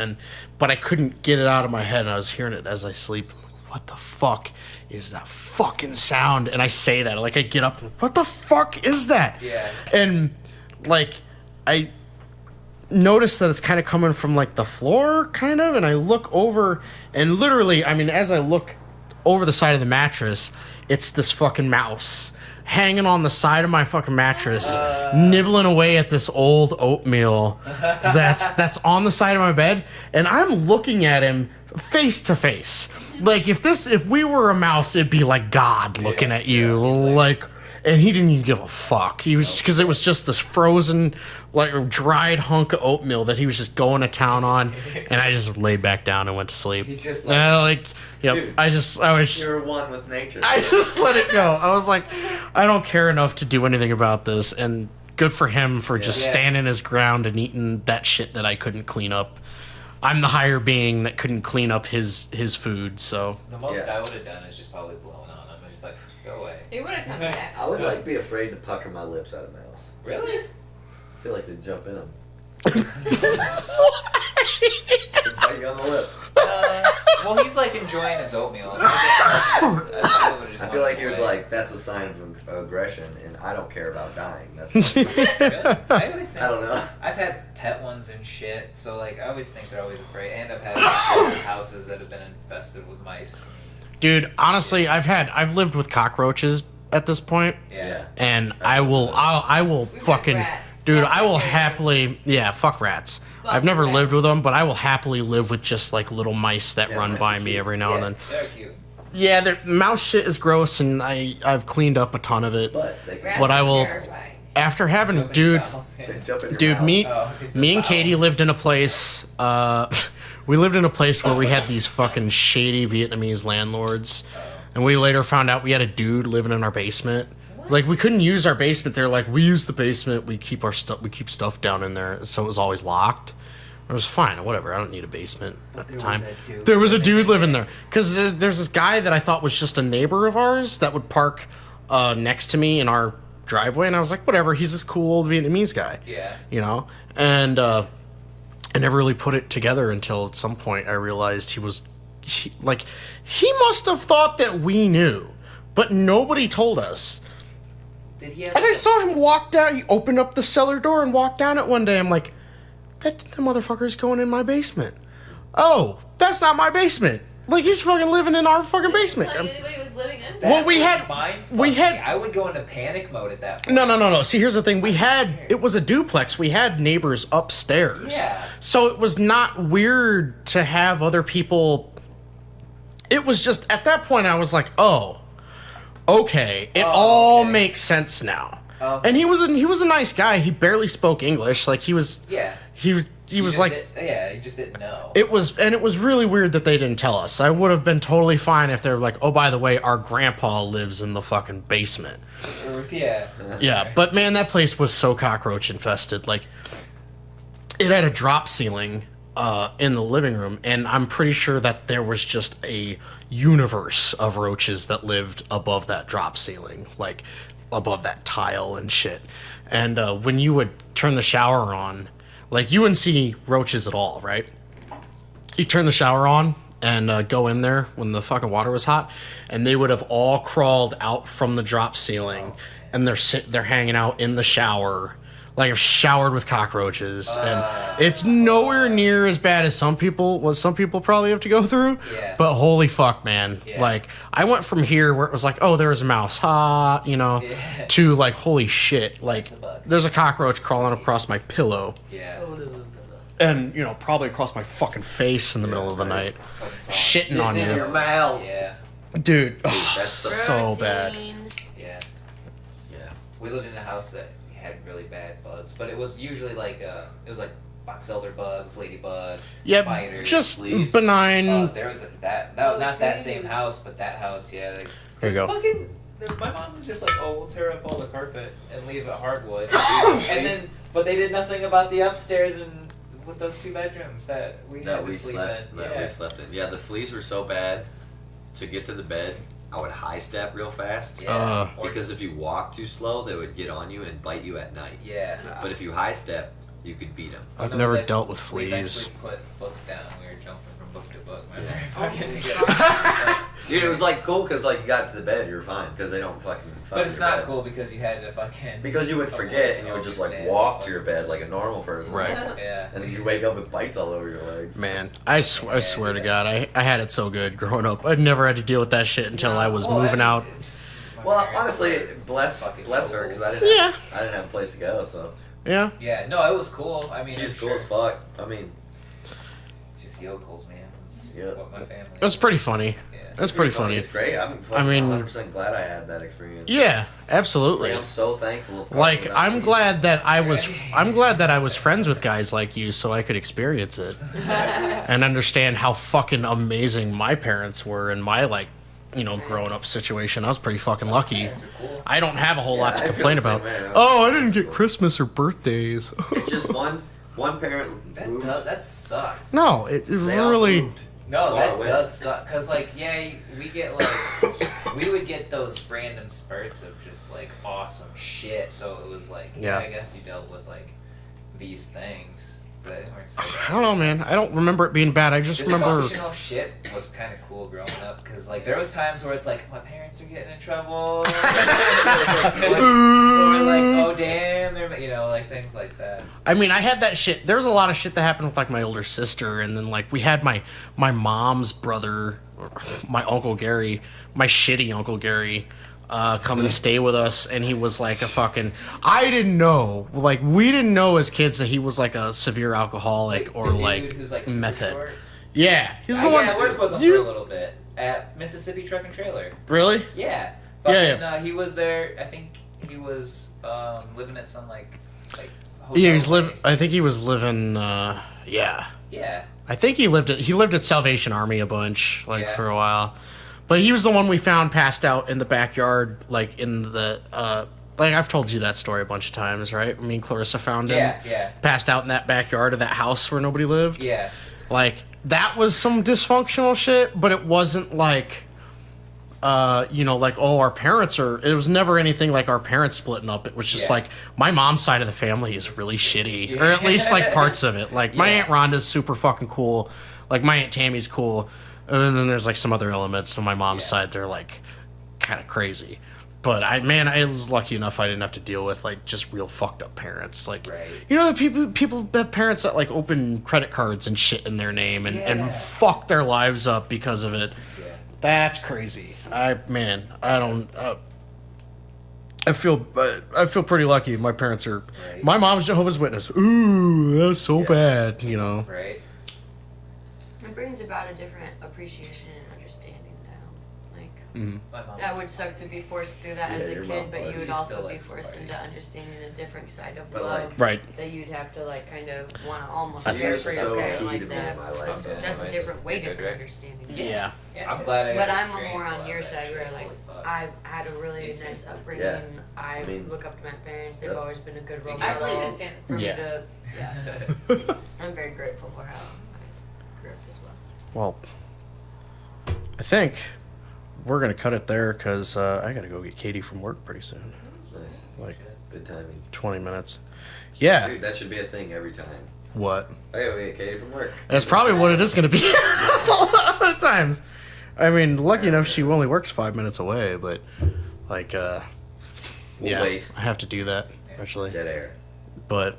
but I couldn't get it out of my head, and I was hearing it as I sleep. I'm like, what the fuck is that fucking sound? And I say that, like, I get up and, what the fuck is that? Yeah. And like, I notice that it's kind of coming from like the floor, kind of, and I look over, and literally, I mean, as I look over the side of the mattress, it's this fucking mouse hanging on the side of my fucking mattress, nibbling away at this old oatmeal that's on the side of my bed, and I'm looking at him face to face. Like, if we were a mouse, it'd be like God looking at you, like, and he didn't even give a fuck. He was because it was just this frozen, like dried hunk of oatmeal that he was just going to town on, and I just laid back down and went to sleep. He's just Yep. Dude, I was. You're one with nature. I just let it go. I was like, I don't care enough to do anything about this, and good for him for just standing his ground and eating that shit that I couldn't clean up. I'm the higher being that couldn't clean up his food, so. The most I would have done is just probably blown on him and just like, go away. He would have come back. I would like be afraid to pucker my lips at a mouse. Really? I feel like they'd jump in them. What? Bite you on the lip. Well, he's like enjoying his oatmeal. I feel like you're like, that's a sign of aggression, and I don't care about dying. That's Really? I always think, I don't know. I've had pet ones and shit, so like I always think they're always afraid. And I've had houses that have been infested with mice. Dude, honestly, I've lived with cockroaches at this point, Yeah. and I will We've fucking, had rats. dude, Rats I will are scary. happily, fuck rats. Fuck I've never rats. lived with them, but I will happily live with just like little mice that Yeah, run mice by are me cute. every now and then. They're cute. Yeah, mouse shit is gross, and I've cleaned up a ton of it. But they can Rats But I are will- terrifying. After having, dude, they jump in your dude, mouth. me it's me the and Katie bowels. lived in a place. We lived in a place where we had these fucking shady Vietnamese landlords, and we later found out we had a dude living in our basement. Like we couldn't use our basement. They're like, we use the basement. We keep our stuff. We keep stuff down in there, so it was always locked. It was fine, whatever. I don't need a basement at the time. There was a dude living there because there's this guy that I thought was just a neighbor of ours that would park next to me in our driveway, and I was like, whatever. He's this cool old Vietnamese guy. Yeah. You know, and I never really put it together until at some point I realized he must have thought that we knew, but nobody told us. Did he have And I saw him walk down. He opened up the cellar door and walked down it one day. I'm like, that the motherfucker's going in my basement. Oh, that's not my basement. Like he's fucking living in our fucking basement. Like anybody was living in That Well, we would had- mind we fuck had- me. I would go into panic mode at that point. No. See, here's the thing. It was a duplex. We had neighbors upstairs. Yeah. So it was not weird to have other people. It was just, at that point, I was like, oh, okay. It all okay. makes sense now. Okay. And he was a nice guy. He barely spoke English. Like, he was Yeah. he was just like, he just didn't know. it was really weird that they didn't tell us. I would have been totally fine if they were like, oh, by the way, our grandpa lives in the fucking basement. Yeah. Yeah, but man, that place was so cockroach infested. Like, it had a drop ceiling in the living room, and I'm pretty sure that there was just a universe of roaches that lived above that drop ceiling, like above that tile and shit. And when you would turn the shower on, like, you wouldn't see roaches at all, right? You turn the shower on and go in there when the fucking water was hot, and they would have all crawled out from the drop ceiling, and they're hanging out in the shower, like I've showered with cockroaches, and it's nowhere near as bad as some people probably have to go through. Yeah. But holy fuck, man! Yeah. Like, I went from here where it was like, oh, there was a mouse, ha, Yeah. to like, holy shit, like That's a bug. there's a cockroach crawling across my pillow. Yeah. And, probably across my fucking face in the middle of the night. Shitting on in your you. mouth. Yeah. Dude, that's the- so bad. Protein. Yeah. Yeah. We lived in a house that had really bad bugs, but it was usually like box elder bugs, ladybugs, Yep, spiders. just fleas. benign. There was not that same house, but that house, yeah. Like, There you go. My mom was just like, oh, we'll tear up all the carpet and leave it hardwood, but they did nothing about the upstairs and with those 2 bedrooms that we had That to we sleep slept. in. That Yeah. we slept in. Yeah, the fleas were so bad. To get to the bed, I would high step real fast. Yeah. Or Because if you walk too slow, they would get on you and bite you at night. yeah. But if you high step, you could beat them. I've No, never we dealt with We fleas. eventually put books down. We were jumping from book to book. Man. Dude, it was like cool because like you got to the bed, you were fine because they don't fucking. fuck But it's your not bed. cool because you had to fucking. Because you would forget and you would just like walk to your bed like a normal person. Right. Yeah. And then you wake up with bites all over your legs. Man, I swear to God, I had it so good growing up. I never had to deal with that shit until I was moving out. Well, honestly, bless her because I didn't. Yeah. I didn't have a place to go, so Yeah. Yeah, no, it was cool. I mean, she's I'm cool sure. as fuck. I mean, Just yokels, man. That's Yeah. what my family. It was pretty funny. Yeah. That's pretty funny. It's great. I'm I mean- 100% glad I had that experience. Yeah, absolutely. Like, I'm so thankful. Like I'm glad that I was friends with guys like you, so I could experience it and understand how fucking amazing my parents were in my growing up situation. I was pretty fucking lucky. I don't have a whole lot to I feel complain the same about. way. Oh, I didn't get Christmas or birthdays. It's just one parent moved. That sucks. No, it They all really. moved No, far that away. does suck. Cause we get we would get those random spurts of just awesome shit. So it was Yeah. I guess you dealt with these things, but it weren't so I don't know, man. I don't remember it being bad. I just remember. Dysfunctional shit was kind of cool growing up, cause there was times where it's my parents are getting in trouble, or oh damn, they're things like that. I mean, I had that shit. There was a lot of shit that happened with my older sister, and then we had my mom's brother, my Uncle Gary, my shitty Uncle Gary, come and stay with us, and he was a fucking. I didn't know, we didn't know as kids that he was a severe alcoholic or The dude who's, super meth head. short. Yeah, he's the one. Yeah, I worked with him for a little bit at Mississippi Truck and Trailer. Really? Yeah. Yeah, He was there. I think he was living at some hotel Yeah, he's thing. I think he was living. Yeah. Yeah. I think he lived at Salvation Army a bunch, Yeah. for a while. But he was the one we found passed out in the backyard, in the I've told you that story a bunch of times, right? Me and Clarissa found him. Yeah. Passed out in that backyard of that house where nobody lived. Yeah. That was some dysfunctional shit, but it wasn't our parents are. It was never anything like our parents splitting up. It was just Yeah. my mom's side of the family is really shitty, Yeah. or at least parts of it. My Yeah. Aunt Rhonda's super fucking cool. My Aunt Tammy's cool, and then there's some other elements on my mom's Yeah. side. They're kind of crazy. But I was lucky enough I didn't have to deal with just real fucked up parents. Right. The people that parents that open credit cards and shit in their name and Yeah. fuck their lives up because of it. Yeah. That's crazy. I feel pretty lucky. My parents are. Right. My mom's Jehovah's Witness. Ooh, that's so Yeah. bad. Right. It brings about a different appreciation and understanding now. My mom. That would suck to be forced through that as a your kid, mom but was. you would She also still be likes to forced party. into understanding a different side of But, love Right. that you'd have to kind of want to almost That's care it. for so your parent key like to me that. in my life. Okay. That's a Nice. different way, Good, different right? understanding. Yeah. I'm glad I got But to I'm experience more a lot on of your that side shit. where Holy fuck. I had a really nice upbringing. Yeah. I I mean- look up to my parents. They've Yep. always been a good role I really model understand. for Yeah. me to. Yeah, so I'm very grateful for how I grew up as well. Well, I think we're gonna cut it there because I gotta go get Katie from work pretty soon. Nice. Good timing. 20 minutes. Yeah. Dude, that should be a thing every time. What? I gotta get Katie from work. That's probably what it is going to be a lot of times. I mean, lucky enough, she only works 5 minutes away, but We'll yeah, wait. I have to do that actually. Dead air. But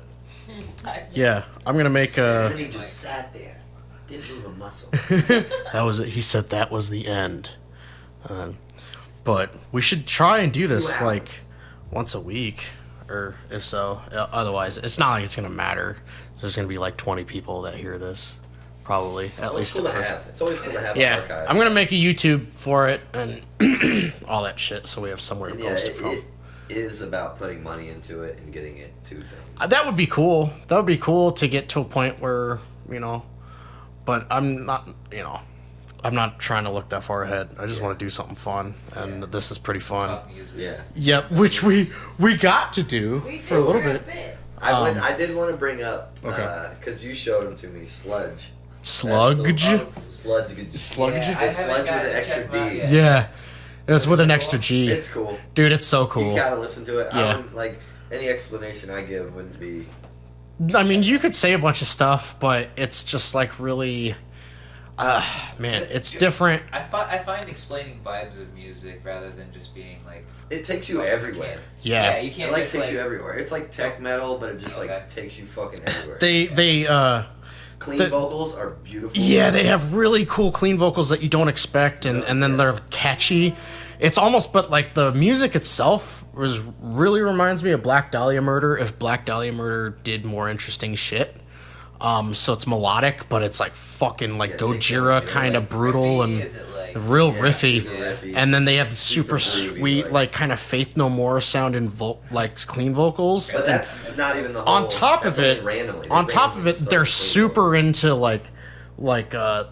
yeah, I'm gonna make And he just sat there. Didn't move a muscle. that was it. He said that was the end. But we should try and do this 2 hours. once a week, or if so. Otherwise, it's not like it's gonna matter. There's gonna be 20 people that hear this, probably at It's least cool at to first. have. It's always cool to have an Yeah, archive. I'm gonna make a YouTube for it and all that shit, so we have somewhere to And yeah, post it from. it is about putting money into it and getting it to things. That would be cool. That would be cool to get to a point where but I'm not. I'm not trying to look that far ahead. I just want to do something fun, and this is pretty fun. Pop music. Yeah. Yep, which we got to do We for a little did bit. I did want to bring up, Okay. because you showed them to me, sludge. Sludge. Sludge. Sludge? Yeah, I It's haven't sludge with gotten an to extra check mine D. yet. Yeah, it's with an it extra cool? G. It's cool. Dude, it's so You cool. gotta listen to it. Yeah. I wouldn't, any explanation I give wouldn't be. I mean, you could say a bunch of stuff, but it's just really, man, it's different. I find explaining vibes of music rather than just being It takes you everywhere. Yeah, you It can't takes just you everywhere. It's like tech metal, but it just Okay. takes you fucking everywhere. they Clean the- vocals are beautiful. Yeah, they have really cool, clean vocals that you don't expect, and then they're catchy. It's almost, but the music itself really reminds me of Black Dahlia Murder if Black Dahlia Murder did more interesting shit. So it's melodic, but it's like fucking like Yeah, Gojira take kind of Like, brutal riffy? and Is it like real Yeah, riffy. super riffy. And then they have the super groovy, sweet, like kind of Faith No More sounding like clean vocals. But that's not even the whole. On top of that's it, only randomly. on They top of randomly it, start they're playing super into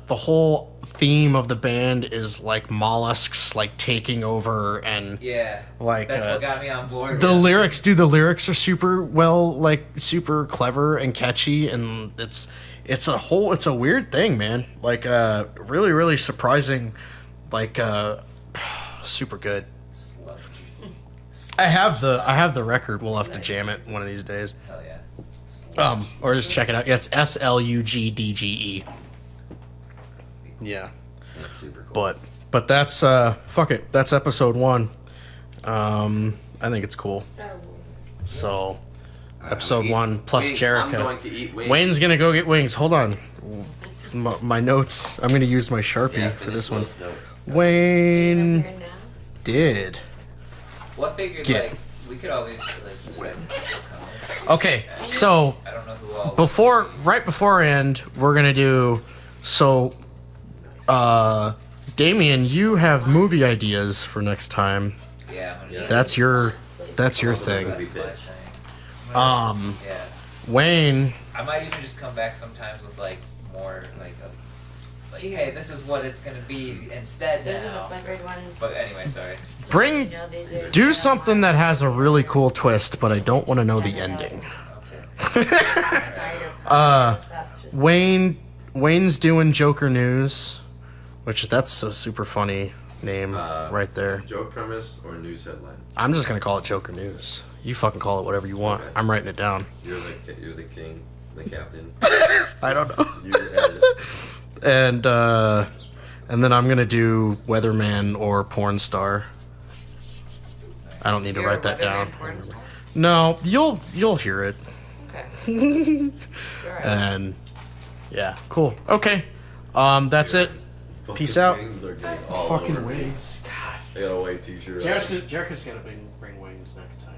the whole theme of the band is like mollusks like taking over and Yeah. like That's what got me on board. the with- lyrics. Dude, the lyrics are super well, like super clever and catchy, and it's a weird thing, man. Like really really surprising, like super good. Sludge. I have the record. We'll have to jam it one of these days. Hell yeah. Or just check it out. Yeah, it's SLUGDGE. Yeah, That's super cool. but that's fuck it. That's episode 1. I think it's cool. So episode 1 plus Wings, Jericho. I'm going to eat wings. Wayne's gonna go get wings. Hold on. My notes. I'm gonna use my Sharpie Yeah, for finish this one. those notes. Wayne Here now. did. Well, I figured Get. like we could always like just have people come. Okay, so I don't know who all. right beforehand, we're gonna do. So, Damien, you have movie ideas for next time. Yeah. I'm gonna That's your thing. Movie pitch. Yeah. Wayne, I might even just come back sometimes with like more like Gee. hey, this is what it's gonna be instead Those are the now. flavored ones. But anyway, sorry. bring You know, these are- do something that has a really cool twist, but I don't want to know the ending. Wayne's doing Joker News, which that's a super funny name right there. Joke premise or news headline? I'm just gonna call it Joker News. You fucking call it whatever you want. Okay. I'm writing it down. You're the king, the captain. I don't know. You had it. And then I'm gonna do Weatherman or Porn Star. I don't need to You're a write that weatherman down. porn star? No, you'll hear it. Okay. Sure. And yeah, cool. Okay, that's it. Peace out. Wings are getting all over me. wings. God. I got a white t-shirt. on. Jericho's gonna bring wings next time.